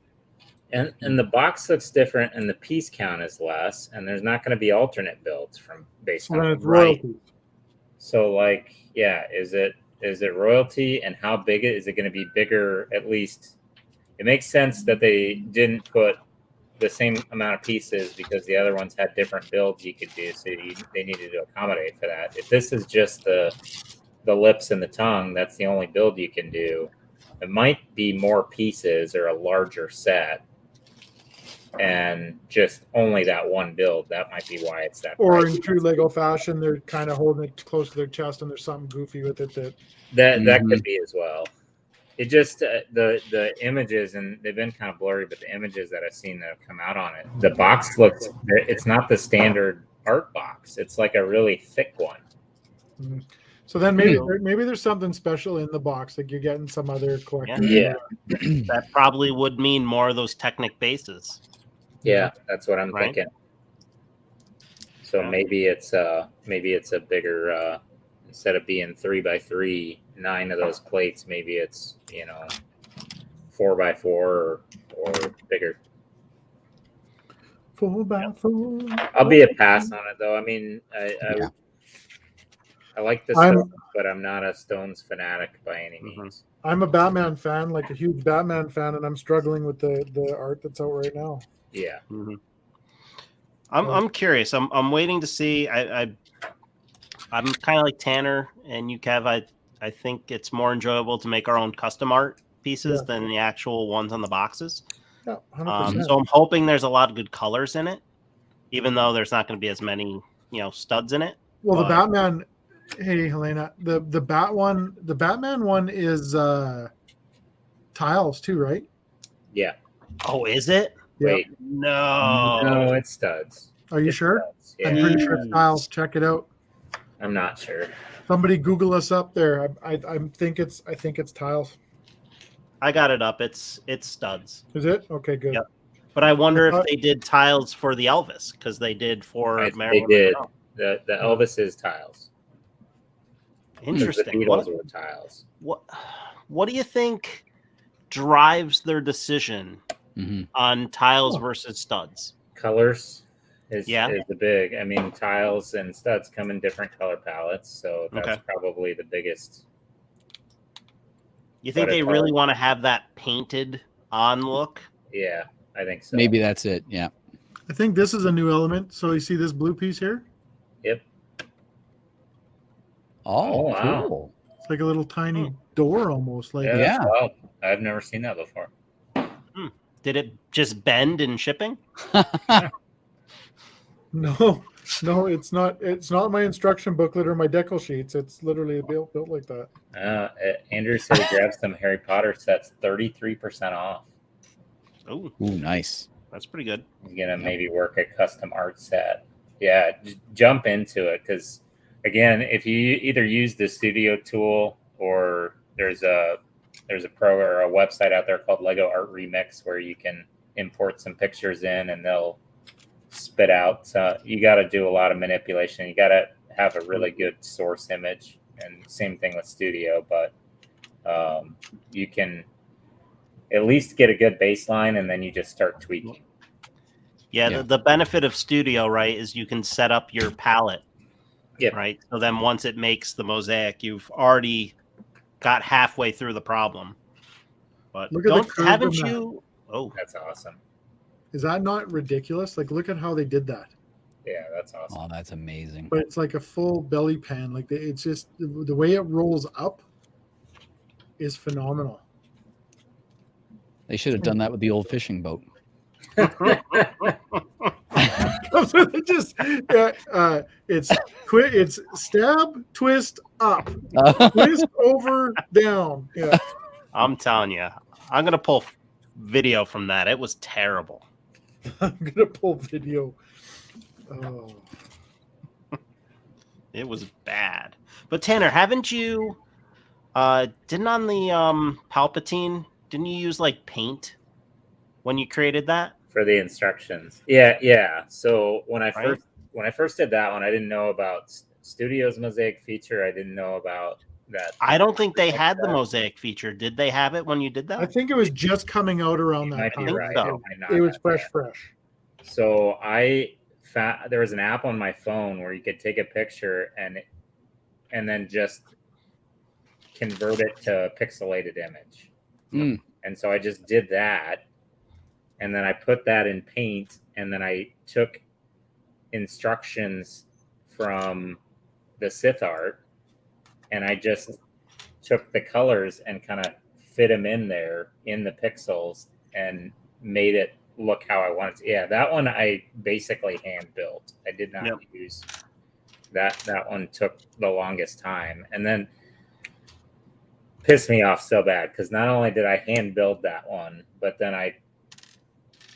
And the box looks different, and the piece count is less, and there's not going to be alternate builds based on It's Right. royalty. So, like, yeah, is it royalty, and how big is it going to be bigger? At least it makes sense that they didn't put the same amount of pieces because the other ones had different builds you could do, so they needed to accommodate for that. If this is just the lips and the tongue, that's the only build you can do. It might be more pieces or a larger set, and just only that one build. That might be why it's that. Or pricey. in true Lego fashion, they're kind of holding it close to their chest, and there's something goofy with it that could be as well. It just the images, and they've been kind of blurry, but the images that I've seen that have come out on it, the box looks. It's not the standard art box. It's like a really thick one. So then maybe there's something special in the box, like you're getting some other collector. Yeah. That probably would mean more of those Technic bases. Yeah, that's what I'm Right. thinking. So Yeah. maybe it's a bigger instead of being 3x3, 9 of those plates. Maybe it's 4x4 or bigger. 4x4. I'll be a pass on it though. I mean, I like the Stones, but I'm not a Stones fanatic by any means. I'm a Batman fan, like a huge Batman fan, and I'm struggling with the art that's out right now. Yeah. Mm-hmm. I'm curious. I'm waiting to see. I'm kind of like Tanner and you, Kev. I think it's more enjoyable to make our own custom art pieces than the actual ones on the boxes. Yeah, 100%. So I'm hoping there's a lot of good colors in it, even though there's not going to be as many studs in it. Well, the Batman. Hey, Helena. The Batman one is tiles too, right? Yeah. Oh, is it? Wait. No, it's studs. Are you sure? Studs. Yeah. I'm pretty sure it's tiles. Check it out. I'm not sure. Somebody Google us up there. I think it's tiles. I got it up. It's studs. Is it? Okay, good. Yep. But I wonder if they did tiles for the Elvis, because they did for They did. The Elvis is tiles. Interesting. The Beatles were tiles. What do you think drives their decision on tiles versus studs? Colors is the big. I mean, tiles and studs come in different color palettes, so that's probably the biggest. You think they really want to have that painted on look? Yeah, I think so. Maybe that's it. Yeah. I think this is a new element. So you see this blue piece here? Yep. Oh, wow. Cool. It's like a little tiny door almost. Like Wow. I've never seen that before. Did it just bend in shipping? No. No, it's not. It's not my instruction booklet or my decal sheets. It's literally built like that. Andrew said he grabbed some Harry Potter sets, 33% off. Oh, Ooh, nice. that's pretty good. He's gonna maybe work a custom art set. Yeah, jump into it because, again, if you either use the studio tool or there's a pro or a website out there called Lego Art Remix where you can import some pictures in and they'll spit out. So you got to do a lot of manipulation. You got to have a really good source image, and same thing with studio. But you can at least get a good baseline, and then you just start tweaking. Yeah. The benefit of studio, right, is you can set up your palette. Yep. Right. So then once it makes the mosaic, you've already got halfway through the problem. But Look at the curve haven't on that. you? Oh, That's awesome. Is that not ridiculous? Like, look at how they did that. Yeah, that's awesome. Oh, that's amazing. But it's like a full belly pan. Like, it's just the way it rolls up is phenomenal. They should have done that with the old fishing boat. It's stab, twist, up, twist over, down. Yeah, I'm telling you, I'm gonna pull video from that. It was terrible. I'm gonna pull video. Oh, It was bad. But Tanner, haven't you? Didn't on the Palpatine? Didn't you use like paint when you created that? For the instructions. Yeah. So when I first did that one, I didn't know about Studio's mosaic feature. I didn't know about that. I don't think they had the mosaic feature. Did they have it when you did that? I think it was just coming out around that time. Right. So. It was fresh. So there was an app on my phone where you could take a picture and then just convert it to a pixelated image. Mm. And so I just did that. And then I put that in Paint, and then I took instructions from the Sith art, and I just took the colors and kind of fit them in there in the pixels and made it look how I wanted to. Yeah, that one I basically hand built. I did not use that. That one took the longest time, and then pissed me off so bad because not only did I hand build that one, but then I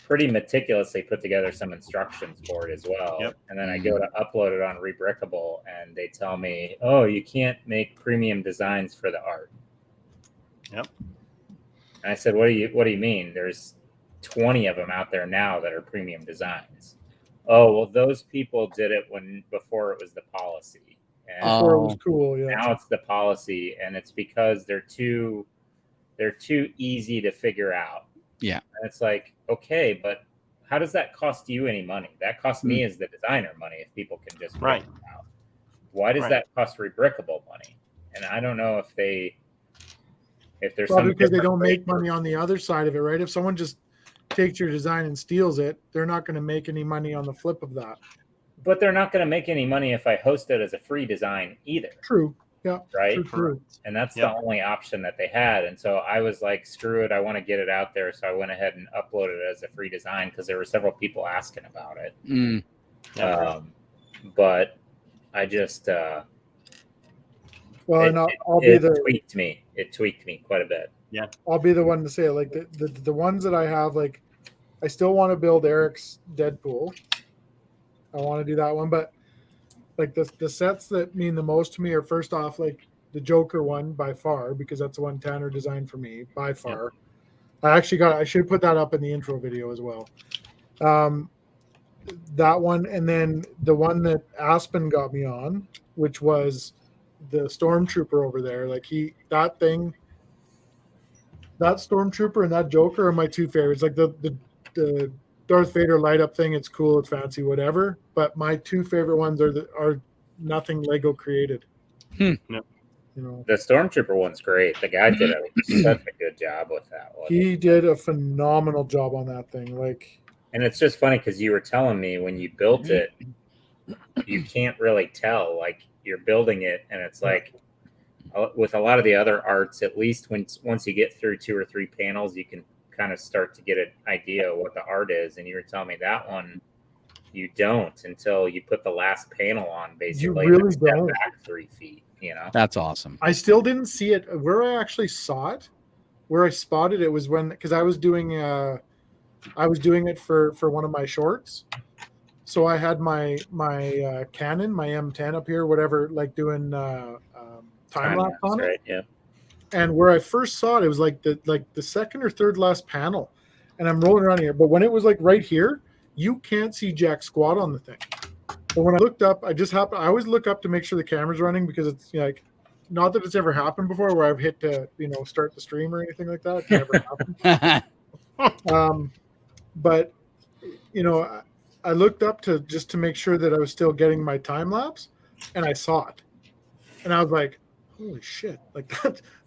pretty meticulously put together some instructions for it as well. Yep. And then I go to upload it on Rebrickable, and they tell me, oh, you can't make premium designs for the art. Yep. And I said, what do you mean? There's 20 of them out there now that are premium designs. Oh, well, those people did it before it was the policy. And Before it was cool, yeah. now it's the policy, and it's because they're too easy to figure out. Yeah. And it's like, okay, but how does that cost you any money? That costs me as the designer money if people can just figure it out. Why does that cost Rebrickable money? And I don't know if there's Probably some because they don't make money on the other side of it, right? If someone just takes your design and steals it, they're not going to make any money on the flip of that. But they're not going to make any money if I host it as a free design either. True. Yeah. Right. True. And that's the only option that they had. And so I was like, screw it. I want to get it out there. So I went ahead and uploaded it as a free design because there were several people asking about it. Mm. But I just, I'll it tweaked me. It tweaked me quite a bit. Yeah. I'll be the one to say it. Like the ones that I have, like I still want to build Eric's Deadpool. I want to do that one, but like the sets that mean the most to me are first off like the Joker one by far, because that's the one Tanner designed for me by far. Yep. I should put that up in the intro video as well. That one, and then the one that Aspen got me on, which was the Stormtrooper over there. Like that Stormtrooper and that Joker are my two favorites. Like the Darth Vader light up thing, it's cool, it's fancy, whatever. But my two favorite ones are nothing Lego created. Yep. You know, the Stormtrooper one's great. The guy did such a good job with that one. He did a phenomenal job on that thing. And it's just funny because you were telling me when you built it, you can't really tell. Like you're building it, and it's like with a lot of the other arts, at least once you get through 2 or 3 panels, you can kind of start to get an idea of what the art is. And you were telling me that one, you don't until you put the last panel on, basically. You really and step don't. back 3 feet. That's awesome. I still didn't see it where I actually saw it. Where I spotted it was because I was doing it for one of my shorts. So I had my Canon, my M10 up here, whatever, like doing time lapse on it. Right? Yeah. And where I first saw it, it was like the second or third last panel, and I'm rolling around here. But when it was like right here, you can't see jack squat on the thing. But when I looked up, I always look up to make sure the camera's running, because it's like, not that it's ever happened before where I've hit to start the stream or anything like that. It never happened. But I looked up to make sure that I was still getting my time lapse, and I saw it, and I was like, holy shit, like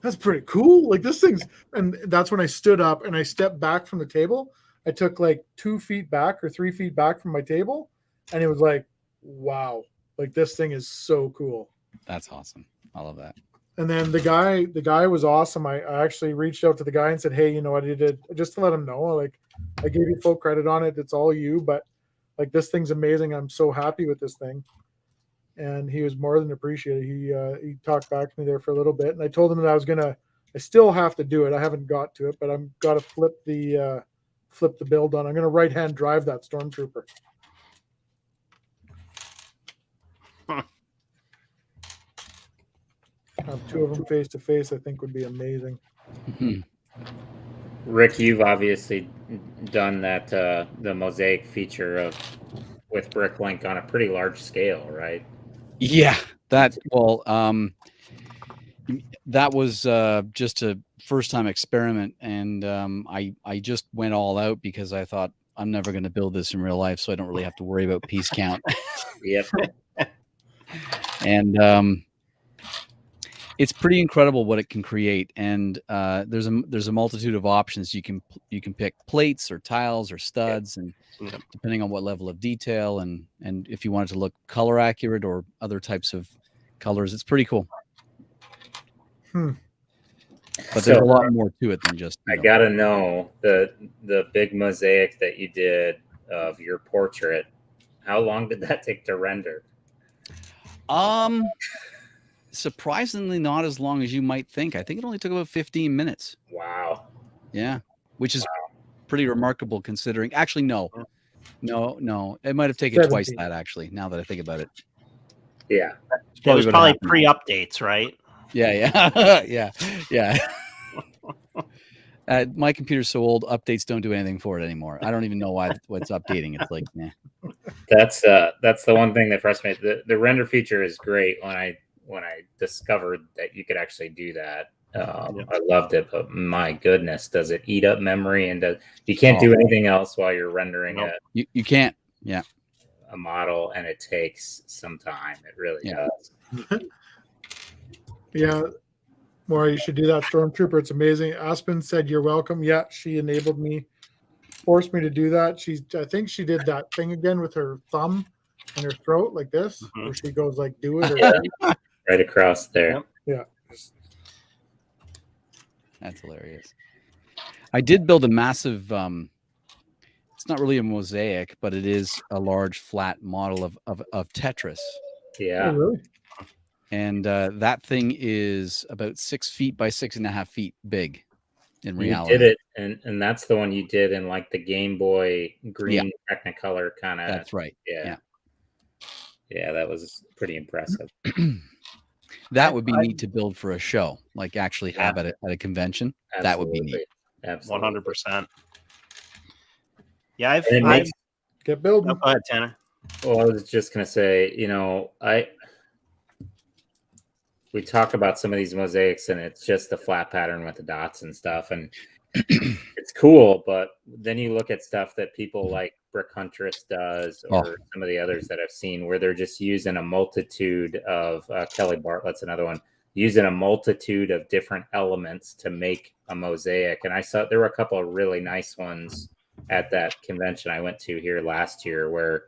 that's pretty cool. Like this thing's, and that's when I stood up and I stepped back from the table. I took like 2 feet back or 3 feet back from my table, and it was like, wow, like this thing is so cool. That's awesome. I love that. And then the guy was awesome. I actually reached out to the guy and said, hey, what I did, just to let him know, like, I gave you full credit on it. It's all you, but like this thing's amazing. I'm so happy with this thing. And he was more than appreciated. He talked back to me there for a little bit, and I told him that I still have to do it. I haven't got to it, but I'm got to flip the build on. I'm going to right-hand drive that Stormtrooper. Have 2 of them face to face, I think would be amazing. Rick, you've obviously done that the mosaic feature with Bricklink on a pretty large scale, right? Yeah, that was just a first time experiment, and I just went all out because I thought I'm never going to build this in real life, so I don't really have to worry about piece count. Yep. And it's pretty incredible what it can create, and there's a multitude of options. You can pick plates or tiles or studs, and depending on what level of detail, and if you want it to look color accurate or other types of colors, it's pretty cool. But there's a lot more to it than just. I gotta know the big mosaic that you did of your portrait. How long did that take to render? Surprisingly, not as long as you might think. I think it only took about 15 minutes. Wow. Yeah, which is pretty remarkable considering. Actually, no. It might have taken 17. twice that. Actually, now that I think about it. Yeah. It was probably pre-updates, right? Yeah. My computer's so old, updates don't do anything for it anymore. I don't even know what's updating. It's like, nah. That's the one thing that frustrates me. The render feature is great. When I discovered that you could actually do that, I loved it. But my goodness, does it eat up memory? And you can't do anything else while you're rendering it. You can't. Yeah. A model, and it takes some time. It really does. Yeah. More, you should do that, Stormtrooper. It's amazing. Aspen said you're welcome. Yeah, she enabled me, forced me to do that. I think she did that thing again with her thumb and her throat like this, where she goes like, do it. Or right across there. Yeah. That's hilarious. I did build a massive, it's not really a mosaic, but it is a large flat model of Tetris. Yeah. Oh, really? And that thing is about 6 feet by 6.5 feet big in reality. You did it, and that's the one you did in like the Game Boy green Technicolor kind of. That's right. Yeah, that was pretty impressive. That would be neat to build for a show, like actually have it at a convention. Absolutely. That would be neat. Absolutely. 100%. Yeah, I've get building. Oh, go ahead, Tanner. Well, I was just gonna say, we talk about some of these mosaics, and it's just the flat pattern with the dots and stuff, and it's cool. But then you look at stuff that people like Brick Huntress does, or some of the others that I've seen, where they're just using a multitude of Kelly Bartlett's another one, using a multitude of different elements to make a mosaic. And I saw there were a couple of really nice ones at that convention I went to here last year, where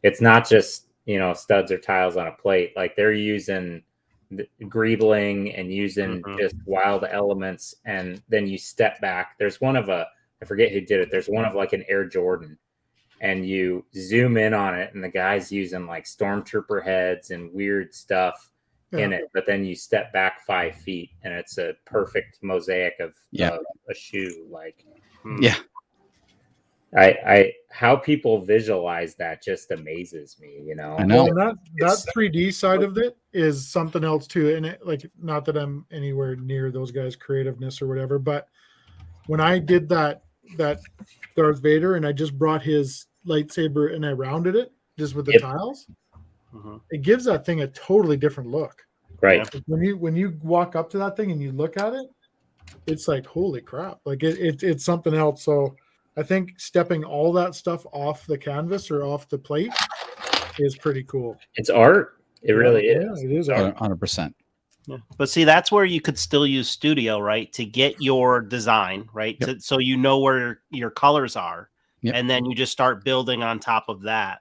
it's not just studs or tiles on a plate. Like they're using greebling and using just wild elements, and then you step back. There's one of I forget who did it. There's one of like an Air Jordan, and you zoom in on it, and the guy's using like stormtrooper heads and weird stuff in it. But then you step back 5 feet, and it's a perfect mosaic of a shoe. Like, how people visualize that just amazes me. You know, I know. Well, that 3D side of it is something else too. And it, like, not that I'm anywhere near those guys' creativeness or whatever, but when I did that Darth Vader and I just brought his lightsaber and I rounded it just with the tiles, it gives that thing a totally different look. Right. Like when you walk up to that thing and you look at it, it's like, holy crap. Like it's something else. So I think stepping all that stuff off the canvas or off the plate is pretty cool. It's art. It really is. It is art. 100%. Yeah. But see, that's where you could still use Studio, right, to get your design, right, so you know where your colors are, and then you just start building on top of that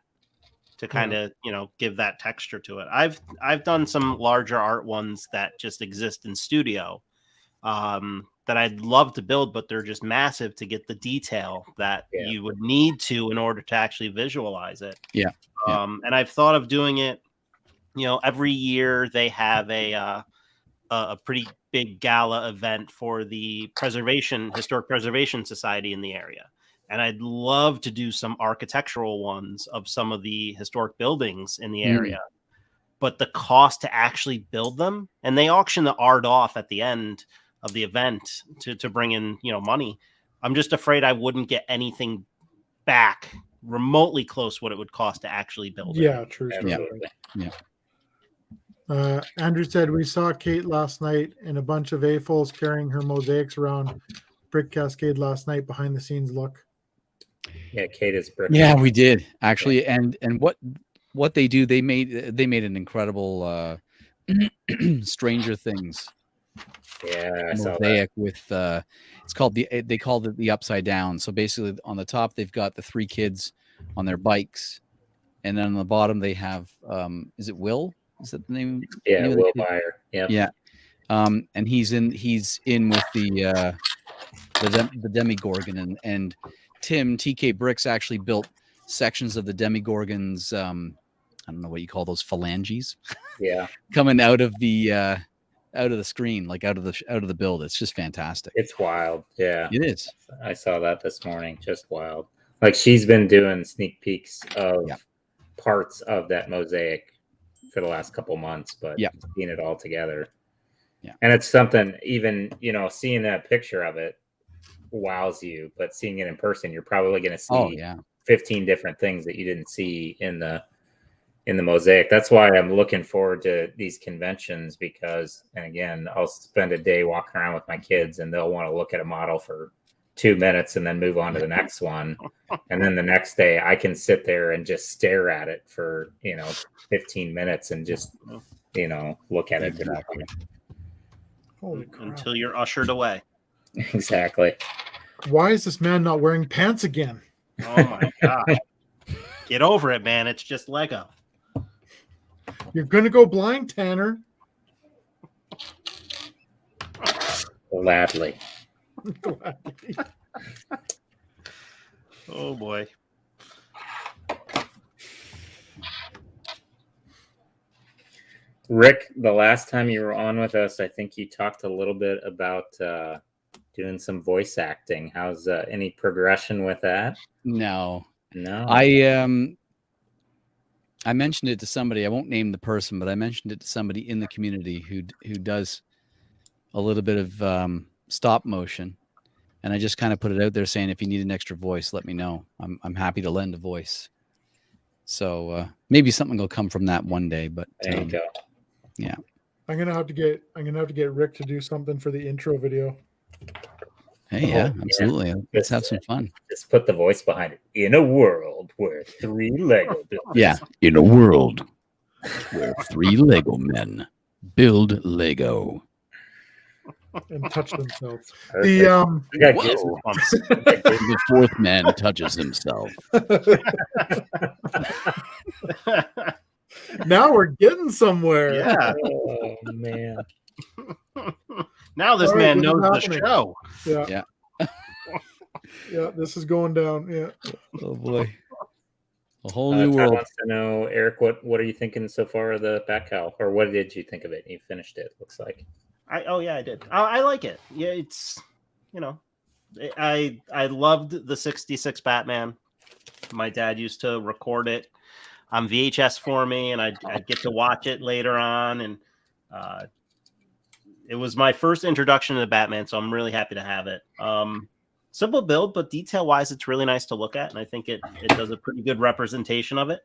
to kind of give that texture to it. I've done some larger art ones that just exist in Studio that I'd love to build, but they're just massive to get the detail that you would need to in order to actually visualize it. And I've thought of doing it. Every year they have a pretty big gala event for the Historic Preservation Society in the area. And I'd love to do some architectural ones of some of the historic buildings in the area. But the cost to actually build them, and they auction the art off at the end of the event to bring in, money. I'm just afraid I wouldn't get anything back remotely close what it would cost to actually build it. Yeah, true. Andrew said, we saw Kate last night and a bunch of AFOLs carrying her mosaics around Brick Cascade last night. Behind the scenes look. Yeah, Kate is brick. Yeah, we did actually. And what they do, they made an incredible Stranger Things mosaic with it's called they called it the Upside Down. So basically on the top they've got the 3 kids on their bikes, and then on the bottom they have is it Will? Is that the name? Yeah, Will Byer. Yeah. And he's in with the Demigorgon, and Tim TK Bricks actually built sections of the Demigorgon's I don't know what you call those, phalanges. Yeah. Coming out of the screen, like out of the build. It's just fantastic. It's wild. Yeah. It is. I saw that this morning. Just wild. Like, she's been doing sneak peeks of parts of that mosaic for the last couple months, but seeing it all together. Yeah. And it's something, even, seeing that picture of it wows you, but seeing it in person, you're probably going to see 15 different things that you didn't see in the mosaic. That's why I'm looking forward to these conventions, because, and again, I'll spend a day walking around with my kids and they'll want to look at a model for 2 minutes and then move on to the next one. And then the next day I can sit there and just stare at it for, 15 minutes and just, look at it. Exactly. Holy crap. Until you're ushered away. Exactly. Why is this man not wearing pants again? Oh my God. Get over it, man. It's just Lego. You're going to go blind, Tanner. Gladly. Oh boy. Rick, the last time you were on with us, I think you talked a little bit about doing some voice acting. How's any progression with that? No. I mentioned it to somebody. I won't name the person, but I mentioned it to somebody in the community who does a little bit of stop motion, and I just kind of put it out there saying, if you need an extra voice, let me know. I'm happy to lend a voice. So maybe something will come from that one day. But there you go. Yeah, I'm gonna have to get Rick to do something for the intro video. Hey, absolutely. Yeah. Let's have some fun. Just put the voice behind it. In a world where 3 Lego builders. Yeah, in a world where 3 Lego men build Lego and touch themselves. Perfect. The 4th man touches himself. Now we're getting somewhere. Yeah. Oh man. Now this man knows the show. Yeah. Yeah, this is going down. Yeah. Oh boy. A whole new Todd world. wants to know, Eric, what are you thinking so far of the back cowl, or what did you think of it? You finished it, looks like. I did. I like it. Yeah, it's I loved the 66 Batman. My dad used to record it on VHS for me, and I'd get to watch it later on, and it was my first introduction to the Batman, so I'm really happy to have it. Simple build, but detail wise, it's really nice to look at, and I think it does a pretty good representation of it.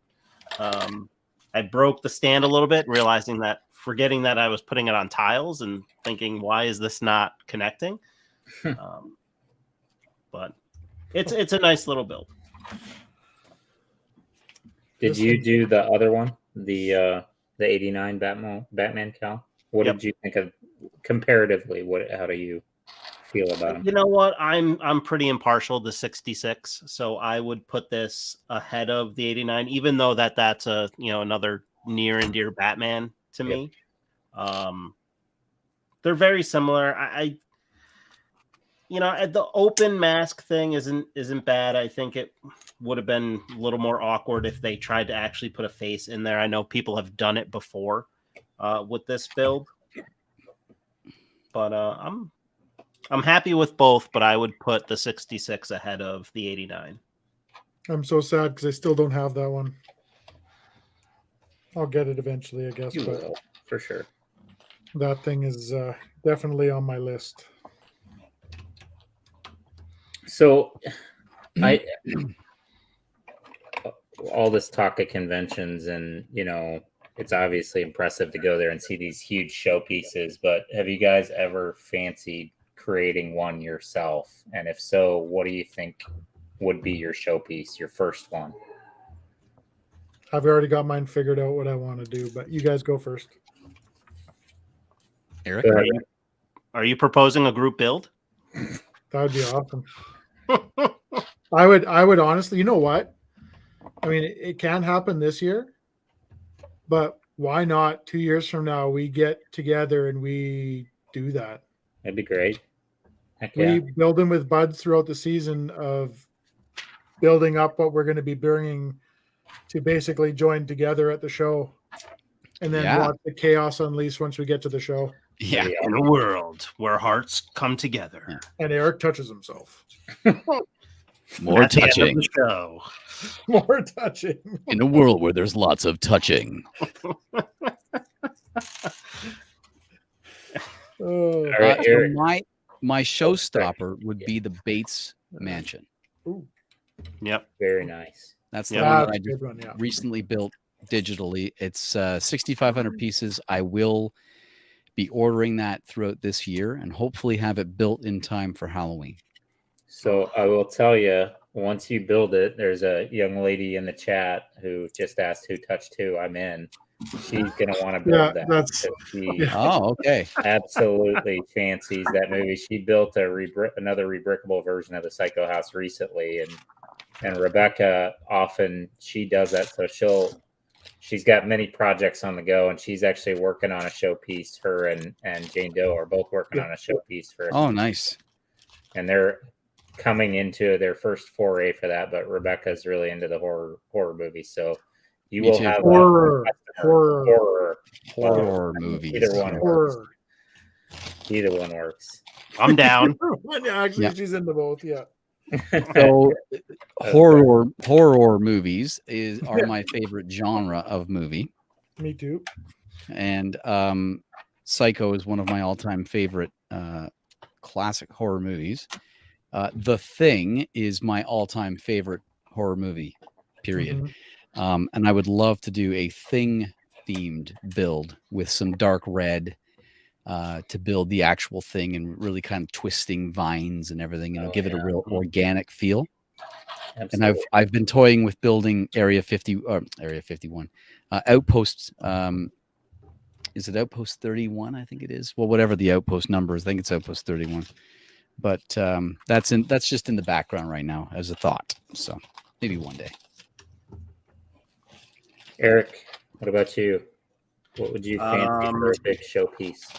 I broke the stand a little bit, forgetting that I was putting it on tiles and thinking, why is this not connecting? But it's a nice little build. Did you do the other one, the 89 Batman cowl? What did you think of comparatively? How do you feel about him? You know what? I'm pretty impartial to 66, so I would put this ahead of the 89, even though that's a another near and dear Batman to me. They're very similar. The open mask thing isn't bad. I think it would have been a little more awkward if they tried to actually put a face in there. I know people have done it before with this build, but I'm happy with both. But I would put the 66 ahead of the 89. I'm so sad because I still don't have that one. I'll get it eventually, I guess. You but will, for sure. That thing is definitely on my list. So, all this talk of conventions, and it's obviously impressive to go there and see these huge showpieces. But have you guys ever fancied creating one yourself? And if so, what do you think would be your showpiece, your first one? I've already got mine figured out what I want to do, but you guys go first. Eric, are you proposing a group build? That would be awesome. I would honestly, you know what? I mean, it can happen this year, but why not 2 years from now we get together and we do that? That'd be great. Heck We yeah. build them with buds throughout the season of building up what we're going to be bringing to basically join together at the show, and then watch the chaos unleash once we get to the show. Yeah. In a world where hearts come together. And Eric touches himself. More At the end of touching. the show. More touching. In a world where there's lots of touching. All right, Eric. So my showstopper would be the Bates Mansion. Ooh, Yep. Very nice. That's the Yeah, one that that's I a just good one, yeah. recently built digitally. It's 6,500 pieces. I will be ordering that throughout this year and hopefully have it built in time for Halloween. So I will tell you, once you build it, there's a young lady in the chat who just asked who touched who. I'm in. She's gonna want to build that. that's- She Oh, okay. absolutely fancies that movie. She built another rebrickable version of the Psycho House recently, and Rebecca often she does that. So she's got many projects on the go, and she's actually working on a showpiece. Her and Jane Doe are both working on a showpiece for. Oh, nice. And they're coming into their first foray for that. But Rebecca's really into the horror movies, so you Me will too. have Horror Movies. Either one works. Either one works. I'm down. Yeah, actually, Yeah. she's into both. Yeah. So horror movies are my favorite genre of movie, Me too. and Psycho is one of my all-time favorite classic horror movies. The Thing is my all-time favorite horror movie, period. Mhm. And I would love to do a Thing themed build with some dark red to build the actual Thing and really kind of twisting vines and everything, give it a real organic feel. Absolutely. And I've been toying with building Area 51 outposts. Is it Outpost 31? I think it is. Well, whatever the outpost number is, I think it's Outpost 31. But that's just in the background right now as a thought. So maybe one day. Eric, what about you? What would you fancy for a big showpiece?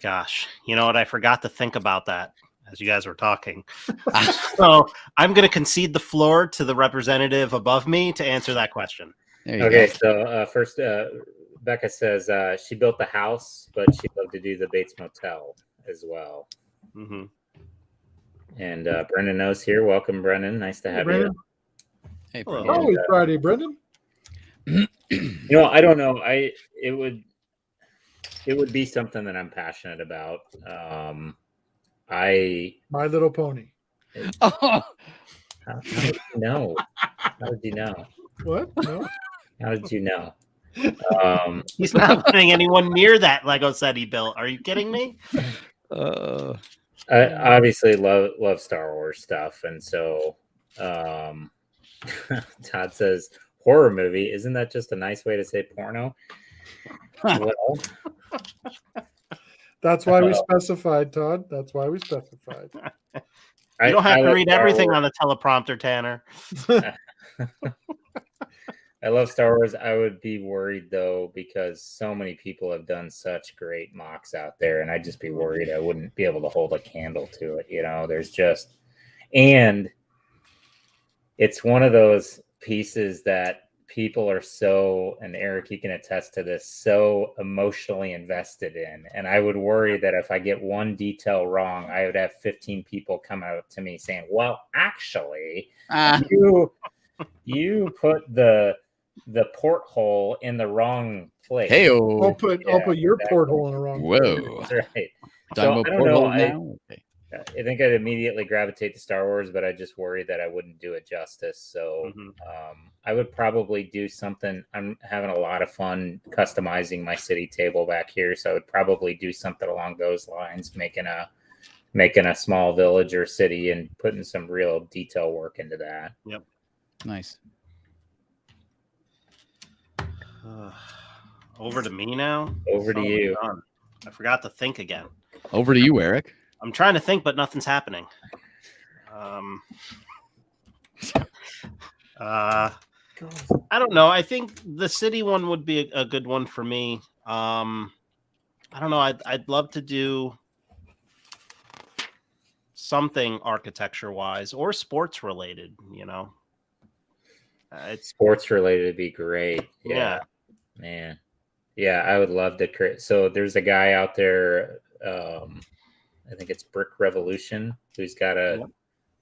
Gosh, you know what? I forgot to think about that. as you guys were talking. So I'm going to concede the floor to the representative above me to answer that question. Okay, so first, Becca says she built the house, but she'd love to do the Bates Motel as well. Mm-hmm. And Brendan knows here. Welcome, Brendan. Nice to have Brendan. you. Hey, Hello. Brendan. Oh, it's Friday, Brendan. I don't know. It would be something that I'm passionate about. My Little Pony. Oh, How did you know? How did you know? What? No. How did you know? He's not letting anyone near that Lego set he built. Are you kidding me? I obviously love Star Wars stuff, and so Todd says horror movie. Isn't that just a nice way to say porno? Well, That's why we specified, Todd. That's why we specified. You don't have to love read Star everything Wars. on the teleprompter, Tanner. I love Star Wars. I would be worried though, because so many people have done such great mocks out there, and I'd just be worried I wouldn't be able to hold a candle to it. There's just, and it's one of those pieces that people are so, and Eric, you can attest to this, so emotionally invested in. And I would worry that if I get one detail wrong, I would have 15 people come out to me saying, well, actually, you put the porthole in the wrong place. Hey-o. I'll put your porthole in the wrong place. Whoa. That's right. Talking So, about I don't know. porthole now? Okay. I think I'd immediately gravitate to Star Wars, but I just worry that I wouldn't do it justice. So I would probably do something. I'm having a lot of fun customizing my city table back here, so I would probably do something along those lines, making a small village or city and putting some real detail work into that. Yep. Nice. Over to me now. Over to you. Done. I forgot to think again. Over to you, Eric. I'm trying to think, but nothing's happening. I don't know. I think the city one would be a good one for me. I don't know. I'd love to do something architecture wise or sports related. It's Sports related would be great. Yeah. Man. Yeah, I would love to create. So there's a guy out there, I think it's Brick Revolution, who's got a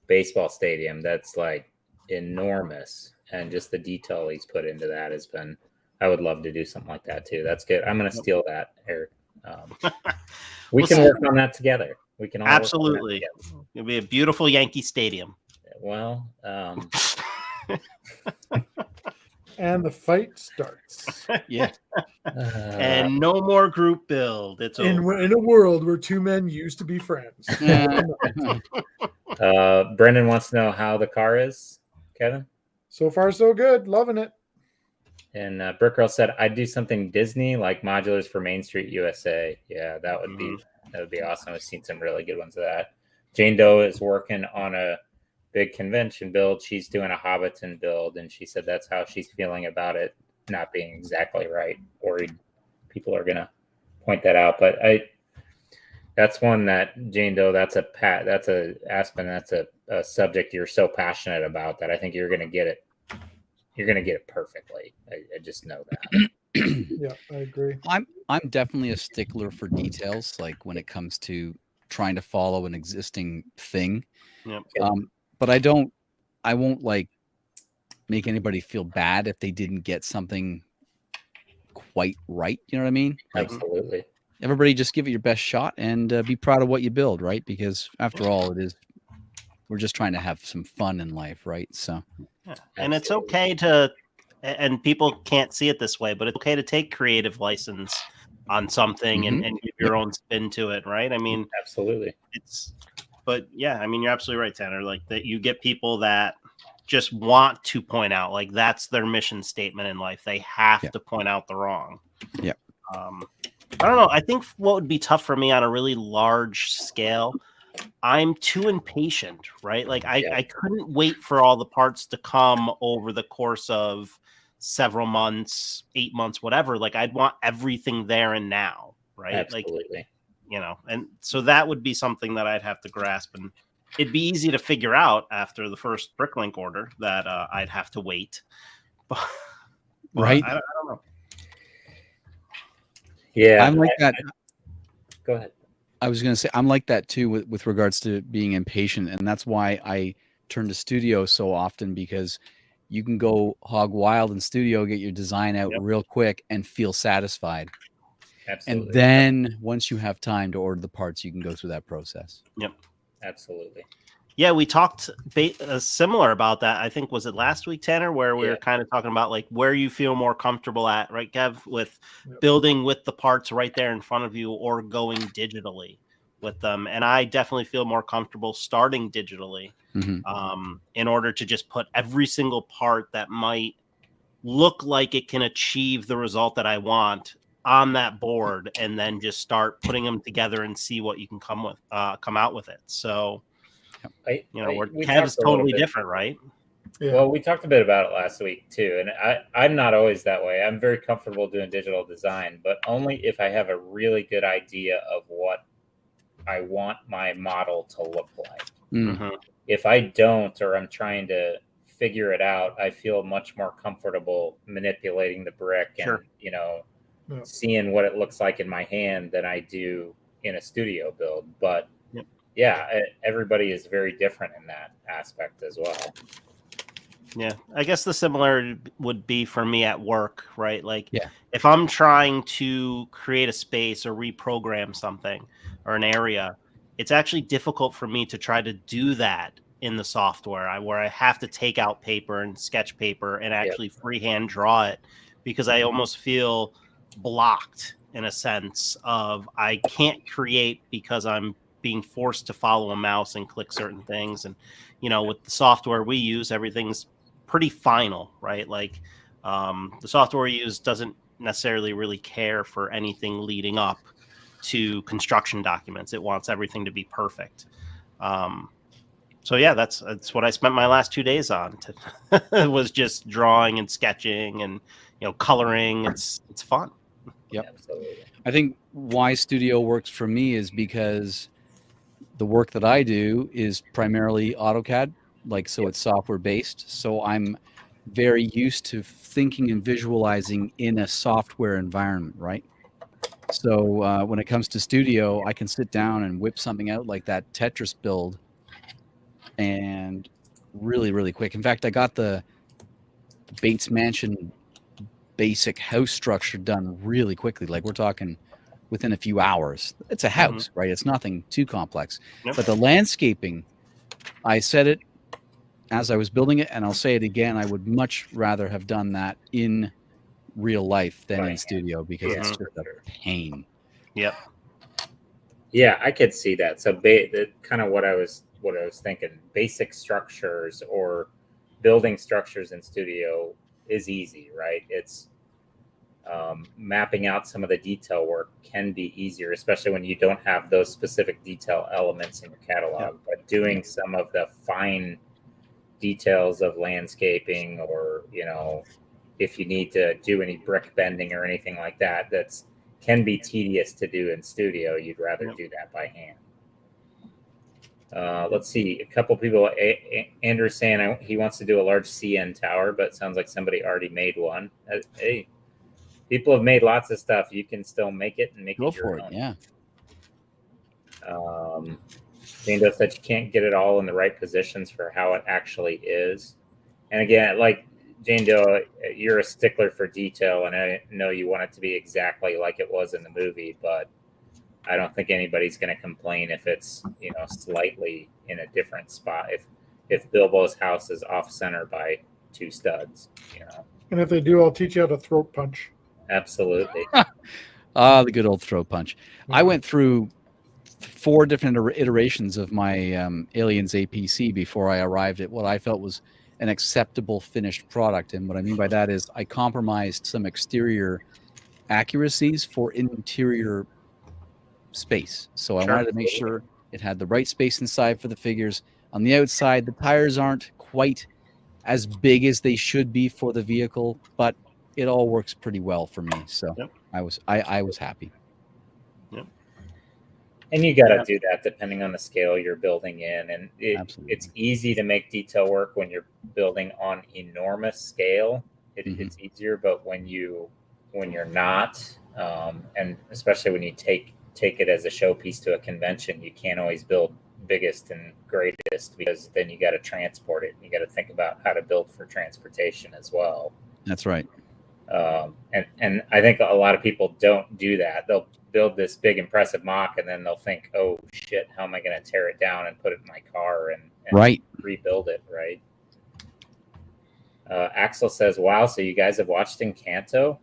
baseball stadium that's like enormous, and just the detail he's put into that has been. I would love to do something like that too. That's good. I'm going to steal that, Eric. We can work on that together. We can all absolutely. It'll be a beautiful Yankee Stadium. Well, And the fight starts. Yeah. And no more group build. It's over. In a world where two men used to be friends. Brendan wants to know how the car is, Kevin. So far, so good. Loving it. And Brick Girl said, "I'd do something Disney like modulars for Main Street USA." Yeah, that would be awesome. I've seen some really good ones of that. Jane Doe is working on a big convention build. She's doing a Hobbiton build, and she said that's how she's feeling about it not being exactly right. Worried people are gonna point that out, but that's one that Jane Doe. That's a Aspen. That's a subject you're so passionate about that I think you're gonna get it. You're gonna get it perfectly. I just know that. Yeah, I agree. I'm definitely a stickler for details, like when it comes to trying to follow an existing thing. Yep. But I won't like make anybody feel bad if they didn't get something quite right. You know what I mean? Like, Absolutely. everybody just give it your best shot and be proud of what you build, right? Because after all, we're just trying to have some fun in life, right? So, yeah. And it's okay to, and people can't see it this way, but it's okay to take creative license on something and give your own spin to it, right? I mean, absolutely. But yeah, I mean, you're absolutely right, Tanner. Like that, you get people that just want to point out, like that's their mission statement in life. They have to point out the wrong. Yeah. I don't know. I think what would be tough for me on a really large scale, I'm too impatient, right? Like I couldn't wait for all the parts to come over the course of several months, 8 months, whatever. Like I'd want everything there and now, right? Absolutely. Like you know, and so that would be something that I'd have to grasp, and it'd be easy to figure out after the first Bricklink order that I'd have to wait. But Right. I don't know. Yeah, I'm like that. Go ahead. I was going to say I'm like that too with regards to being impatient, and that's why I turn to studio so often, because you can go hog wild in studio, get your design out real quick, and feel satisfied. Absolutely. And then once you have time to order the parts, you can go through that process. Yep. Absolutely. Yeah, we talked similar about that. I think, was it last week, Tanner, where we were kind of talking about like where you feel more comfortable at, right, Kev, with building with the parts right there in front of you or going digitally with them. And I definitely feel more comfortable starting digitally in order to just put every single part that might look like it can achieve the result that I want on that board, and then just start putting them together and see what you can come out with it. So, Kev's totally different, right? Yeah. Well, we talked a bit about it last week too, and I'm not always that way. I'm very comfortable doing digital design, but only if I have a really good idea of what I want my model to look like. If I don't, or I'm trying to figure it out, I feel much more comfortable manipulating the brick and seeing what it looks like in my hand than I do in a studio build. But everybody is very different in that aspect as well. Yeah, I guess the similar would be for me at work, right? Like, if I'm trying to create a space or reprogram something or an area, it's actually difficult for me to try to do that in the software, where I have to take out paper and sketch paper and actually freehand draw it, because I almost feel blocked in a sense of I can't create because I'm being forced to follow a mouse and click certain things. And, with the software we use, everything's pretty final, right? Like the software we use doesn't necessarily really care for anything leading up to construction documents. It wants everything to be perfect. So yeah, that's what I spent my last 2 days on. It was just drawing and sketching and coloring. It's fun. Yep. Absolutely. I think why studio works for me is because the work that I do is primarily AutoCAD, it's software based. So I'm very used to thinking and visualizing in a software environment, right? So when it comes to studio, I can sit down and whip something out like that Tetris build, and really, really quick. In fact, I got the Bates Mansion basic house structure done really quickly. Like, we're talking within a few hours. It's a house, right? It's nothing too complex. But the landscaping, I said it as I was building it, and I'll say it again, I would much rather have done that in real life than in studio, because it's just a pain. Yep. Yeah, I could see that. So kind of what I was thinking, basic structures or building structures in studio is easy, right? It's mapping out some of the detail work can be easier, especially when you don't have those specific detail elements in your catalog. But doing some of the fine details of landscaping, or if you need to do any brick bending or anything like that, can be tedious to do in studio. You'd rather do that by hand. Let's see, a couple people. Andrew's saying he wants to do a large CN tower, but it sounds like somebody already made one. Hey, people have made lots of stuff. You can still make it and make it your own. Yeah. Jane Doe said you can't get it all in the right positions for how it actually is. And again, like Jane Doe, you're a stickler for detail, and I know you want it to be exactly like it was in the movie, but I don't think anybody's going to complain if it's slightly in a different spot. If Bilbo's house is off center by 2 studs, And if they do, I'll teach you how to throat punch. Absolutely. The good old throat punch. I went through 4 different iterations of my Aliens APC before I arrived at what I felt was an acceptable finished product. And what I mean by that is I compromised some exterior accuracies for interior space. So I wanted to make sure it had the right space inside for the figures. On the outside, the tires aren't quite as big as they should be for the vehicle, but it all works pretty well for me. So I was happy. And you got to do that depending on the scale you're building in. And Absolutely. it's easy to make detail work when you're building on enormous scale. It's easier, but when you're not, and especially when you take it as a showpiece to a convention, you can't always build biggest and greatest, because then you got to transport it. You got to think about how to build for transportation as well. That's right. And I think a lot of people don't do that. They'll build this big impressive mock, and then they'll think, oh shit, how am I going to tear it down and put it in my car and right, rebuild it, right? Axel says, wow, so you guys have watched Encanto?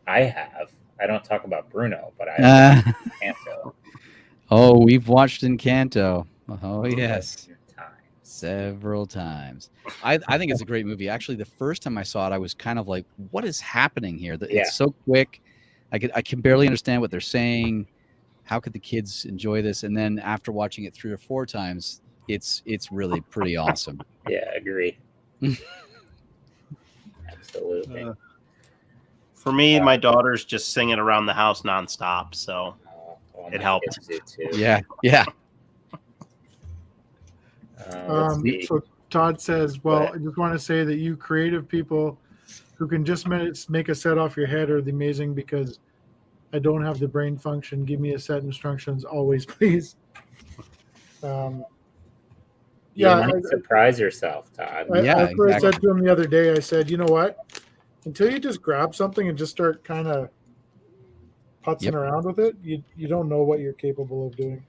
I have. I don't talk about Bruno, but I have watched Encanto. Oh, we've watched Encanto. Oh, yes. Several times. I think it's a great movie. Actually, the first time I saw it, I was kind of like, what is happening here? It's so quick. I can barely understand what they're saying. How could the kids enjoy this? And then after watching it 3 or 4 times, it's really pretty awesome. Yeah, agree. Absolutely. For me, my daughters just sing it around the house nonstop, so it helped. Yeah. So Todd says, well, I just want to say that you creative people who can just make a set off your head are the amazing, because I don't have the brain function. Give me a set instructions always, please. You might surprise yourself, Todd. I said to him the other day, I said, you know what? Until you just grab something and just start kind of putzing around with it, you don't know what you're capable of doing.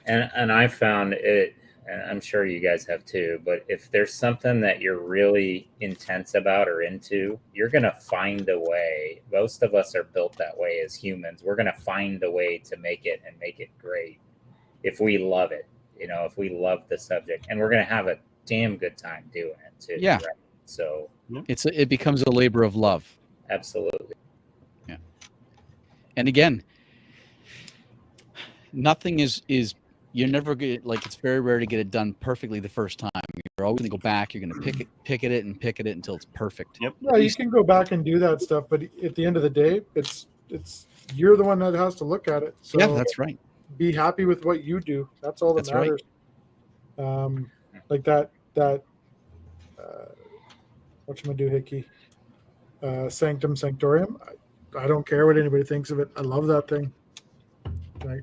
And I found it, and I'm sure you guys have too, but if there's something that you're really intense about or into, you're going to find a way. Most of us are built that way as humans. We're going to find a way to make it and make it great if we love it, if we love the subject, and we're going to have a damn good time doing it too. Yeah. Right? So it becomes a labor of love. Absolutely. Yeah. And again, nothing is you're never good. Like, it's very rare to get it done perfectly the first time. You're always going to go back. You're going to pick at it until it's perfect. Yep. Yeah, you can go back and do that stuff, but at the end of the day, it's you're the one that has to look at it. So yeah, that's right. Be happy with what you do. That's all that matters. Right. Like that whatchamajoohickey, Sanctum Sanctorium. I don't care what anybody thinks of it. I love that thing. Right.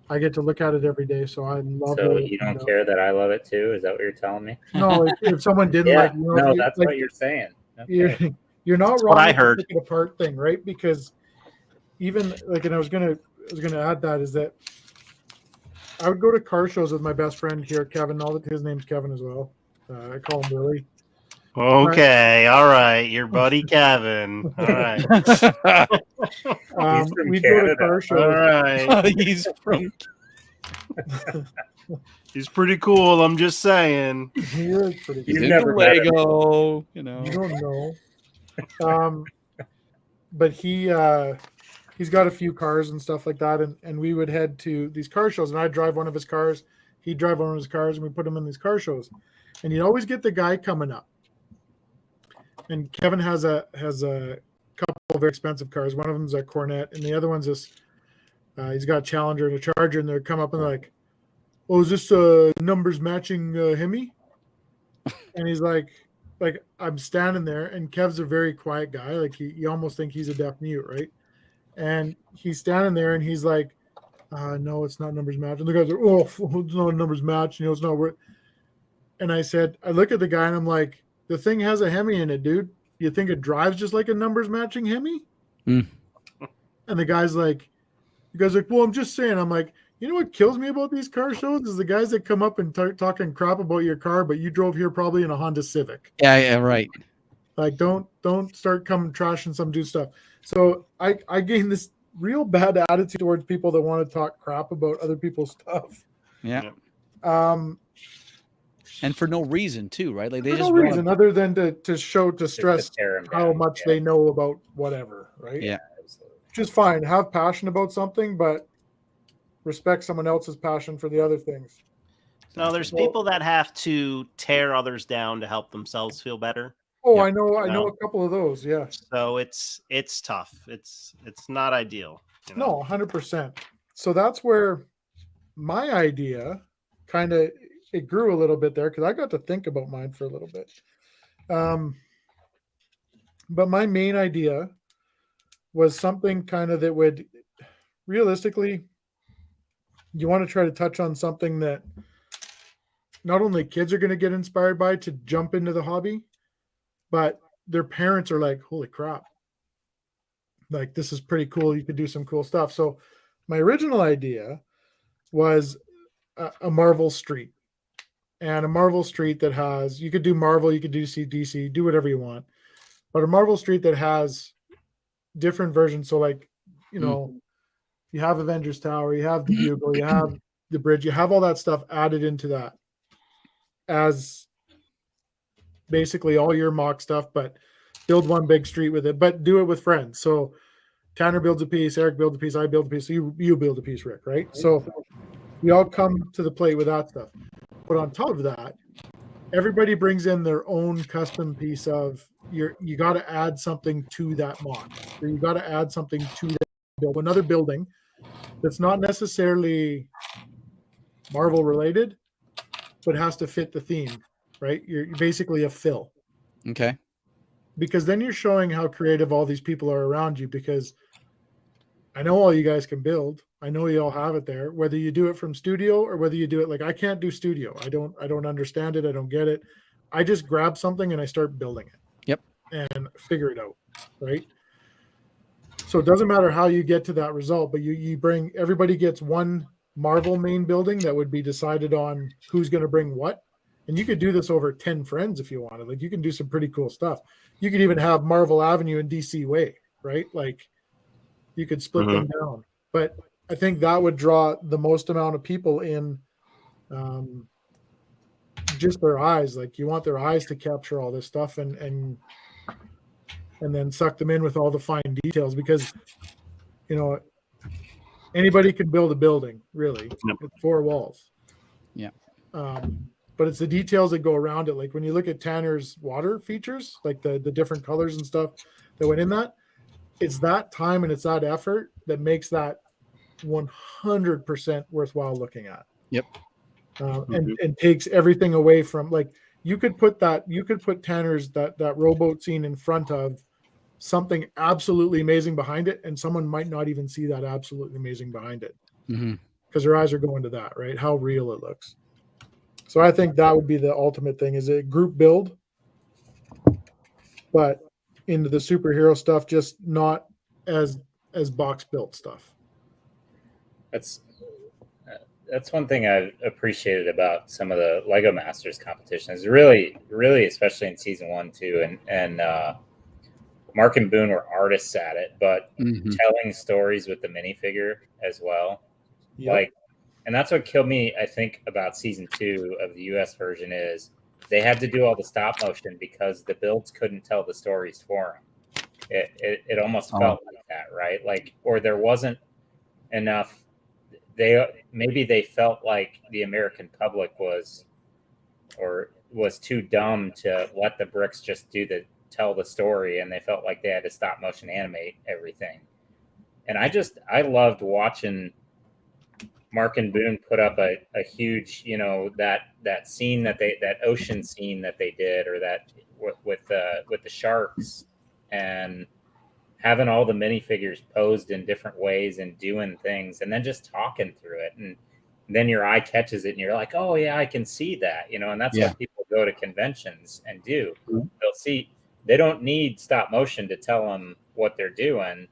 I get to look at it every day, so I love it. So you don't care that I love it too? Is that what you're telling me? No, if someone didn't like, no, that's what you're saying. Okay. You're not that's wrong. What I heard. Pick it apart thing, right? Because even like, and I was gonna add that is that I would go to car shows with my best friend here, Kevin. His name's Kevin as well. I call him Willie. Okay, all right, your buddy Kevin. All right. We'd go to car shows. All right. He's from. He's pretty cool. I'm just saying. He is pretty cool. He's never Lego. You don't know. But he's got a few cars and stuff like that, and we would head to these car shows, and I'd drive one of his cars, he'd drive one of his cars, and we put him in these car shows, and you'd always get the guy coming up. And Kevin has a couple of very expensive cars. One of them's a Cornet, and the other one's this. He's got a Challenger and a Charger, and they come up and they're like, "Oh, is this numbers matching Hemi?" And he's like I'm standing there, and Kev's a very quiet guy. Like you almost think he's a deaf mute, right? And he's standing there, and he's like, "No, it's not numbers matching." The guys are, "Oh, it's not a numbers match. It's not worth." And I look at the guy, and I'm like, the thing has a Hemi in it, dude. You think it drives just like a numbers matching Hemi? Mm. And the guy's like, well, I'm just saying. I'm like, you know what kills me about these car shows is the guys that come up and talking crap about your car, but you drove here probably in a Honda Civic. Yeah, right. Like, don't start coming trashing some dude stuff. So I gained this real bad attitude towards people that want to talk crap about other people's stuff. Yeah. And for no reason too, right? Like, they just no reason other than to stress how much they know about whatever, right? Yeah, which is fine. Have passion about something, but respect someone else's passion for the other things. No, there's people that have to tear others down to help themselves feel better. Oh, I know a couple of those. Yeah. So it's tough. It's not ideal. No, 100%. so that's where my idea kind of it grew a little bit there because I got to think about mine for a little bit. But my main idea was something kind of that would realistically, you want to try to touch on something that not only kids are going to get inspired by to jump into the hobby, but their parents are like, holy crap, like this is pretty cool. You could do some cool stuff. So my original idea was a Marvel street, and a Marvel street that has, you could do Marvel, you could do DC, do whatever you want, but a Marvel street that has different versions. So like, you know, you have Avengers Tower, you have the Bugle, you have the bridge, you have all that stuff added into that as basically all your mock stuff, but build one big street with it, but do it with friends. So Tanner builds a piece, Eric builds a piece, I build a piece, so you build a piece, Rick, right? So we all come to the plate with that stuff. But on top of that, everybody brings in their own custom piece of you got to add something to that mock. Or you got to add something to that build, another building that's not necessarily Marvel related, but has to fit the theme, right? You're basically a fill. Okay. Because then you're showing how creative all these people are around you, because I know all you guys can build. I know you all have it there, whether you do it from studio or whether you do it like I can't do studio. I don't understand it. I don't get it. I just grab something and I start building it. Yep. And figure it out. Right. So it doesn't matter how you get to that result, but you bring, everybody gets one Marvel main building that would be decided on who's going to bring what. And you could do this over 10 friends if you wanted. Like you can do some pretty cool stuff. You could even have Marvel Avenue and DC Way, right? Like you could split them down. But I think that would draw the most amount of people in, just their eyes. Like you want their eyes to capture all this stuff and then suck them in with all the fine details, because, you know, anybody can build a building, really. Yep. With 4 walls. Yeah. But it's the details that go around it. Like when you look at Tanner's water features, like the different colors and stuff that went in that, it's that time and it's that effort that makes that 100% worthwhile looking at. Yep. And takes everything away from, like, you could put Tanner's that rowboat scene in front of something absolutely amazing behind it, and someone might not even see that absolutely amazing behind it, because their eyes are going to that, right? How real it looks. So I think that would be the ultimate thing, is a group build, but into the superhero stuff, just not as box built stuff. That's one thing I've appreciated about some of the Lego Masters competitions. Really, especially in season 1, 2, and Mark and Boone were artists at it, but telling stories with the minifigure as well. Yep. Like, and that's what killed me, I think, about season 2 of the US version, is they had to do all the stop motion because the builds couldn't tell the stories for them. It almost felt like that, right? Like, or there wasn't enough. Maybe they felt like the American public was too dumb to let the bricks just tell the story, and they felt like they had to stop motion animate everything. And I loved watching Mark and Boone put up a huge, you know, that scene that ocean scene that they did, or that with the sharks, and having all the minifigures posed in different ways and doing things, and then just talking through it. And then your eye catches it and you're like, oh yeah, I can see that, you know. And that's what people go to conventions and do. They don't need stop motion to tell them what they're doing.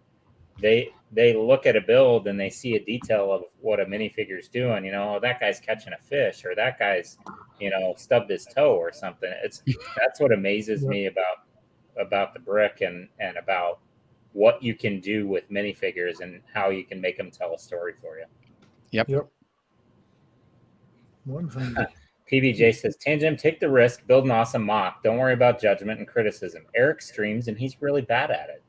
They look at a build and they see a detail of what a minifigure's doing. You know, that guy's catching a fish, or that guy's, you know, stubbed his toe or something. That's what amazes me about the brick and about what you can do with minifigures and how you can make them tell a story for you. Yep. 100. PBJ says, Tannjam, take the risk, build an awesome mock. Don't worry about judgment and criticism. Eric streams and he's really bad at it.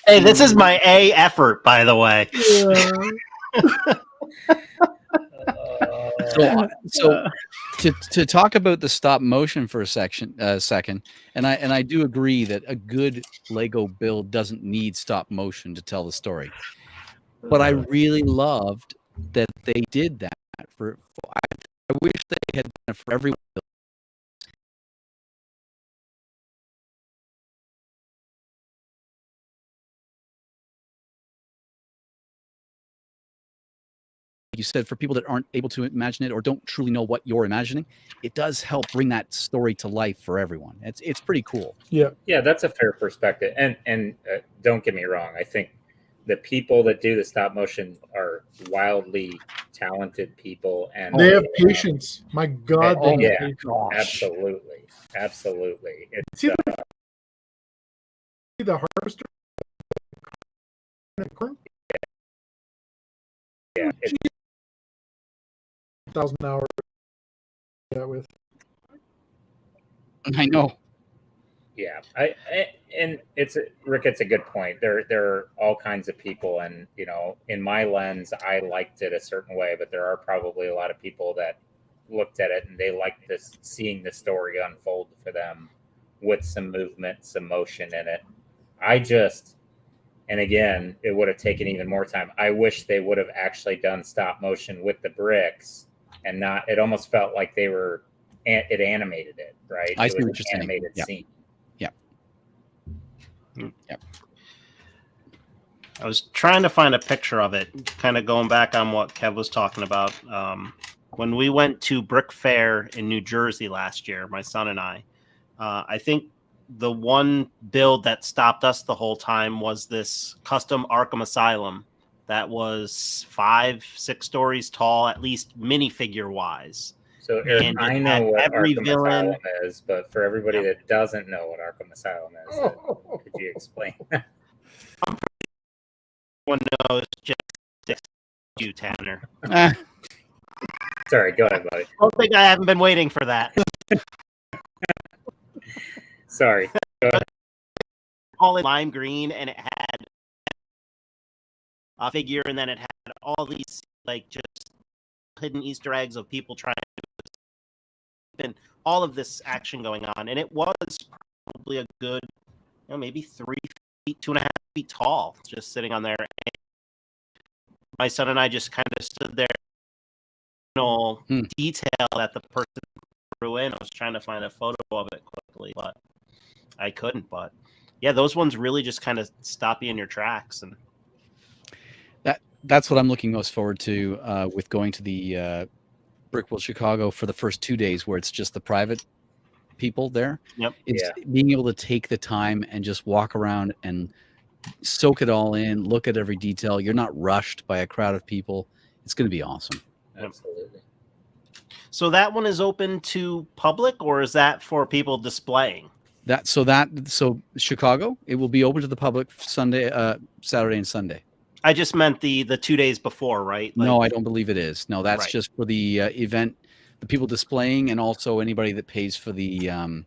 Hey, this is my A effort, by the way. So to talk about the stop motion for a second, and I do agree that a good Lego build doesn't need stop motion to tell the story. But I really loved that they did that I wish they had done it for everyone. You said for people that aren't able to imagine it or don't truly know what you're imagining, it does help bring that story to life for everyone. It's pretty cool. Yeah, that's a fair perspective. And don't get me wrong, I think the people that do the stop motion are wildly talented people, and they have patience. My God, they yeah, have patience. absolutely. It's See the harvester. Yeah, it's 1,000 hours. That with. I know. Yeah, and it's Rick. It's a good point. There are all kinds of people, and in my lens, I liked it a certain way, but there are probably a lot of people that looked at it and they liked seeing the story unfold for them with some movement, some motion in it. And again, it would have taken even more time. I wish they would have actually done stop motion with the bricks and not. It almost felt like it animated it, right? I it see was what you're an animated saying. scene. Yep. I was trying to find a picture of it, kind of going back on what Kev was talking about. When we went to Brick Fair in New Jersey last year, my son and I think the one build that stopped us the whole time was this custom Arkham Asylum that was 5-6 stories tall, at least minifigure wise. So, Eric, I know what every Arkham villain Asylum is, but for everybody that doesn't know what Arkham Asylum is, could you explain? One knows just you, Tanner. Sorry, go ahead, buddy. I don't think I haven't been waiting for that. Sorry. Go ahead. All in lime green, and it had a figure, and then it had all these like just hidden Easter eggs of people trying to, and all of this action going on, and it was probably a good, maybe 3 feet, 2.5 feet tall, just sitting on there. And my son and I just kind of stood there. Detail that the person threw in. I was trying to find a photo of it quickly, but I couldn't. But yeah, those ones really just kind of stop you in your tracks, and that's what I'm looking most forward to with going to the Brickworld Chicago for the first 2 days, where it's just the private people there. Yep. It's being able to take the time and just walk around and soak it all in, look at every detail. You're not rushed by a crowd of people. It's going to be awesome. Absolutely. So that one is open to public, or is that for people displaying? So Chicago, it will be open to the public Saturday and Sunday. I just meant the 2 days before, right? No, I don't believe it is. No, that's just for the event, the people displaying, and also anybody that pays for the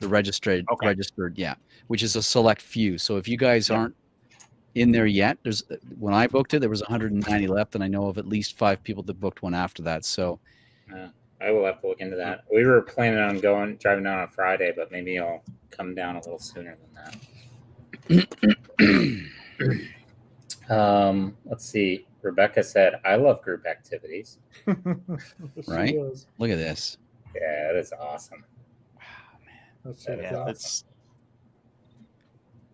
registered, which is a select few. So if you guys aren't in there yet, when I booked it, there was 190 left, and I know of at least 5 people that booked one after that. So I will have to look into that. We were planning on driving down on Friday, but maybe I'll come down a little sooner than that. Let's see. Rebecca said, "I love group activities." Right? Look at this. Yeah, that is awesome. Wow, man. That's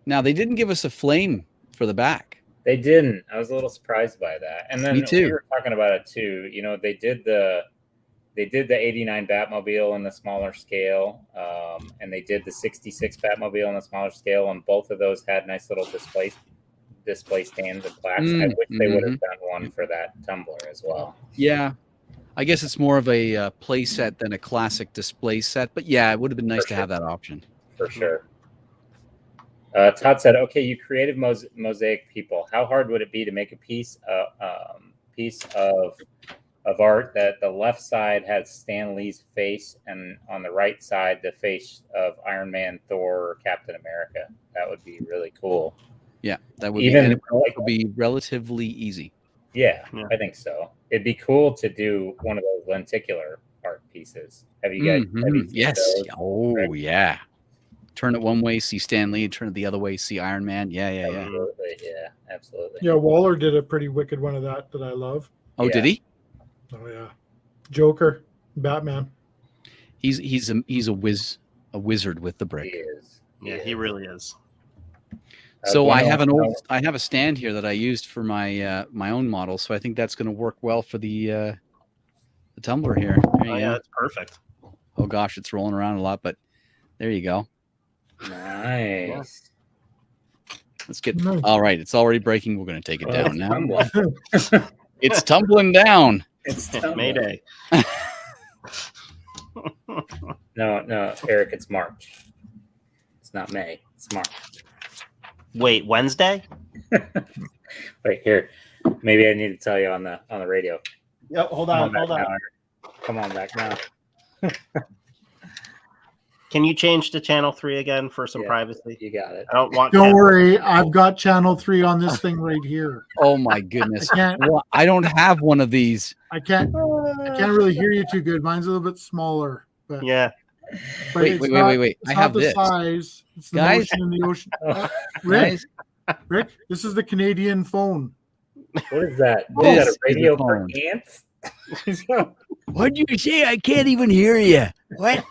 Now, they didn't give us a flame for the back. They didn't. I was a little surprised by that. And then Me too. We were talking about it too. They did the 89 Batmobile in the smaller scale, and they did the 66 Batmobile in the smaller scale, and both of those had nice little display stands and plaques. I wish they would have done one for that tumbler as well. Yeah. I guess it's more of a play set than a classic display set, but yeah, it would have been nice to have that option. For sure. Todd said, "Okay, you creative mosaic people. How hard would it be to make a piece of art that the left side has Stan Lee's face, and on the right side the face of Iron Man, Thor, or Captain America? That would be really cool." Yeah, that would Even be relatively easy. Yeah, Yeah. I think so. It'd be cool to do one of those lenticular art pieces. Have you guys? Have you seen Yes. those? Oh, Right? yeah. Turn it one way, see Stan Lee. Turn it the other way, see Iron Man. Yeah. Absolutely. Yeah, absolutely. Yeah, Waller did a pretty wicked one of that I love. Oh, Yeah. did he? Oh yeah, Joker, Batman. He's a wizard with the He brick. is. Yeah, he really is. So I have a stand here that I used for my my own model. So I think that's going to work well for the tumbler here. There you go. Yeah, that's perfect. Oh gosh, it's rolling around a lot, but there you go. Nice. Let's get Nice. all right. It's already breaking. We're going to take it down now. Tumbling. It's tumbling down. It's tumbling. Mayday. No, Eric, it's March. It's not May. It's March. Wait, Wednesday? Wait here. Maybe I need to tell you on the radio. Yep, hold Come on. back now, Eric. Come on back now. Can you change to channel 3 again for some Yeah. privacy? You got it. I don't want. Don't worry, I've got channel 3 on this thing right here. Oh my goodness. I can't. Well, I don't have one of these. I can't really hear you too good. Mine's a little bit smaller, but Yeah. but Wait. it's I not have the this. size. It's the Guys? motion in the ocean. Guys, Rick, this is the Canadian phone. What is that? What is This that, a is radio the for phone. ants? what'd you say? I can't even hear you. What?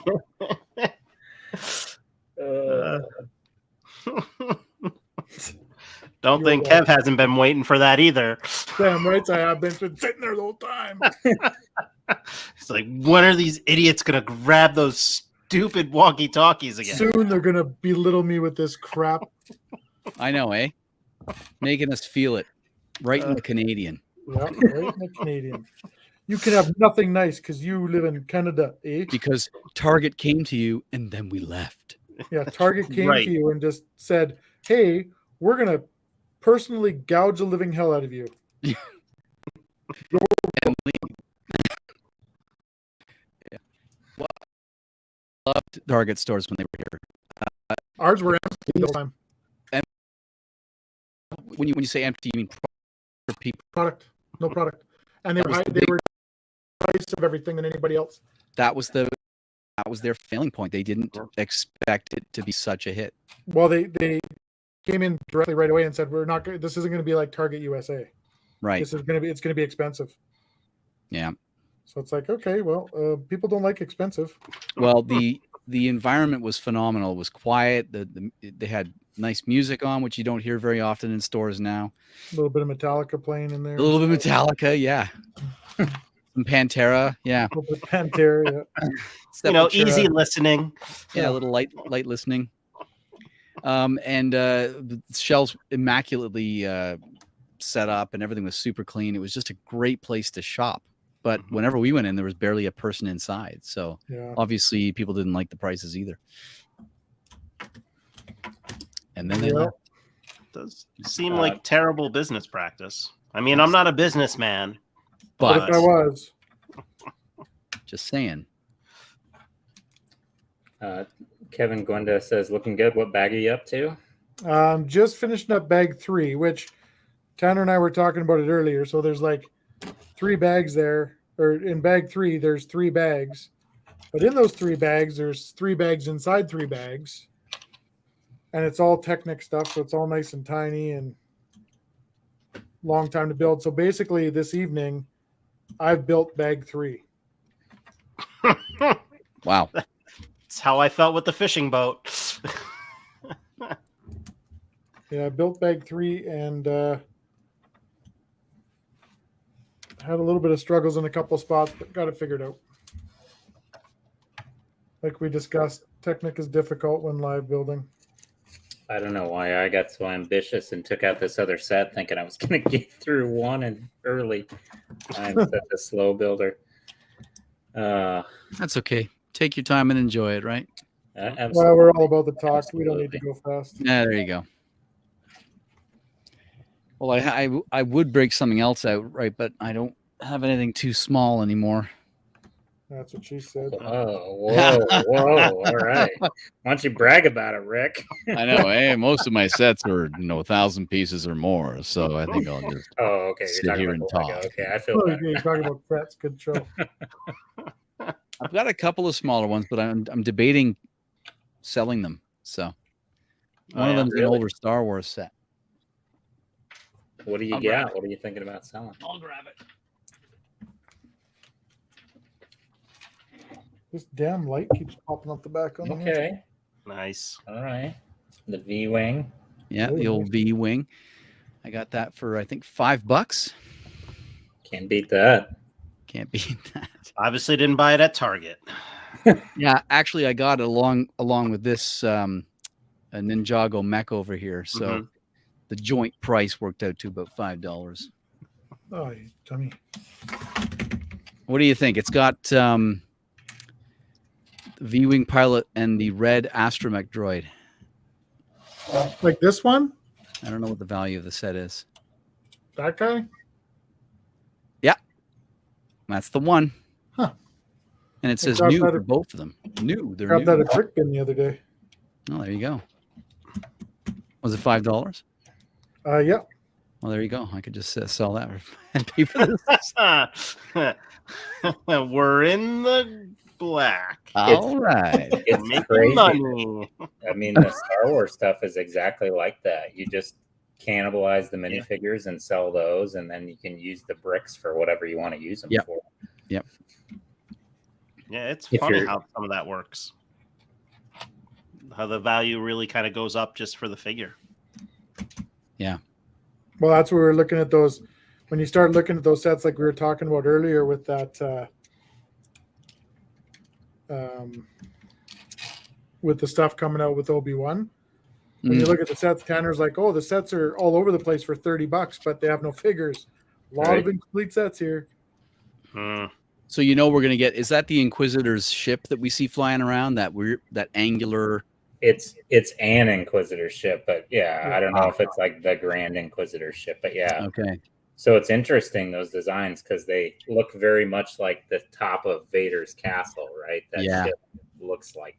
Don't You're think right. Kev hasn't been waiting for that either. Damn right, I have been sitting there the whole time. It's like, when are these idiots gonna grab those stupid walkie-talkies again? Soon they're gonna belittle me with this crap. I know, eh? Making us feel it right in the Canadian. Yeah, right in the Canadian. You can have nothing nice because you live in Canada, eh? Because Target came to you and then we left. Yeah, Target came Right. to you and just said, "Hey, we're gonna personally gouge the living hell out of you." And leave. Yeah. Well, I loved Target stores when they were here. Ours were empty the whole time. When you say empty, you mean for people. Product, no product, and they That was were the they big- were price of everything than anybody else. That was their failing point. They didn't expect it to be such a hit. Well, they came in directly right away and said, "We're not. This isn't going to be like Target USA. Right. This is going to be. It's going to be expensive." Yeah. So it's like, okay, well, people don't like expensive. Well, the environment was phenomenal. It was quiet. They had nice music on, which you don't hear very often in stores now. A little bit of Metallica playing in there. A little bit of Metallica, yeah. Some Pantera, yeah. A little bit of Pantera. Yeah. You know, Sepultura, easy listening. yeah, a little light listening. And the shelves immaculately set up, and everything was super clean. It was just a great place to shop. But whenever we went in, there was barely a person inside. So Yeah. obviously, people didn't like the prices either. And then they Yeah. left. Does seem like terrible business practice. I mean, I'm not a businessman. What But if I was? just saying. Kevin Gwenda says, looking good. What bag are you up to? Just finishing up bag 3, which Tanner and I were talking about it earlier. So there's like 3 bags there, or in bag 3, there's 3 bags. But in those 3 bags, there's 3 bags inside 3 bags. And it's all Technic stuff, so it's all nice and tiny and long time to build. So basically, this evening, I've built bag 3. Wow. It's how I felt with the fishing boat. Yeah, I built bag 3 and had a little bit of struggles in a couple spots, but got it figured out. Like we discussed, Technic is difficult when live building. I don't know why I got so ambitious and took out this other set thinking I was going to get through one and early. I'm such a slow builder. That's okay. Take your time and enjoy it, right? Absolutely. Well, we're all about the talk. We don't need to go fast. Yeah, there you go. Well, I would break something else out, right? But I don't have anything too small anymore. That's what she said. Whoa. All right. Why don't you brag about it, Rick? I know. Hey, most of my sets are 1,000 pieces or more, so I think I'll just Oh, okay. sit You're talking here about and the Lego. talk. Okay, I feel better. You're talking about sets. Good show. I've got a couple of smaller ones, but I'm debating selling them. So one of them's an older Star Wars set. What do you got? What are you thinking about selling? I'll grab it. This damn light keeps popping up the back on the Okay. Nice. All right. The V-Wing. Yeah, the old V-Wing. I got that for, I think, $5. Can't beat that. Can't beat that. Obviously didn't buy it at Target. Yeah, actually, I got it along with this a Ninjago mech over here. So the joint price worked out to about $5. Oh, you dummy. What do you think? It's got V-Wing pilot and the red astromech droid. Like this one? I don't know what the value of the set is. That guy? Yeah. That's the one. Huh. And it says new for both of them. New. They're grabbed new. that at Brick Bin the other day. Oh, there you go. Was it $5? Yeah. Well, there you go. I could just sell that and pay for this. We're in the black. All right. It's Making crazy. money. I mean, the Star Wars stuff is exactly like that. You just cannibalize the minifigures and sell those, and then you can use the bricks for whatever you want to use them for. Yep. Yeah, it's funny how some of that works. How the value really kind of goes up just for the figure. Yeah. Well, that's where we're looking at those. When you start looking at those sets, like we were talking about earlier, with that, with the stuff coming out with Obi-Wan. When you look at the sets, Tanner's like, "Oh, the sets are all over the place for $30, but they have no figures." A lot of incomplete sets here. So we're gonna get. Is that the Inquisitor's ship that we see flying around? That angular. It's an Inquisitor ship, but I don't know if it's like the Grand Inquisitor ship, but yeah. Okay. So it's interesting, those designs, because they look very much like the top of Vader's castle, right? That ship looks like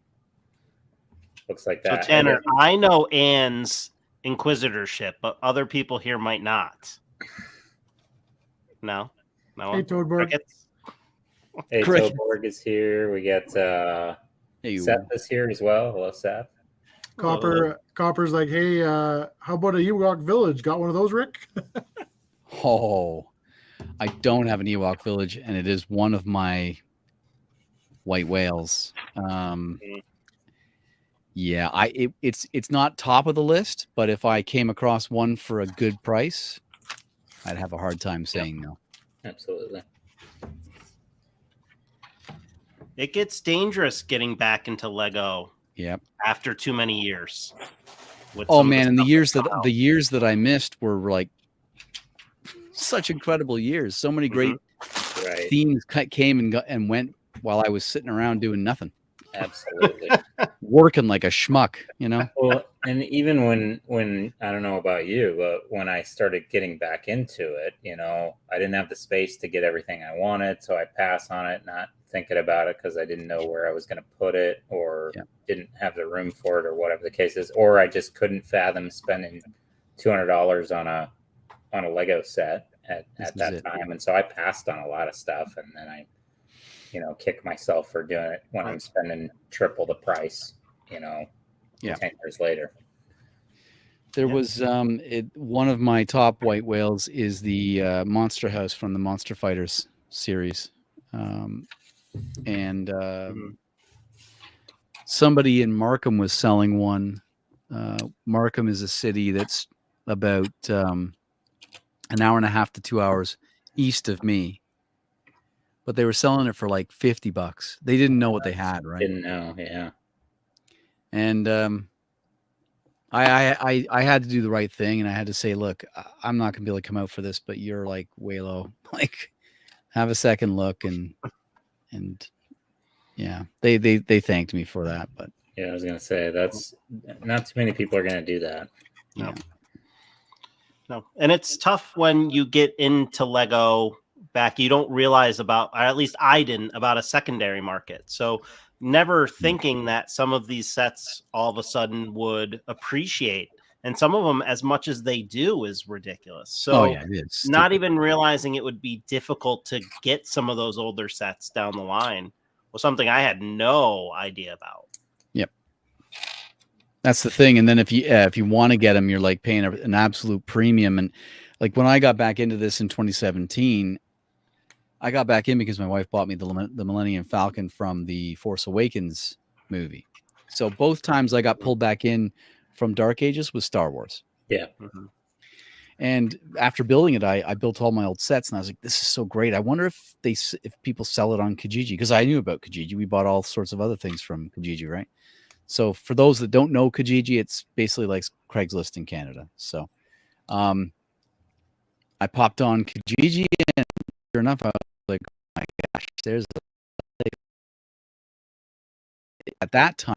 that. So Tanner, I know Anne's Inquisitor ship, but other people here might not. No. Hey, Toadborg. Hey, Toadborg is here. We got Seth is here as well. Hello, Seth. Copper's like, "Hey, how about a Ewok village? Got one of those, Rick?" Oh, I don't have an Ewok village, and it is one of my white whales. Yeah, it's not top of the list, but if I came across one for a good price, I'd have a hard time saying no. Absolutely. It gets dangerous getting back into Lego. Yep. After too many years. Oh man, and the years that I missed were like such incredible years. So many great themes came and went while I was sitting around doing nothing. Absolutely. Working like a schmuck, Well, and even when I don't know about you, but when I started getting back into it, I didn't have the space to get everything I wanted, so I passed on it, not thinking about it because I didn't know where I was going to put it, or didn't have the room for it, or whatever the case is, or I just couldn't fathom spending $200 on a Lego set at that time, and so I passed on a lot of stuff, and then I kick myself for doing it when I'm spending triple the price, 10 years later. There was one of my top white whales is the Monster House from the Monster Fighters series. Somebody in Markham was selling one. Markham is a city that's about an hour and a half to 2 hours east of me. But they were selling it for like $50. They didn't know what they had, right? Didn't know, yeah. And I had to do the right thing, and I had to say, look, I'm not gonna be able to come out for this, but you're like way low. Like, have a second look, and yeah, they thanked me for that. But yeah, I was gonna say that's not too many people are gonna do that. No. And it's tough when you get into Lego back, you don't realize about, or at least I didn't, about a secondary market. So never thinking that some of these sets all of a sudden would appreciate, and some of them as much as they do is ridiculous. So it is not stupid. even realizing it would be difficult to get some of those older sets down the line was something I had no idea about. Yep. That's the thing. And then if you want to get them, you're like paying an absolute premium. And like when I got back into this in 2017, I got back in because my wife bought me the Millennium Falcon from the Force Awakens movie. So both times I got pulled back in from Dark Ages was Star Wars. Yeah. Mm-hmm. And after building it, I built all my old sets, and I was like, "This is so great! I wonder if people sell it on Kijiji," because I knew about Kijiji. We bought all sorts of other things from Kijiji, right? So for those that don't know Kijiji, it's basically like Craigslist in Canada. So, I popped on Kijiji, and sure enough, I was like, "Oh my gosh, there's at that time."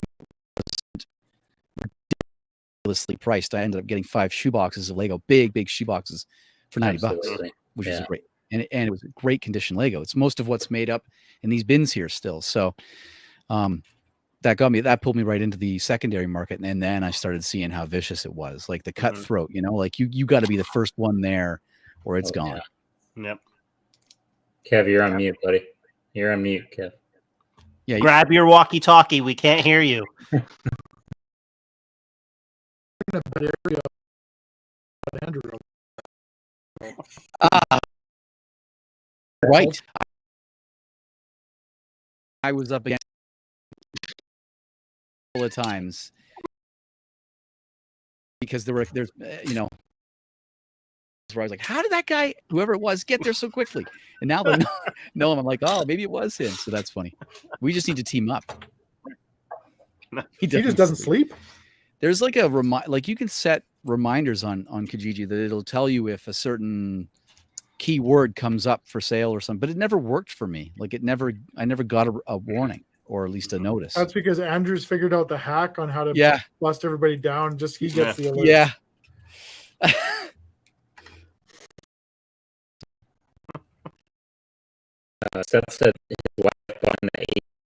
Ridiculously priced. I ended up getting 5 shoeboxes of Lego, big shoeboxes for $90, Absolutely. which was great. And it was a great condition Lego. It's most of what's made up in these bins here still. So that pulled me right into the secondary market. And then I started seeing how vicious it was, like the cutthroat, like you got to be the first one there or it's gone. Yeah. Yep. Kev, you're on mute, buddy. You're on mute, Kev. Yeah. Grab your walkie-talkie. We can't hear you. Right. I was up against a couple of times because there's where I was like, how did that guy, whoever it was, get there so quickly? And now they know him. I'm like, oh, maybe it was him. So that's funny. We just need to team up. He just doesn't sleep. There's like like you can set reminders on Kijiji that it'll tell you if a certain keyword comes up for sale or something, but it never worked for me. Like I never got a warning or at least a notice. That's because Andrew's figured out the hack on how to bust everybody down. Just he gets the alert. Yeah. Seth said his wife bought an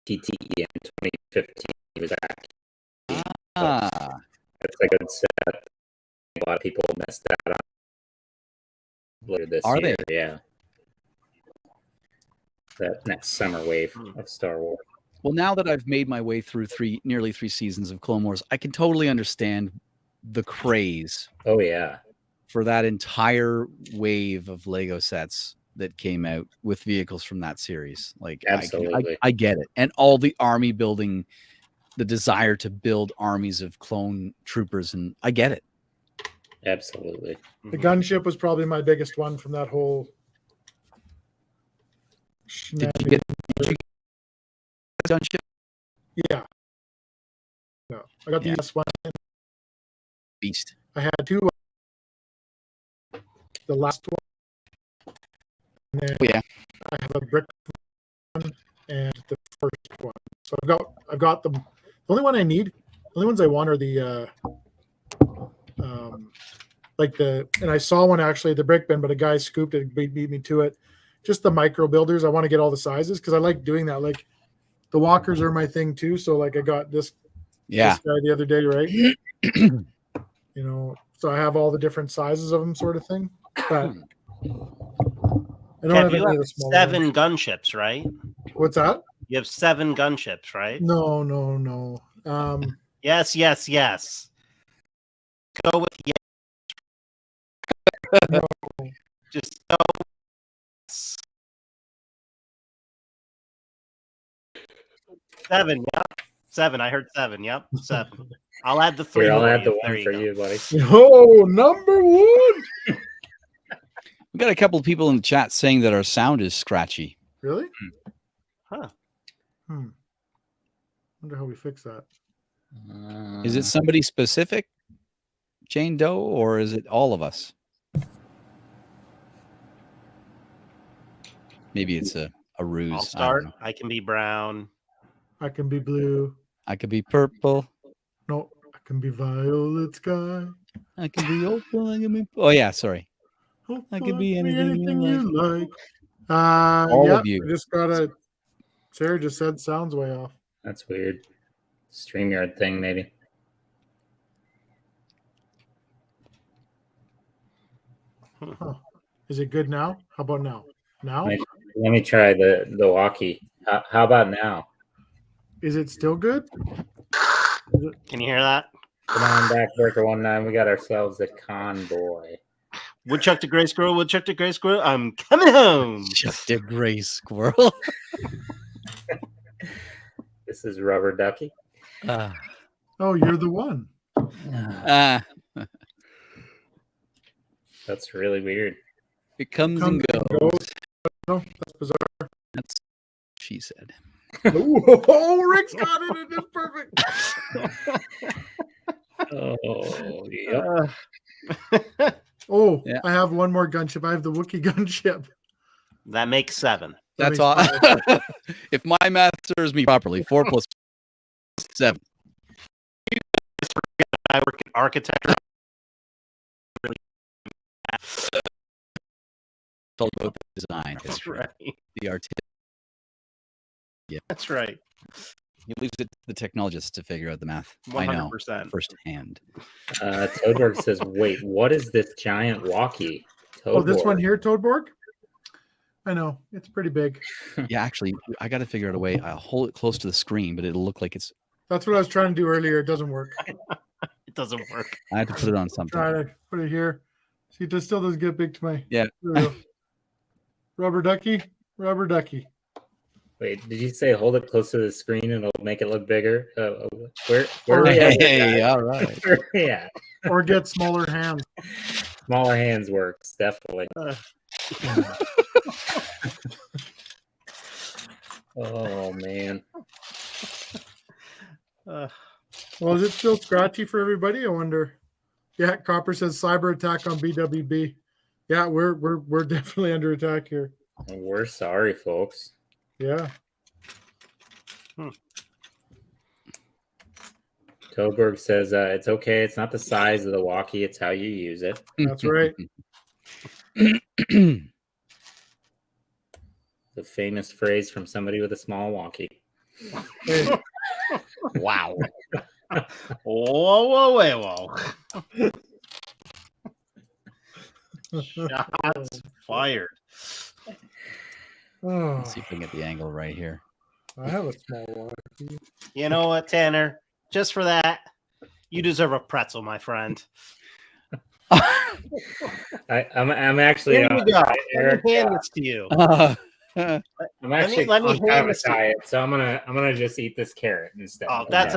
ATTE in 2015. He was actually. That's a good set. A lot of people messed that up later this year. They? Yeah. That next summer wave of Star Wars. Well, now that I've made my way through nearly 3 seasons of Clone Wars, I can totally understand the craze. Oh yeah. For that entire wave of Lego sets that came out with vehicles from that series. Like absolutely. I get it. And all the army building, the desire to build armies of clone troopers, and I get it. Absolutely. The gunship was probably my biggest one from that whole. Did you get gunship? Yeah. No, I got the S1. Beast. I had 2. The last one. And then I have a brick one and the first one. So I've got them. The only one I need, the only ones I want are the and I saw one actually, the brick bin, but a guy scooped it, beat me to it. Just the micro builders. I want to get all the sizes because I like doing that. Like the walkers are my thing too. So like I got this guy the other day, right? So I have all the different sizes of them, sort of thing. But I don't have any of the small 7 gunships, right? What's that? You have 7 gunships, right? No. Yes. Go with yes. No. Just go. Yes. 7. Yep. 7. I heard 7. Yep. 7. I'll add the 3. Here, I'll add the 1 for you, buddy. Oh, number 1. We got a couple of people in the chat saying that our sound is scratchy. Really? Huh. Wonder how we fix that. Is it somebody specific, Jane Doe, or is it all of us? Maybe it's a ruse. I'll start. I can be brown. I can be blue. I could be purple. No, I can be violet sky. I can be open. I can be. Oh yeah, sorry. Oh, I could be anything you like. All Yeah, of you. we just got a. Sarah just said sounds way off. That's weird. StreamYard thing, maybe. Huh. Is it good now? How about now? Now? Let me try the walkie. How about now? Is it still good? Can you hear that? Come on back, Breaker19. We got ourselves a convoy. Woodchuck to gray squirrel, woodchuck to gray squirrel. I'm coming home. Chuck the gray squirrel. This is Rubber Ducky. Oh, you're the one. That's really weird. It comes and goes. No, that's bizarre. That's what she said. Oh, Rick's got it. It is perfect. Oh, yep. Oh, Yeah. I have one more gunship. I have the Wookiee gunship. That makes 7. That's makes all. 5. If my math serves me properly, 4 plus 7. I work in architecture. It's all about the design. That's right. The artistic. That's right. He leaves it to the technologists to figure out the math. 100%. I know 100%. firsthand. Toadborg says, "Wait, what is this giant walkie?" Oh, this Toadborg. one here, Toadborg? I know. It's pretty big. Yeah, actually, I got to figure out a way. I'll hold it close to the screen, but it'll look like it's. That's what I was trying to do earlier. It doesn't work. It doesn't work. I have to put it on something. Try to put it here. See, it still doesn't get big to my. Yeah. There we go. Rubber ducky. Rubber ducky. Wait, did you say hold it close to the screen and it'll make it look bigger? Where are we at? Hey, all right. Yeah. Or get smaller hands. Smaller hands works, definitely. Oh, man. Well, is it still scratchy for everybody? I wonder. Yeah, Copper says cyber attack on BWB. Yeah, we're definitely under attack here. We're sorry, folks. Yeah. Toberg says it's okay. It's not the size of the walkie; it's how you use it. That's right. The famous phrase from somebody with a small walkie. Hey, Wow. Whoa. Shots fired. oh, Let's see if we can get the angle right here. I have a small one. You know what, Tanner? Just for that, you deserve a pretzel, my friend. I'm actually Here we go. Eric, Let me hand this to you. I'm actually let me on kind hand of a this to you. diet, so I'm gonna just eat this carrot instead. Oh, that's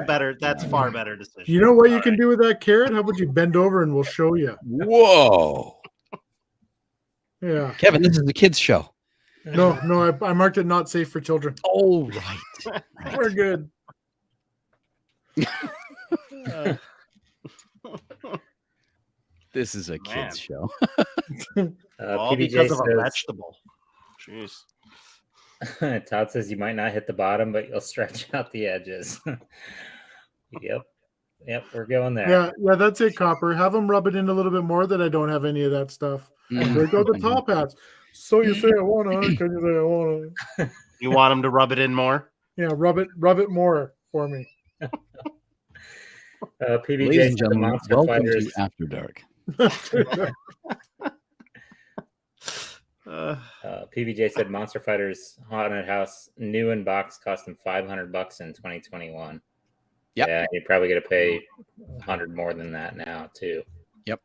far better decision. You know what you can do with that carrot? How about you bend over and we'll show you? Whoa. Yeah. Kevin, this is a kid's show. No, I marked it not safe for children. Oh, right. We're good. This is a Man. kid's show. All PBJ because of a says, vegetable. Jeez. Todd says you might not hit the bottom, but you'll stretch out the edges. Yep, we're going there. Yeah, that's it, Copper. Have them rub it in a little bit more that I don't have any of that stuff. Break out the top hats. So you say I want to, can you say I want to? You want him to rub it in more? Yeah, rub it more for me. PBJ Ladies and said gentlemen, Monster welcome Fighters. to After Dark. PBJ said Monster Fighters Haunted House new in box cost him $500 in 2021. Yep. Yeah, you're probably gonna pay 100 more than that now too. Yep.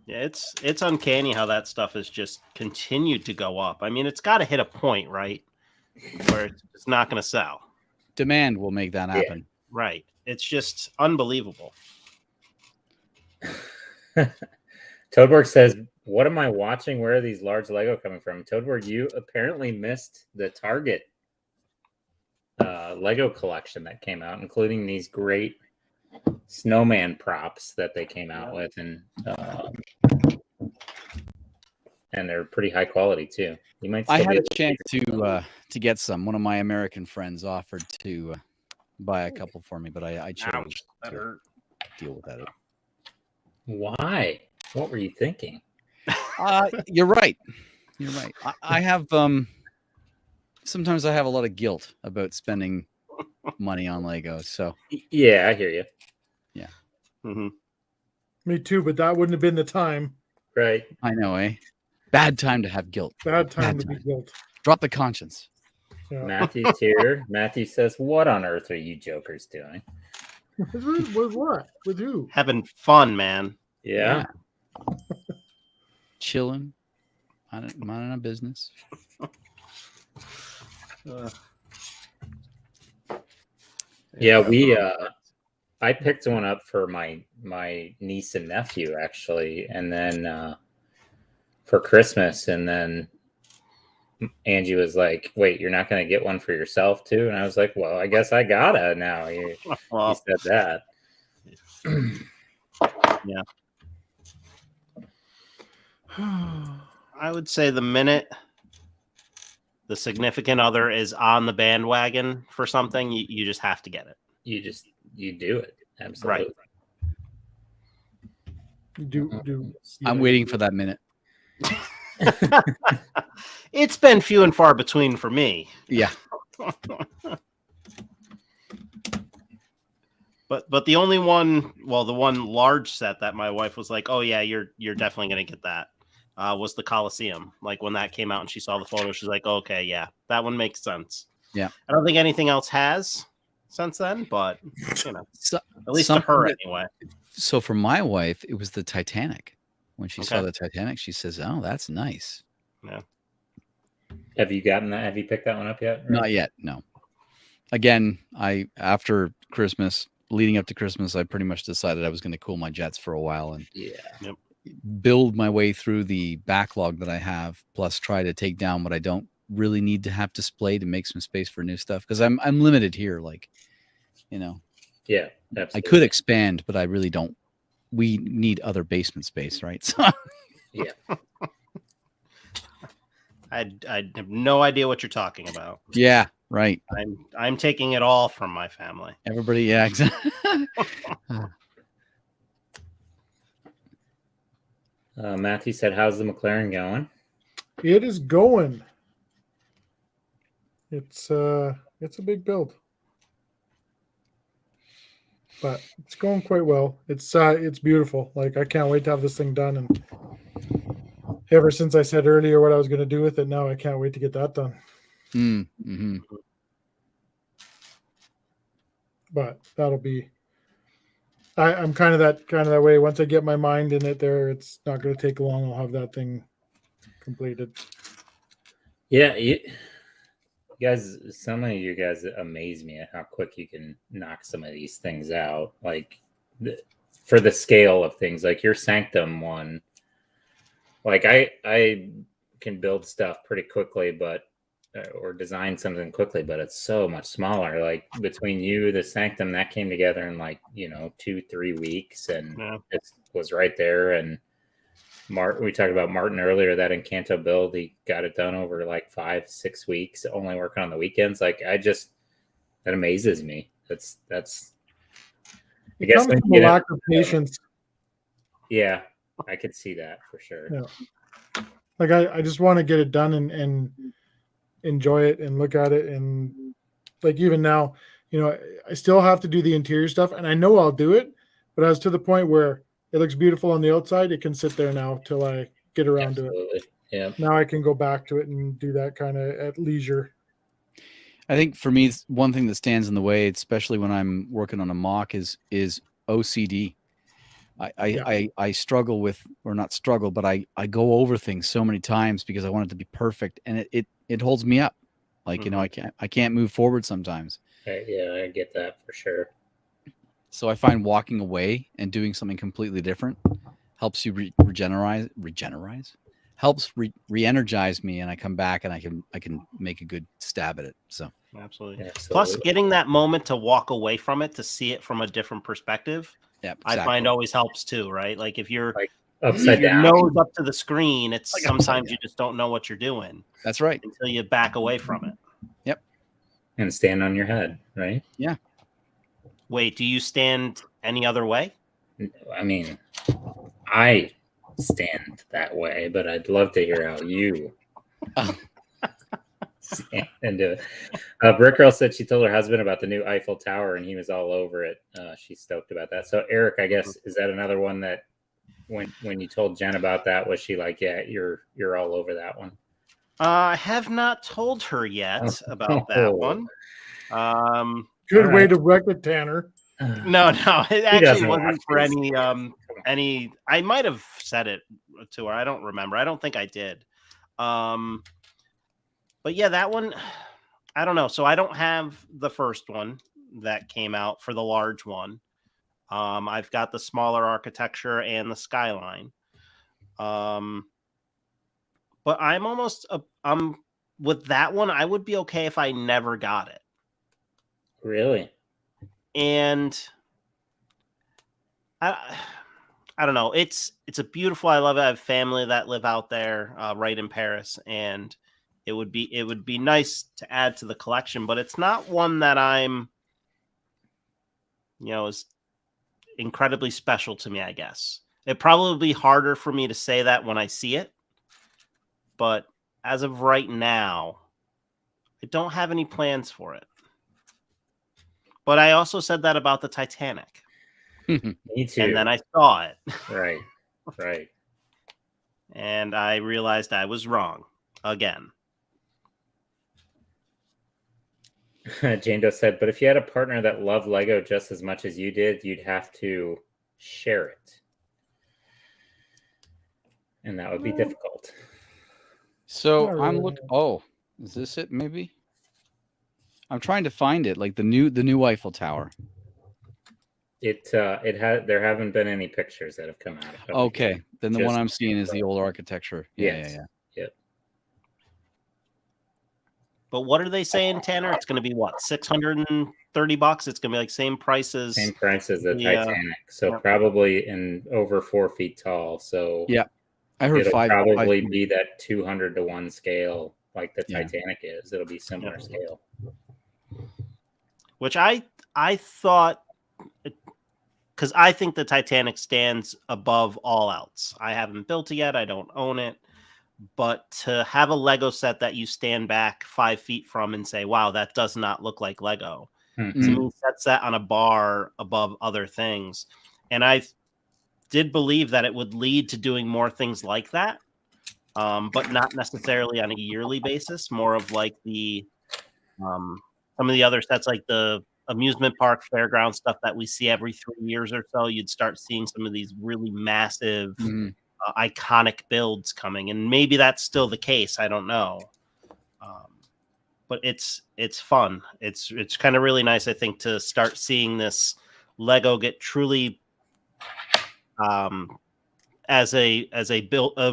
Yeah, it's uncanny how that stuff has just continued to go up. I mean, it's got to hit a point, right, where it's not going to sell. Demand will make that happen. Right. It's just unbelievable. Toadborg says, "What am I watching? Where are these large Lego coming from?" Toadborg, you apparently missed the Target Lego collection that came out, including these great snowman props that they came out with, and they're pretty high quality too. You might. I Still had be a able chance to get some. One of my American friends offered to buy a couple for me, but I chose Ouch, that to hurt. deal with that. Why? What were you thinking? You're right. You're right. I have sometimes I have a lot of guilt about spending money on Legos. So Yeah, I hear you. yeah. Mm-hmm. Me too, but that wouldn't have been the time. Right. I know, eh? Bad time to have guilt. Bad time Bad to be time. guilt. Drop the conscience. Yeah. Matthew's here. Matthew says, "What on earth are you jokers doing?" With what? With who? Having fun, man. Yeah. Chilling. Minding our business. Yeah, I picked one up for my niece and nephew actually, and then for Christmas, and then Angie was like, "Wait, you're not going to get one for yourself too?" And I was like, "Well, I guess I gotta now." He said that. Yeah. I would say the minute the significant other is on the bandwagon for something, you just have to get it. You do it. Absolutely. Do I'm waiting for that minute. It's been few and far between for me. Yeah. But the only one, well, the one large set that my wife was like, "Oh yeah, you're definitely gonna get that," was the Coliseum. Like when that came out and she saw the photo, she's like, "Okay, yeah, that one makes sense." Yeah. I don't think anything else has since then, but you know, So, at least to her anyway. So for my wife, it was the Titanic. When she saw the Titanic, she says, "Oh, that's nice." Yeah. Have you gotten that? Have you picked that one up yet? Not yet. No. Again, after Christmas, leading up to Christmas, I pretty much decided I was going to cool my jets for a while and build my way through the backlog that I have, plus try to take down what I don't really need to have displayed to make some space for new stuff. Because I'm limited here. Like, you know. Yeah, absolutely. I could expand, but I really don't. We need other basement space, right? So yeah. I have no idea what you're talking about. Yeah, right. I'm taking it all from my family. Everybody, yeah, exactly. Matthew said, "How's the McLaren going?" It is going. It's a big build, but it's going quite well. It's beautiful. Like I can't wait to have this thing done. And ever since I said earlier what I was going to do with it, now I can't wait to get that done. Mm-hmm. But that'll be. I'm kind of that way. Once I get my mind in it, it's not going to take long. I'll have that thing completed. Yeah, you guys. Some of you guys amaze me at how quick you can knock some of these things out. Like for the scale of things, like your Sanctum one. Like I can build stuff pretty quickly, but or design something quickly, but it's so much smaller. Like between you, the Sanctum, that came together in like 2-3 weeks, and it was right there. And we talked about Martin earlier. That Encanto build, he got it done over like 5-6 weeks, only working on the weekends. Like that amazes me. That's. I guess comes from a lack of patience. Yeah, I could see that for sure. Yeah. Like I just want to get it done and enjoy it and look at it, and like even now, I still have to do the interior stuff, and I know I'll do it, but I was to the point where it looks beautiful on the outside. It can sit there now till I get around to it. Yeah. Now I can go back to it and do that kind of at leisure. I think for me, one thing that stands in the way, especially when I'm working on a mock, is OCD. I struggle with, or not struggle, but I go over things so many times because I want it to be perfect, and it holds me up. Like, I can't move forward sometimes. Yeah, I get that for sure. So I find walking away and doing something completely different helps you helps re-energize me, and I come back and I can make a good stab at it. So absolutely. Plus, getting that moment to walk away from it, to see it from a different perspective, exactly. I find always helps too, right? Like if you're like upside down, nose up to the screen, it's like sometimes you just don't know what you're doing. That's right. Until you back away from it. Yep. And stand on your head, right? Yeah. Wait, do you stand any other way? I mean, I stand that way, but I'd love to hear how you stand into it. Brick Girl said she told her husband about the new Eiffel Tower, and he was all over it. She's stoked about that. So, Eric, I guess, is that another one that when you told Jen about that, was she like, yeah, you're all over that one? I have not told her yet about that one. Good way to wreck it, Tanner. No, it actually wasn't for any. I might have said it to her. I don't remember. I don't think I did. But yeah, that one, I don't know. So I don't have the first one that came out for the large one. I've got the smaller architecture and the skyline. But I'm with that one. I would be okay if I never got it. Really? And I don't know. It's a beautiful. I love it. I have family that live out there, right in Paris, and it would be nice to add to the collection. But it's not one that I'm, is incredibly special to me. I guess it'd probably be harder for me to say that when I see it. But as of right now, I don't have any plans for it. But I also said that about the Titanic. Me too. And then I saw it. Right. And I realized I was wrong again. Jane Doe said, but if you had a partner that loved Lego just as much as you did, you'd have to share it. And that would be difficult. So I'm looking. Oh, is this it? Maybe. I'm trying to find it, like the new Eiffel Tower. There haven't been any pictures that have come out. Okay, then the one I'm seeing is the old architecture. Yeah. But what are they saying, Tanner? It's going to be what, $630? It's going to be like same price as the Titanic. So probably in over 4 feet tall. So yeah, I heard it'll probably be that 200 to 1 scale, like the Titanic is. It'll be similar scale. Which I thought, because I think the Titanic stands above all else. I haven't built it yet. I don't own it. But to have a Lego set that you stand back 5 feet from and say, wow, that does not look like Lego. Mm-hmm. To me, sets that on a bar above other things. And I did believe that it would lead to doing more things like that, but not necessarily on a yearly basis, more of like the some of the other sets, like the amusement park fairground stuff that we see every 3 years or so. You'd start seeing some of these really massive iconic builds coming, and maybe that's still the case. I don't know, but it's fun. It's kind of really nice, I think, to start seeing this Lego get truly as a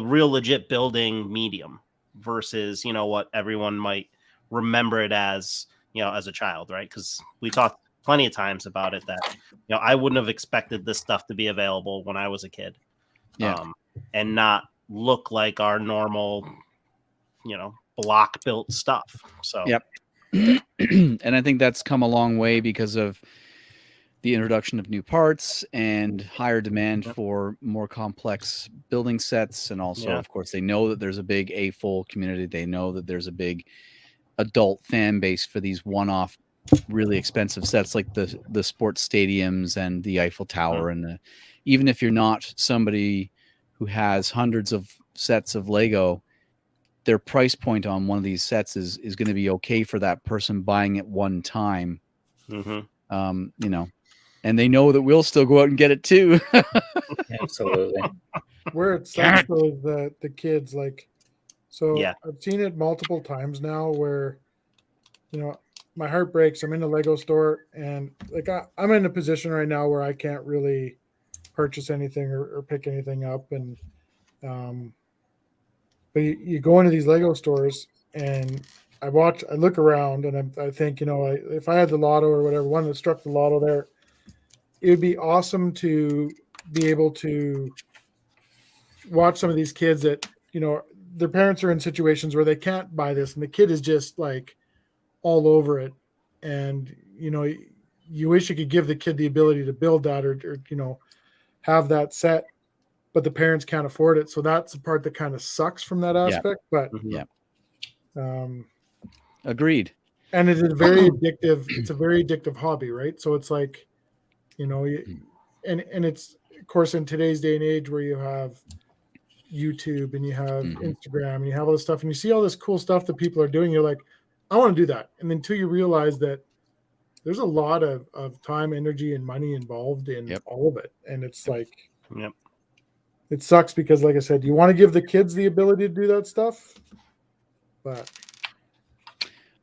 real legit building medium versus what everyone might remember it as as a child, right? Because we talked plenty of times about it that I wouldn't have expected this stuff to be available when I was a kid. And not look like our normal, block built stuff. So, and I think that's come a long way because of the introduction of new parts and higher demand for more complex building sets. And also, of course, they know that there's a big A-full community. They know that there's a big adult fan base for these one-off, really expensive sets like the sports stadiums and the Eiffel Tower. And even if you're not somebody who has hundreds of sets of Lego, their price point on one of these sets is going to be okay for that person buying it one time. And they know that we'll still go out and get it too. Absolutely. Where it sucks though is the kids, like, so I've seen it multiple times now where, my heart breaks. I'm in a Lego store and like I'm in a position right now where I can't really purchase anything or pick anything up, and but you go into these Lego stores and I look around and I think, if I had the lotto or whatever, one that struck the lotto there, it would be awesome to be able to watch some of these kids that their parents are in situations where they can't buy this and the kid is just like all over it, and you wish you could give the kid the ability to build that or have that set but the parents can't afford it. So that's the part that kind of sucks from that aspect. But Yeah. um, Agreed. and it is very addictive. It's a very addictive hobby, right? So it's like, you know, and it's of course in today's day and age where you have YouTube and you have Instagram and you have all this stuff and you see all this cool stuff that people are doing, you're like, I want to do that. And until you realize that there's a lot of time, energy, and money involved in all of it. And it's like, it sucks because, like I said, you want to give the kids the ability to do that stuff, but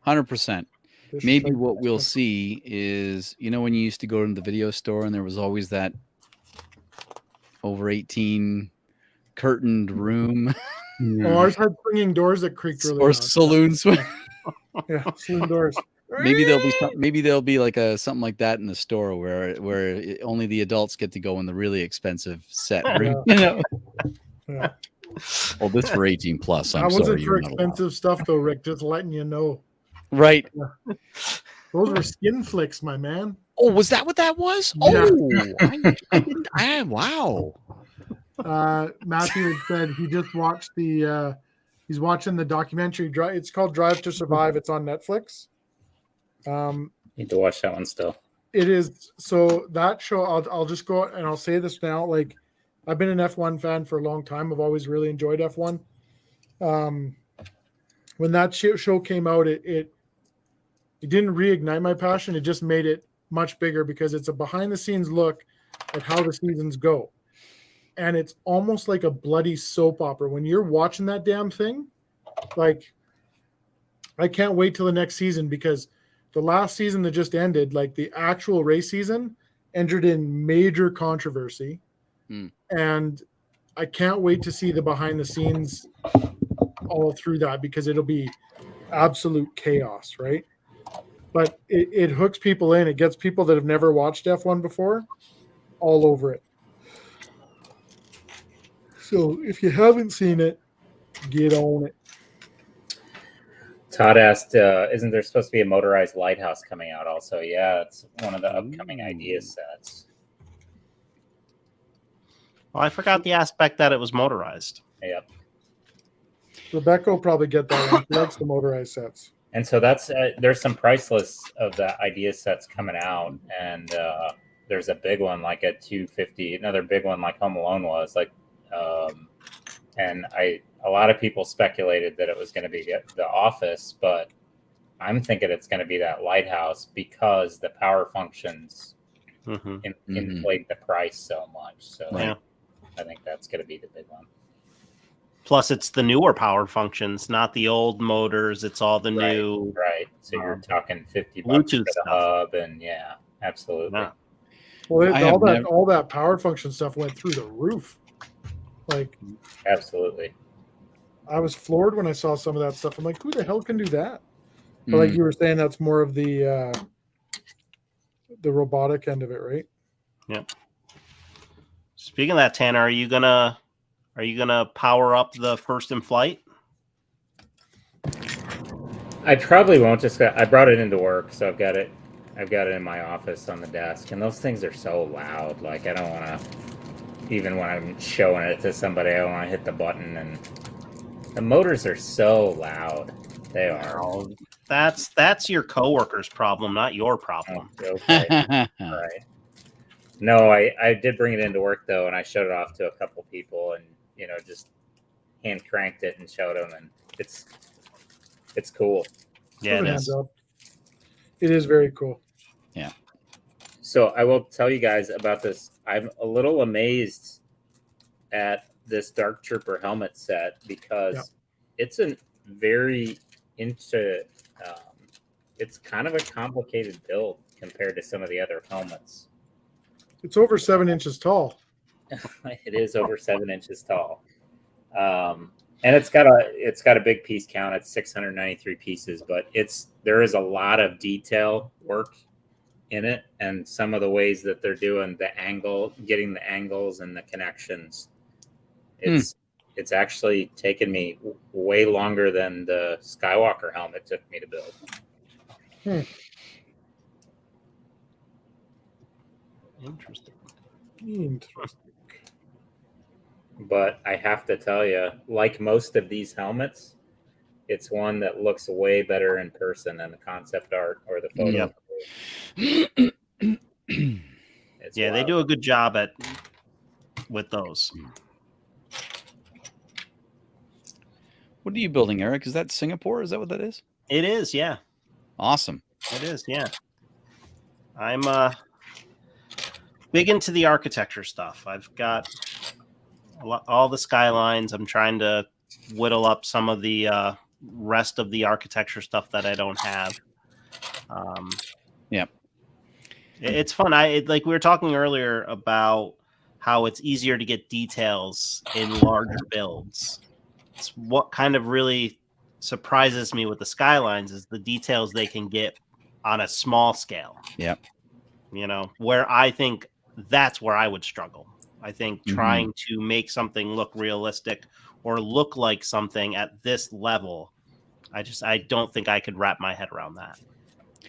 100%. Maybe what we'll see is, you know, when you used to go to the video store and there was always that over 18 curtained room. Oh, ours had swinging doors that creaked really or loud. Saloon swing. Yeah, saloon doors. Maybe there'll be like something like that in the store where only the adults get to go in the really expensive set room. You know. Yeah. Well, this for 18 plus. I wasn't for expensive stuff though, Rick. Just letting you know. Right. Yeah. Those were skin flicks, my man. Oh, was that what that was? Yeah. Oh, I didn't. Wow. Matthew had said he just watched he's watching the documentary. It's called Drive to Survive. It's on Netflix. Need to watch that one still. It is. So that show, I'll just go and I'll say this now. Like, I've been an F1 fan for a long time. I've always really enjoyed F1. When that show came out, it didn't reignite my passion. It just made it much bigger because it's a behind the scenes look at how the seasons go. And it's almost like a bloody soap opera. When you're watching that damn thing, like, I can't wait till the next season because the last season that just ended, like the actual race season, entered in major controversy. And I can't wait to see the behind the scenes all through that because it'll be absolute chaos, right? But it hooks people in. It gets people that have never watched F1 before all over it. So if you haven't seen it, get on it. Todd asked, isn't there supposed to be a motorized lighthouse coming out also? Yeah, it's one of the upcoming idea sets. Well, I forgot the aspect that it was motorized. Yep. Rebecca will probably get that one. She likes the motorized sets. And so that's there's some price lists of the idea sets coming out, and there's a big one like at $250, another big one like Home Alone was like, and a lot of people speculated that it was going to be the Office, but I'm thinking it's going to be that lighthouse because the power functions inflate the price so much. So I think that's going to be the big one. Plus, it's the newer power functions, not the old motors. It's all the new. Right. So you're talking $50 for the hub, and yeah, absolutely. Yeah. Well, all that power function stuff went through the roof. Like, absolutely. I was floored when I saw some of that stuff. I'm like, who the hell can do that? But like you were saying, that's more of the robotic end of it, right? Yeah. Speaking of that, Tanner, are you gonna power up the first in flight? I probably won't. I brought it into work, so I've got it in my office on the desk, and those things are so loud. Like, I don't want to. Even when I'm showing it to somebody, I want to hit the button, and the motors are so loud. They are. Oh, that's your coworker's problem, not your problem. Oh, okay. All right. No, I did bring it into work though, and I showed it off to a couple people, and just hand cranked it and showed them, and it's cool. Yeah, it is. It is very cool. Yeah. So I will tell you guys about this. I'm a little amazed at this Dark Trooper helmet set because it's a very it's kind of a complicated build compared to some of the other helmets. It's over 7 inches tall. It is over 7 inches tall. And it's got a big piece count. It's 693 pieces, but there is a lot of detail work in it, and some of the ways that they're doing getting the angles and the connections. It's actually taken me way longer than the Skywalker helmet took me to build. Interesting. but I have to tell you, like most of these helmets, it's one that looks way better in person than the concept art or the photo. Yeah, they do a good job with those. What are you building, Eric? Is that Singapore? Is that what that is? It is, yeah. Awesome. It is, yeah. I'm big into the architecture stuff. I've got all the skylines. I'm trying to whittle up some of the rest of the architecture stuff that I don't have. Yeah. It's fun. Like we were talking earlier about how it's easier to get details in larger builds. It's what kind of really surprises me with the skylines is the details they can get on a small scale. Yeah. You know, where I think that's where I would struggle. I think trying to make something look realistic or look like something at this level, I don't think I could wrap my head around that.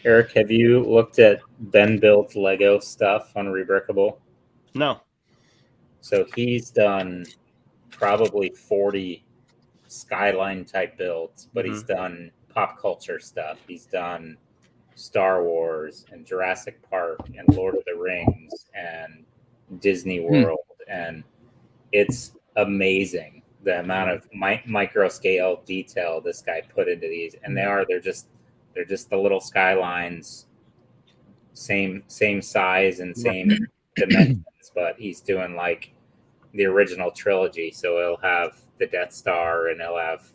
Eric, have you looked at Ben Build's Lego stuff on Rebrickable? No. So he's done probably 40 skyline type builds, but he's done pop culture stuff. He's done Star Wars and Jurassic Park and Lord of the Rings and Disney World, and it's amazing the amount of micro scale detail this guy put into these. And they're just the little skylines, same size and same dimensions, but he's doing like the original trilogy. So he'll have the Death Star and he'll have,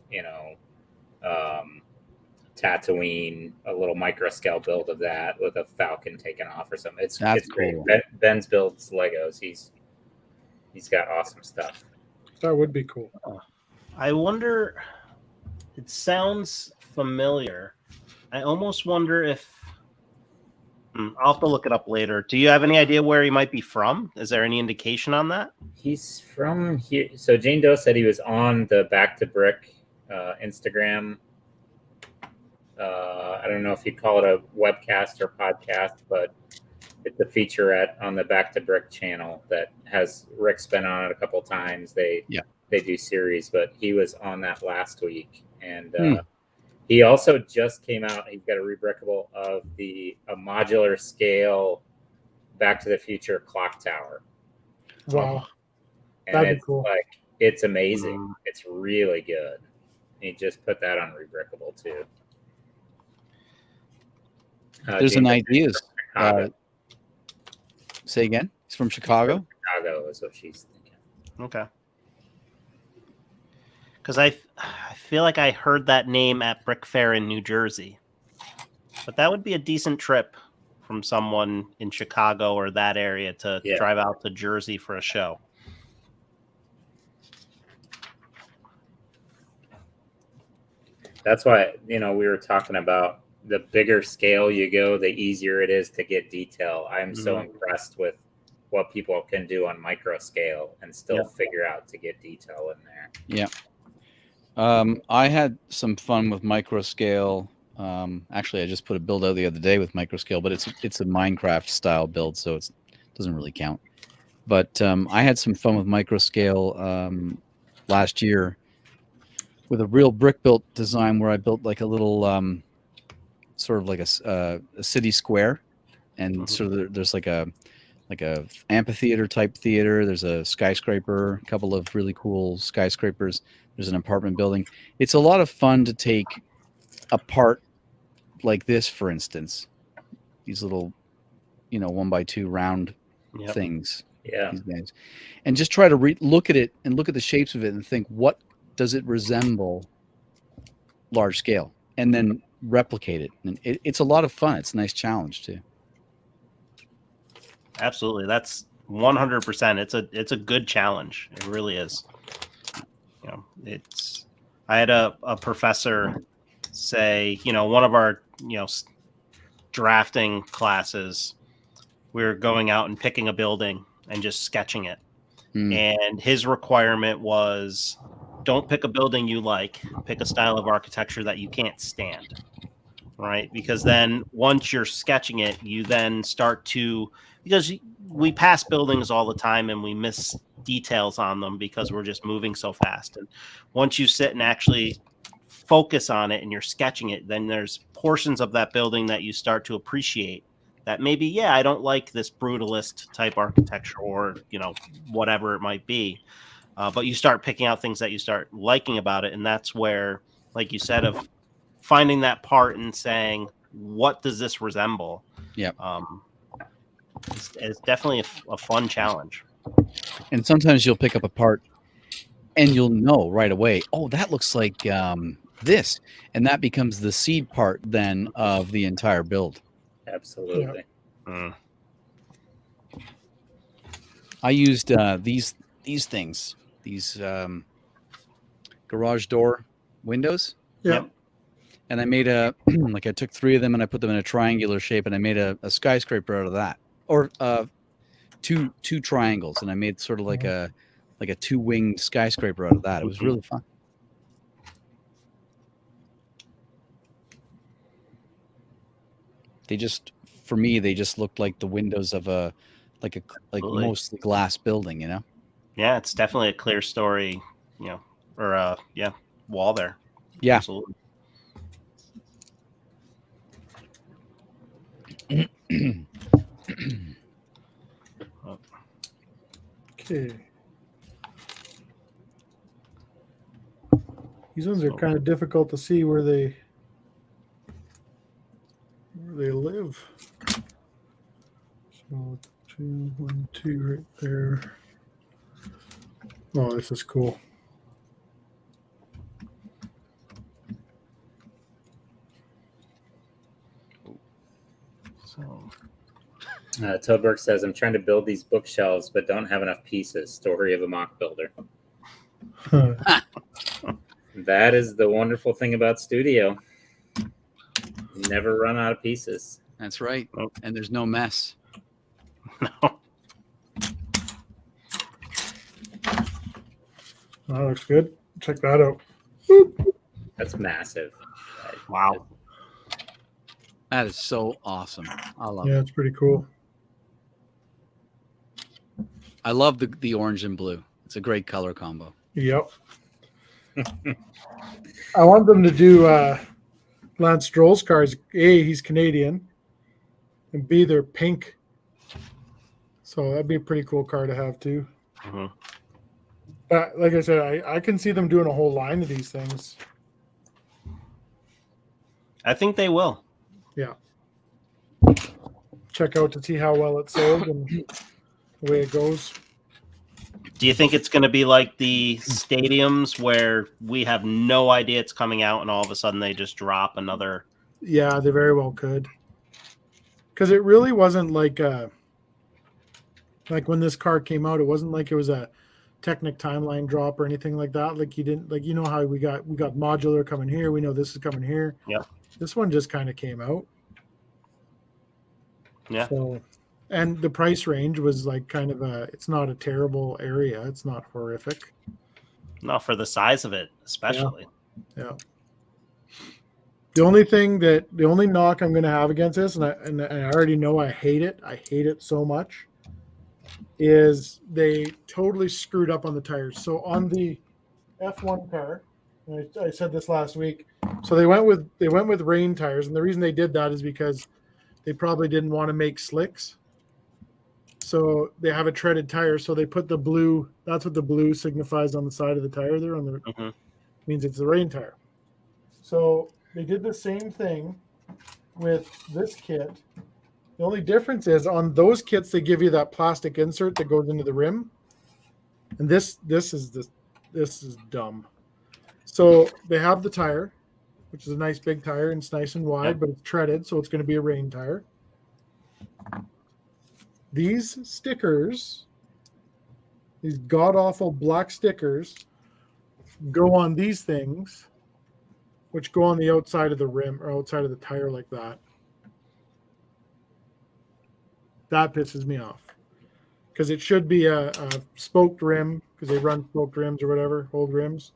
Tatooine, a little micro scale build of that with a Falcon taken off or something. It's great. Cool. Ben's builds Legos. He's got awesome stuff. That would be cool. I wonder, it sounds familiar. I almost wonder if I'll have to look it up later. Do you have any idea where he might be from? Is there any indication on that? He's from here. So Jane Doe said he was on the Back to Brick Instagram. I don't know if you'd call it a webcast or podcast, but it's a featurette on the Back to Brick channel that has Rick's been on it a couple times. They do series, but he was on that last week, and he also just came out. He's got a rebrickable of a modular scale Back to the Future clock tower. Wow, and that'd be cool. It's amazing. It's really good. He just put that on rebrickable too. There's an idea. Say again. He's from Chicago. Chicago is what she's thinking. Okay. Because I feel like I heard that name at Brick Fair in New Jersey, but that would be a decent trip from someone in Chicago or that area to drive out to Jersey for a show. That's why, we were talking about the bigger scale you go, the easier it is to get detail. I'm so impressed with what people can do on micro scale and still figure out to get detail in there. Yeah. I had some fun with micro scale. Actually, I just put a build out the other day with micro scale, but it's a Minecraft style build, so it doesn't really count. But I had some fun with micro scale last year with a real brick built design where I built like a little sort of like a city square, and sort of there's like a amphitheater type theater. There's a skyscraper, a couple of really cool skyscrapers. There's an apartment building. It's a lot of fun to take apart like this, for instance, these little, 1x2 round things. Yeah. These guys. And just try to look at it and look at the shapes of it and think, what does it resemble large scale? And then replicate it. And it's a lot of fun. It's a nice challenge too. Absolutely. That's 100%. It's a good challenge. It really is. I had a professor say, one of our, drafting classes, we were going out and picking a building and just sketching it. And his requirement was, don't pick a building you like, pick a style of architecture that you can't stand. Right? Because then once you're sketching it, you then start to, because we pass buildings all the time and we miss details on them because we're just moving so fast. And once you sit and actually focus on it and you're sketching it, then there's portions of that building that you start to appreciate that maybe, yeah, I don't like this brutalist type architecture or, whatever it might be. But you start picking out things that you start liking about it. And that's where, like you said, of finding that part and saying, what does this resemble? Yeah. It's definitely a fun challenge. And sometimes you'll pick up a part and you'll know right away, oh, that looks like this. And that becomes the seed part then of the entire build. Absolutely. Yeah. I used these things, these garage door windows. Yep. And I made I took 3 of them and I put them in a triangular shape and I made a skyscraper out of that, or two triangles, and I made sort of like a 2-winged skyscraper out of that. It was really fun. For me, they just looked like the windows of a mostly glass building, Yeah, it's definitely a clear story, or wall there. Yeah. Absolutely. Okay. These ones are kind of difficult to see where they live. So 2, 1, 2 right there. Oh, this is cool. Toadberg says, I'm trying to build these bookshelves, but don't have enough pieces. Story of a mock builder. That is the wonderful thing about Studio. You never run out of pieces. That's right. And there's no mess. No. That looks good. Check that out. That's massive. Wow. That is so awesome. I love it. Yeah, it's pretty cool. I love the orange and blue. It's a great color combo. Yep. I want them to do Lance Stroll's cars. A, he's Canadian, and B, they're pink. So that'd be a pretty cool car to have too. Mm-hmm. But like I said, I can see them doing a whole line of these things. I think they will. Yeah. Check out to see how well it sold and the way it goes. Do you think it's going to be like the stadiums where we have no idea it's coming out and all of a sudden they just drop another? Yeah, they very well could. Because it really wasn't like when this car came out, it wasn't like it was a Technic timeline drop or anything like that. Like you didn't how we got modular coming here. We know this is coming here. Yeah. This one just kind of came out. Yeah. So, and the price range was like kind of it's not a terrible area. It's not horrific. No, for the size of it, especially. Yeah. The only knock I'm going to have against this, and I already know I hate it. I hate it so much. Is they totally screwed up on the tires. So on the F1 car, and I said this last week. So they went with rain tires, and the reason they did that is because they probably didn't want to make slicks. So they have a treaded tire. So they put the blue. That's what the blue signifies on the side of the tire there. Means it's the rain tire. So they did the same thing with this kit. The only difference is on those kits they give you that plastic insert that goes into the rim, and this is dumb. So they have the tire, which is a nice big tire and it's nice and wide, but it's treaded, so it's going to be a rain tire. These stickers, these god awful black stickers, go on these things, which go on the outside of the rim or outside of the tire like that. That pisses me off because it should be a spoked rim because they run spoked rims or whatever, old rims,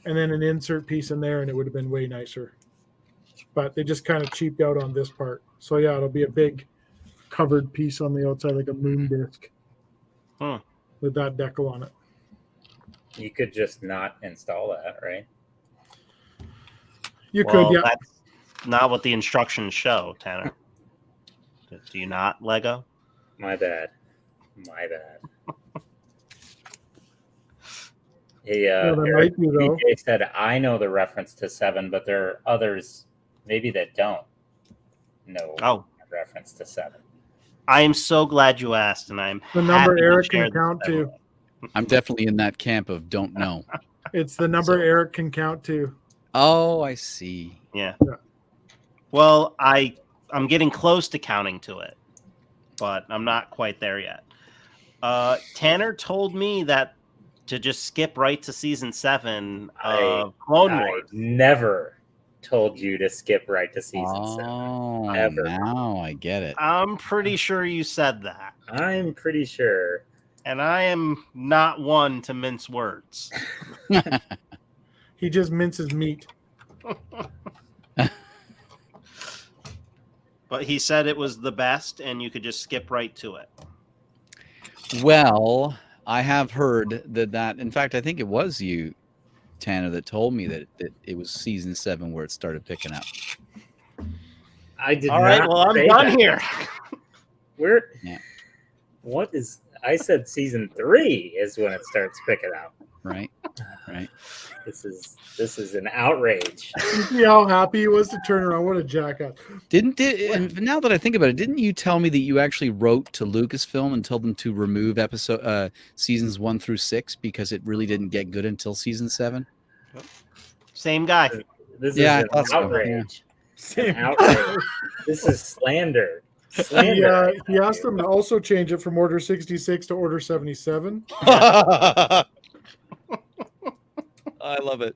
and then an insert piece in there, and it would have been way nicer. But they just kind of cheaped out on this part. So yeah, it'll be a big covered piece on the outside, like a moon disc, with that decal on it. You could just not install that, right? You could, yeah. That's not what the instructions show, Tanner. Do you not, Lego? My bad. He, might be, though. DJ said, I know the reference to 7, but there are others maybe that don't know reference to 7. I am so glad you asked, and I'm the number happy to Eric share can count this, to. everyone. I'm definitely in that camp of don't know. It's the number Eric can count to. Oh, I see. Yeah. Well, I'm getting close to counting to it, but I'm not quite there yet. Tanner told me that to just skip right to season 7 of Clone Wars. I never told you to skip right to season 7. Oh, Ever. now I get it. I'm pretty sure you said that. I'm pretty sure. And I am not one to mince words. He just minces meat. But he said it was the best and you could just skip right to it. Well, I have heard that in fact, I think it was you, Tanner, that told me that it was season 7 where it started picking up. I did All not right, well, I'm say done that. here. What is... I said season 3 is when it starts picking up. Right. This is an outrage. You see how happy he was to turn around? What a jackass. And now that I think about it, didn't you tell me that you actually wrote to Lucasfilm and told them to remove seasons 1 through 6 because it really didn't get good until season 7? Same guy. This Yeah, is I an thought so, outrage. Same. An outrage. This is slander. He asked them to also change it from Order 66 to Order 77. I love it.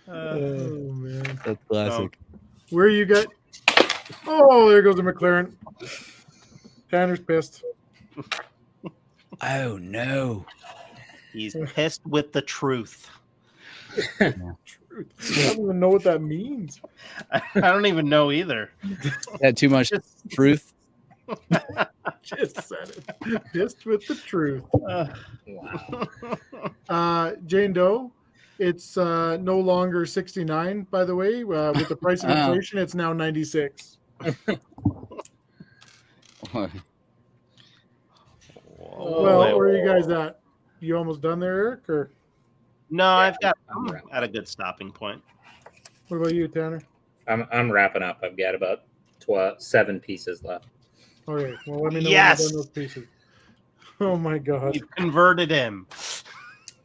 Oh, man. That's classic. Where you get? Oh, there goes the McLaren. Tanner's pissed. Oh, no. He's pissed with the truth. I don't even know what that means. I don't even know either. Had too much truth. Just said it. Pissed with the truth. Wow. Jane Doe, it's no longer 69, by the way. With the price of inflation, it's now 96. Well, where are you guys at? You almost done there, Eric? Or No, I'm at a good stopping point. what about you, Tanner? I'm wrapping up. I've got about 7 pieces left. Okay, well, let me know Yes! when you've done those pieces. Oh my God! You converted him.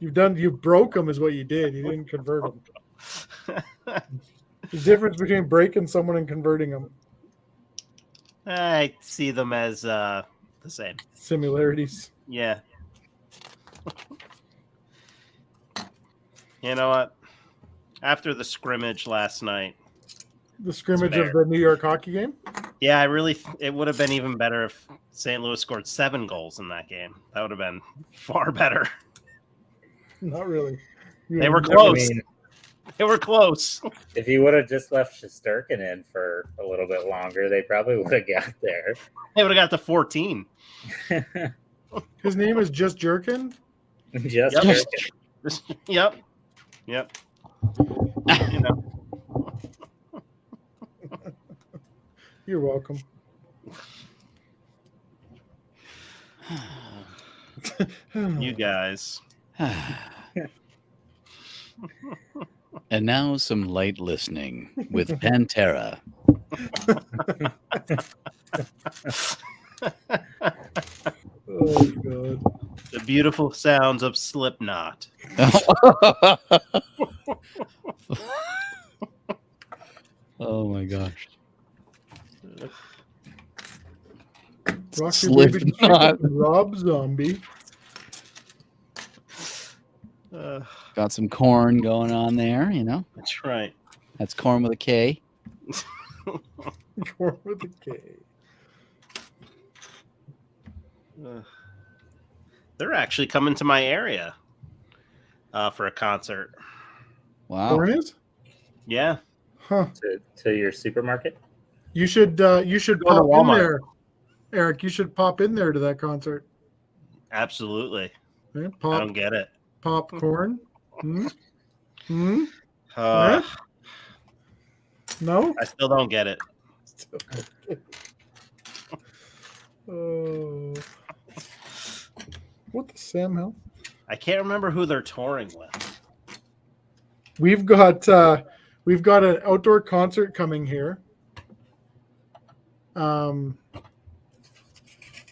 You broke them, is what you did. You didn't convert them. The difference between breaking someone and converting them. I see them as the same. Similarities. Yeah. You know what? After the scrimmage last night, The scrimmage of the New York hockey game. yeah, it would have been even better if St. Louis scored 7 goals in that game. That would have been far better. Not really. They were I close. mean, They were close. if you would have just left Shesterkin in for a little bit longer, they probably would have got there. They would have got to 14. His name is Just Jerkin. Just Yep. Shesterkin. Yep. You know. You're welcome. You guys. And now some light listening with Pantera. Oh God. The beautiful sounds of Slipknot. Oh my gosh. Rock Your Baby Slipknot. Chicken, Rob Zombie. Got some corn going on there, you know. That's right. That's corn with a K. Corn with a K. They're actually coming to my area for a concert. Wow. Corn is? Yeah. Huh. To your supermarket. You should Go to pop in Walmart. there. Eric, you should pop in there to that concert. Absolutely. Okay? I don't get it. Popcorn. Hmm? Hmm? Uh, No? I still don't get it. Oh. What the Sam hell? I can't remember who they're touring with. We've got an outdoor concert coming here.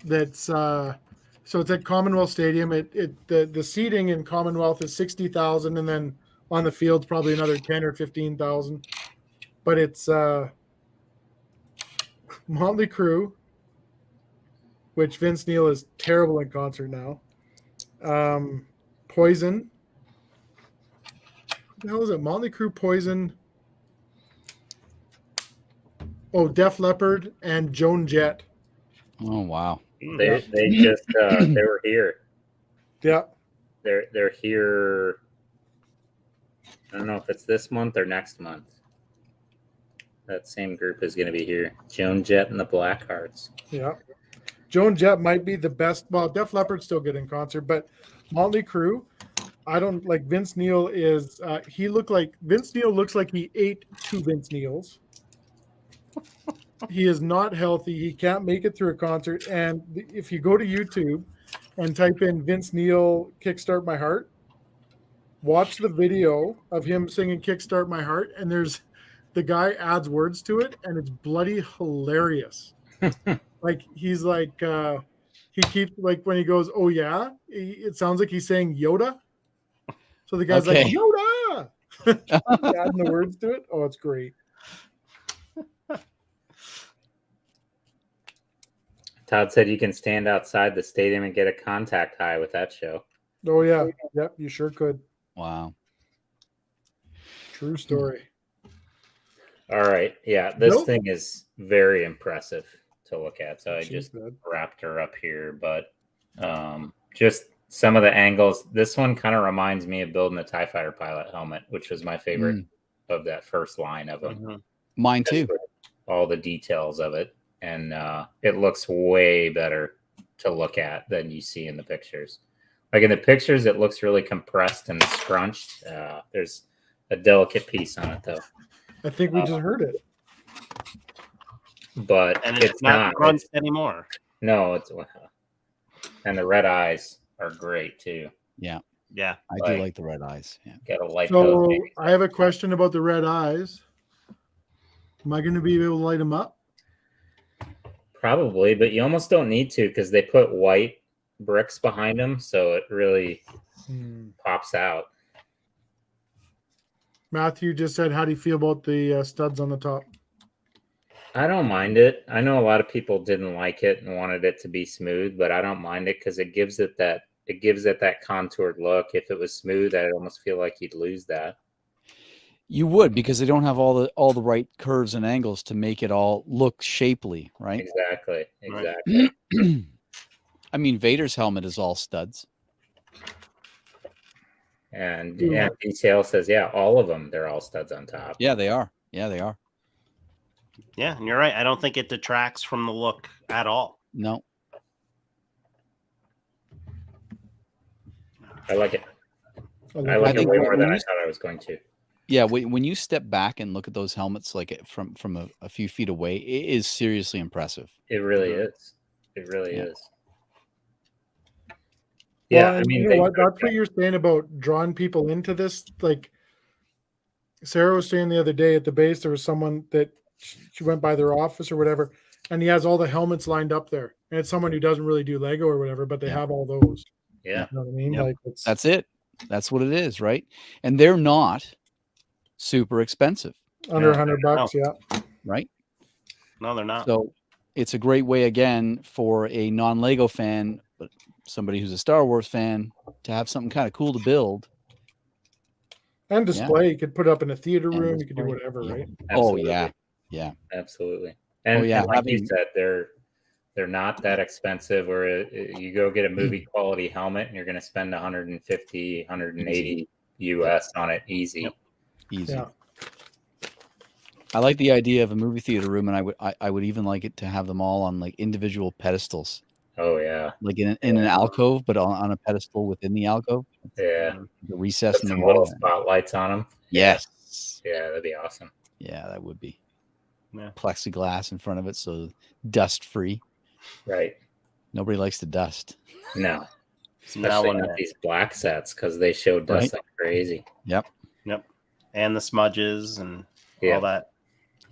That's so it's at Commonwealth Stadium. The seating in Commonwealth is 60,000, and then on the field's probably another 10 or 15,000. But it's Motley Crue, which Vince Neil is terrible in concert now. Poison. What the hell is it? Motley Crue, Poison. Oh, Def Leppard and Joan Jett. Oh wow. They just they were here. Yeah. They're here. I don't know if it's this month or next month. That same group is going to be here. Joan Jett and the Blackhearts. Yeah. Joan Jett might be the best. Well, Def Leppard's still good in concert, but Motley Crue, I don't like. Vince Neil is. Vince Neil looks like he ate 2 Vince Neils. He is not healthy. He can't make it through a concert. And if you go to YouTube and type in Vince Neil Kickstart My Heart, watch the video of him singing Kickstart My Heart, and the guy adds words to it, and it's bloody hilarious. Like he's like he keeps like when he goes, oh yeah, it sounds like he's saying Yoda. So the guy's like Yoda, adding the words to it. Oh, it's great. Todd said you can stand outside the stadium and get a contact high with that show. Oh yeah, yep, you sure could. Wow. True story. All right, yeah, this thing is very impressive to look at. So I just wrapped her up here, but just some of the angles. This one kind of reminds me of building the TIE Fighter pilot helmet, which was my favorite of that first line of them. Mm-hmm. Mine too. All the details of it. And it looks way better to look at than you see in the pictures. Like in the pictures, it looks really compressed and scrunched. There's a delicate piece on it, though. I think we just heard it. But and it's not scrunched anymore. No, it's and the red eyes are great too. Yeah, yeah, I do like the red eyes. Yeah, gotta light so those. I have a question about the red eyes. Am I going to be able to light them up? Probably, but you almost don't need to because they put white bricks behind them, so it really pops out. Matthew just said, how do you feel about the studs on the top? I don't mind it. I know a lot of people didn't like it and wanted it to be smooth, but I don't mind it because it gives it that contoured look. If it was smooth, I'd almost feel like you'd lose that. You would, because they don't have all the right curves and angles to make it all look shapely, right? Exactly. I mean, Vader's helmet is all studs. And detail says, all of them, they're all studs on top. Yeah, they are. Yeah, they are. Yeah, and you're right. I don't think it detracts from the look at all. No. I like it. I like it way more than I thought I was going to. Yeah, when you step back and look at those helmets like from a few feet away, it is seriously impressive. It really is. It really is. Yeah, I mean, you know what? That's what you're saying about drawing people into this. Like Sarah was saying the other day at the base, there was someone that she went by their office or whatever, and he has all the helmets lined up there. And it's someone who doesn't really do Lego or whatever, but they have all those. Yeah. You know what I mean? Yep. Like that's it. That's what it is, right? And they're not super expensive. Under $100, yeah. Right? No, they're not. So it's a great way, again, for a non-Lego fan, but somebody who's a Star Wars fan, to have something kind of cool to build. And display. You could put up in a theater room. You could do whatever, right? Absolutely. Oh, yeah. Yeah. Absolutely. And, and like you said, they're not that expensive, where you go get a movie quality helmet and you're going to spend 150, 180 US on it easy. Easy. Yeah. I like the idea of a movie theater room, and I would even like it to have them all on like individual pedestals, Oh yeah, like in an alcove, but on a pedestal within the alcove. yeah. The recess Put in the some wall. little spotlights on them. Yes. Yeah, that'd be awesome. Yeah, that would be. Yeah. Plexiglass in front of it, so dust free. Right. Nobody likes the dust. No. No Especially one not did. these black sets because they show dust like crazy. Yep. And the smudges and Yeah. all that.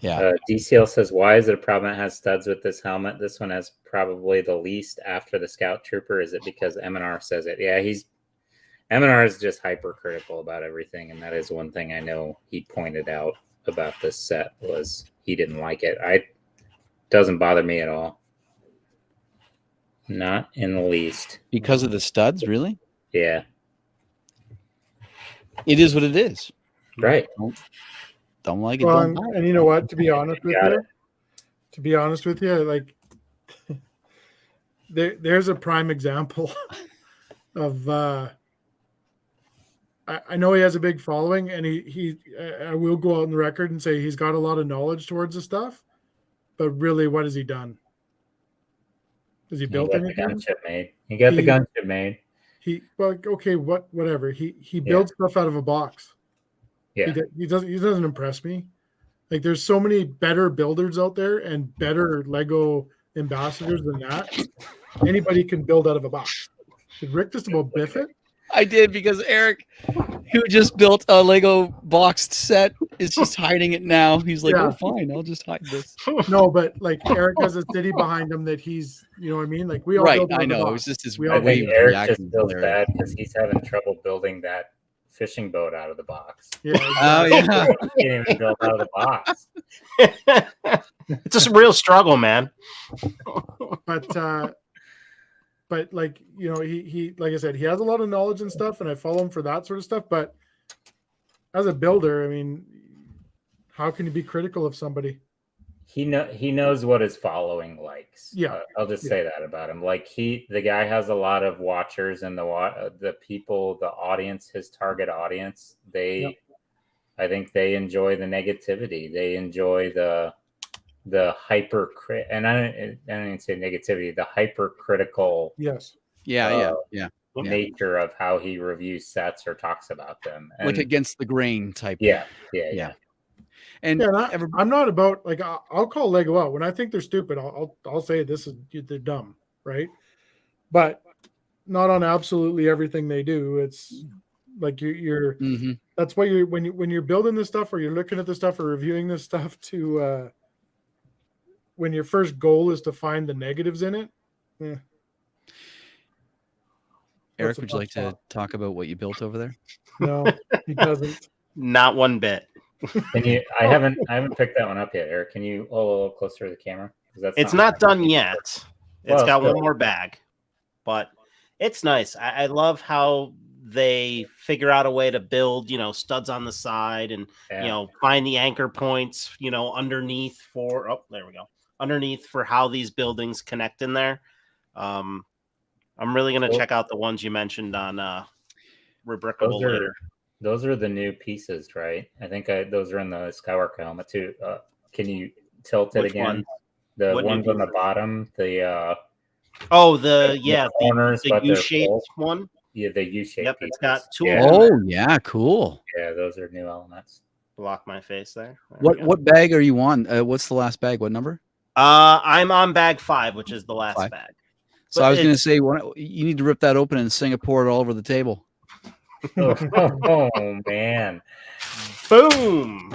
Yeah. DCL says, why is it a problem it has studs with this helmet? This one has probably the least after the Scout Trooper. Is it because M&R says it? Yeah, M&R is just hypercritical about everything, and that is one thing I know he pointed out about this set was he didn't like it. Doesn't bother me at all. Not in the least. Because of the studs, really? Yeah. It is what it is. Right. Don't like it. Well, Don't buy it. and you know what? To be honest with you, like there's a prime example of. I know he has a big following, and I will go out on the record and say he's got a lot of knowledge towards the stuff, but really, what has he done? Has he built anything? He got the gunship made. Whatever. He builds stuff out of a box. Yeah. He doesn't impress me. Like there's so many better builders out there and better Lego ambassadors than that. Anybody can build out of a box. Did Rick just about biff it? I did, because Eric, who just built a Lego boxed set, is just hiding it now. He's like, Yeah. oh, fine, I'll just hide this. No, but like Eric has a city behind him that he's, you know what I mean? Like we all Right, build out I of the know. It box. was just his We way all I think of Eric reacting. just feels bad because he's having trouble building that fishing boat out of the box. Yeah. Oh, yeah. He can't even build out of the box. It's just a real struggle, man. But like, you know, he like I said, he has a lot of knowledge and stuff, and I follow him for that sort of stuff. But as a builder, I mean, how can you be critical of somebody? He knows what his following likes. Yeah. I'll just say that about him. Like the guy has a lot of watchers, and the people, the audience, his target audience, I think they enjoy the negativity. They enjoy the and I don't even say negativity, the hypercritical Yes. Yeah. nature of how he reviews sets or talks about them. And Like against the grain type. yeah. And I'm not about like I'll call Lego out when I think they're stupid. I'll say they're dumb, right? But not on absolutely everything they do. It's like you're mm-hmm. That's why when you're building this stuff or you're looking at this stuff or reviewing this stuff to when your first goal is to find the negatives in it. Eric, would you like to talk about what you built over there? No, he doesn't. Not one bit. I haven't picked that one up yet, Eric. Can you hold a little closer to the camera? It's not done yet. It's got good. one more bag, but it's nice. I love how they figure out a way to build, studs on the side and, find the anchor points, underneath underneath for how these buildings connect in there. I'm really going to check out the ones you mentioned on Rubricable later. Those are the new pieces, right? I think those are in the Skywalker helmet too. Can you tilt it again? One? The ones on the bottom, the corners, the U-shaped one. Yeah, the U-shaped. Yep, pieces. it's got two. Yeah. Oh, yeah, cool. Yeah, those are new elements. Block my face there. What bag are you on? What's the last bag? What number? I'm on bag 5, which is the last bag. So I was going to say, you need to rip that open and Singapore it all over the table. Oh man! Boom!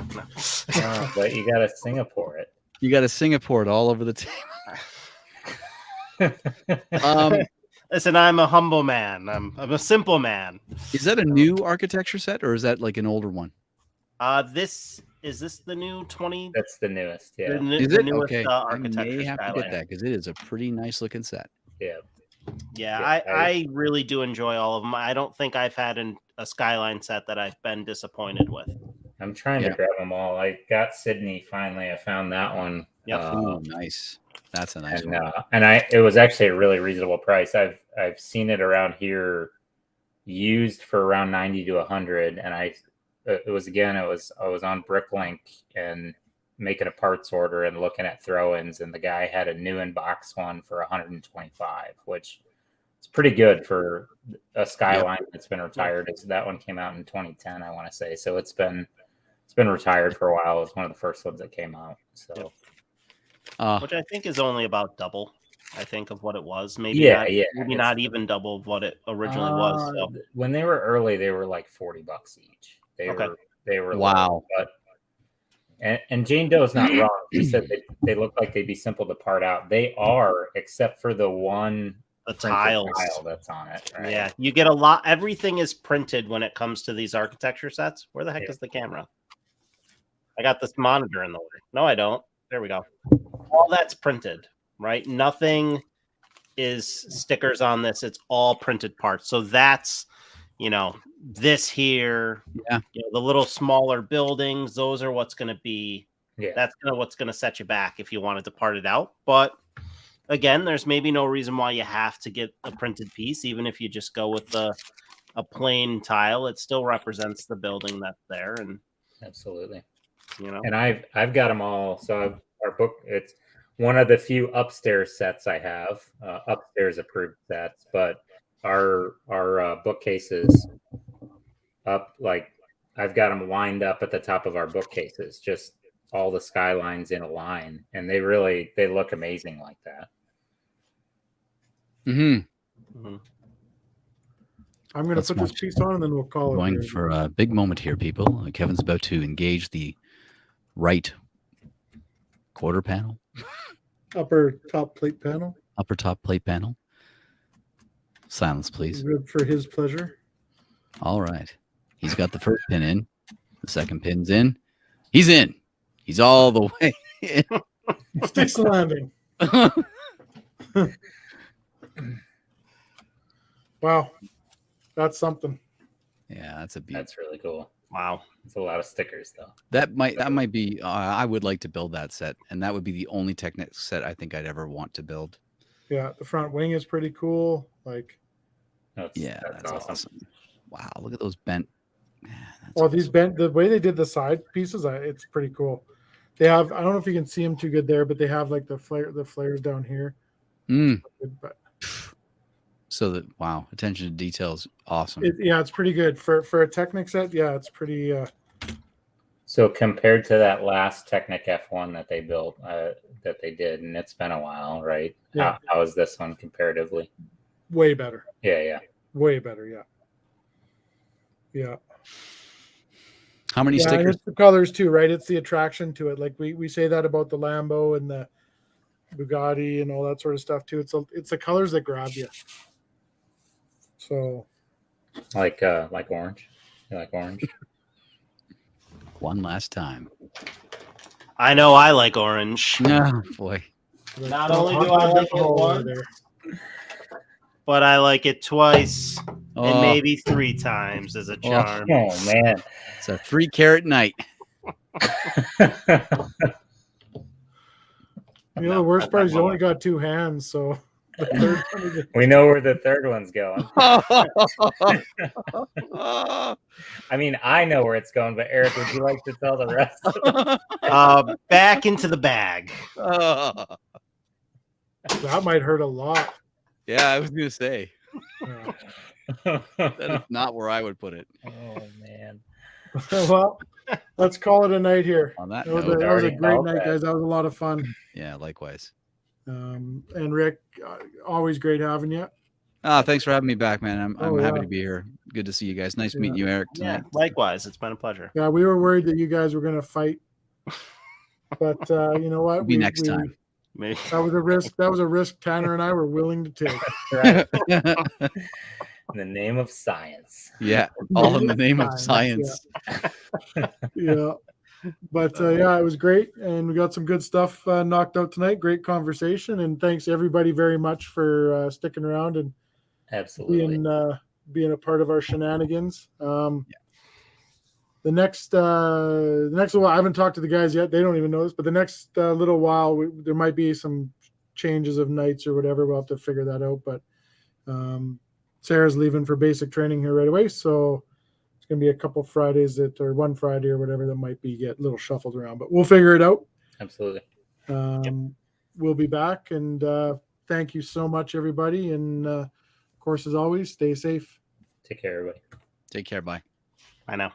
But you got to Singapore it. You got to Singapore it all over the table. Listen, I'm a humble man. I'm a simple man. Is that a new architecture set, or is that like an older one? Is this the new 20? That's the newest. Yeah. Is it? Newest, okay. architecture I may have Skyline. to get that because it is a pretty nice looking set. Yeah. Yeah, I really do enjoy all of them. I don't think I've had a Skyline set that I've been disappointed with. I'm trying to grab them all. I got Sydney finally. I found that one. Yep. Nice. That's a nice one. And it was actually a really reasonable price. I've seen it around here used for around 90 to 100, and I was on Bricklink, and making a parts order and looking at throw-ins, and the guy had a new in-box one for 125, which is pretty good for a Skyline that's been retired. That one came out in 2010, I want to say. So it's been retired for a while. It's one of the first ones that came out. So, which I think is only about double. I think of what it was. Maybe maybe not even double of what it originally was. So. When they were early, they were like $40 each. They were wow. Low, but and Jane Doe's not wrong. She said they look like they'd be simple to part out. They are, except for the one tile that's on it. Right? Yeah, you get a lot. Everything is printed when it comes to these architecture sets. Where the heck is the camera? I got this monitor in the way. No, I don't. There we go. All that's printed, right? Nothing is stickers on this. It's all printed parts. So that's, this here, the little smaller buildings, those are what's going to be, that's what's going to set you back if you wanted to part it out. But again, there's maybe no reason why you have to get a printed piece. Even if you just go with a plain tile, it still represents the building that's there. And absolutely. And I've got them all. So our book, it's one of the few upstairs sets I have, upstairs approved sets, but our bookcases up, like I've got them lined up at the top of our bookcases, just all the skylines in a line, and they look amazing like that. I'm going to put this piece on and then we'll call it. Going for a big moment here, people. Kevin's about to engage the right quarter panel. Upper top plate panel. Upper top plate panel. Silence, please. For his pleasure. All right. He's got the first pin in. The second pin's in. He's in. He's all the way in. Sticks the landing. Wow. That's something. Yeah, that's a beauty. That's really cool. Wow. It's a lot of stickers, though. That might be. I would like to build that set, and that would be the only Technic set I think I'd ever want to build. Yeah, the front wing is pretty cool. That's awesome. Wow, look at those bent. These bent. The way they did the side pieces, it's pretty cool. They have. I don't know if you can see them too good there, but they have like the flares down here. So attention to detail is awesome. It's pretty good for a Technic set. Yeah, it's pretty. So compared to that last Technic F1 that they built, that they did, and it's been a while, right? Yeah. How is this one comparatively? Way better. Yeah. Way better. Yeah. How many stickers? It's the colors too, right? It's the attraction to it. Like we say that about the Lambo and the Bugatti and all that sort of stuff too. It's the colors that grab you. So, like orange. You like orange? One last time. I know I like orange. No, boy. Not only do I like it once, but I like it twice and maybe 3 times as a charm. Oh man, it's a 3-carat night. The worst part is you only got 2 hands, so the third one we know where the third one's going. I mean, I know where it's going, but Eric, would you like to tell the rest? Back into the bag. That might hurt a lot. Yeah, I was going to say. Yeah. That is not where I would put it. Oh, man. Well, let's call it a night here. On that That was note, a great night, guys. That was a lot of fun. Yeah, likewise. And Rick, always great having you. Thanks for having me back, man. I'm happy to be here. Good to see you guys. Nice meeting you, Eric, tonight. Yeah, likewise. It's been a pleasure. Yeah, we were worried that you guys were going to fight. But you know what? Maybe next time. Maybe. That was a risk. That was a risk Tanner and I were willing to take. Right. In the name of science. Yeah, all in the name of science. Yeah. But it was great, and we got some good stuff knocked out tonight. Great conversation, and thanks everybody very much for sticking around and absolutely being a part of our shenanigans. The next little, I haven't talked to the guys yet. They don't even know this, but the next little while, there might be some changes of nights or whatever. We'll have to figure that out. But Sarah's leaving for basic training here right away, so it's going to be a couple Fridays or one Friday or whatever that might be get a little shuffled around. But we'll figure it out. Absolutely. We'll be back, and thank you so much, everybody. And of course, as always, stay safe. Take care, everybody. Take care. Bye. I know.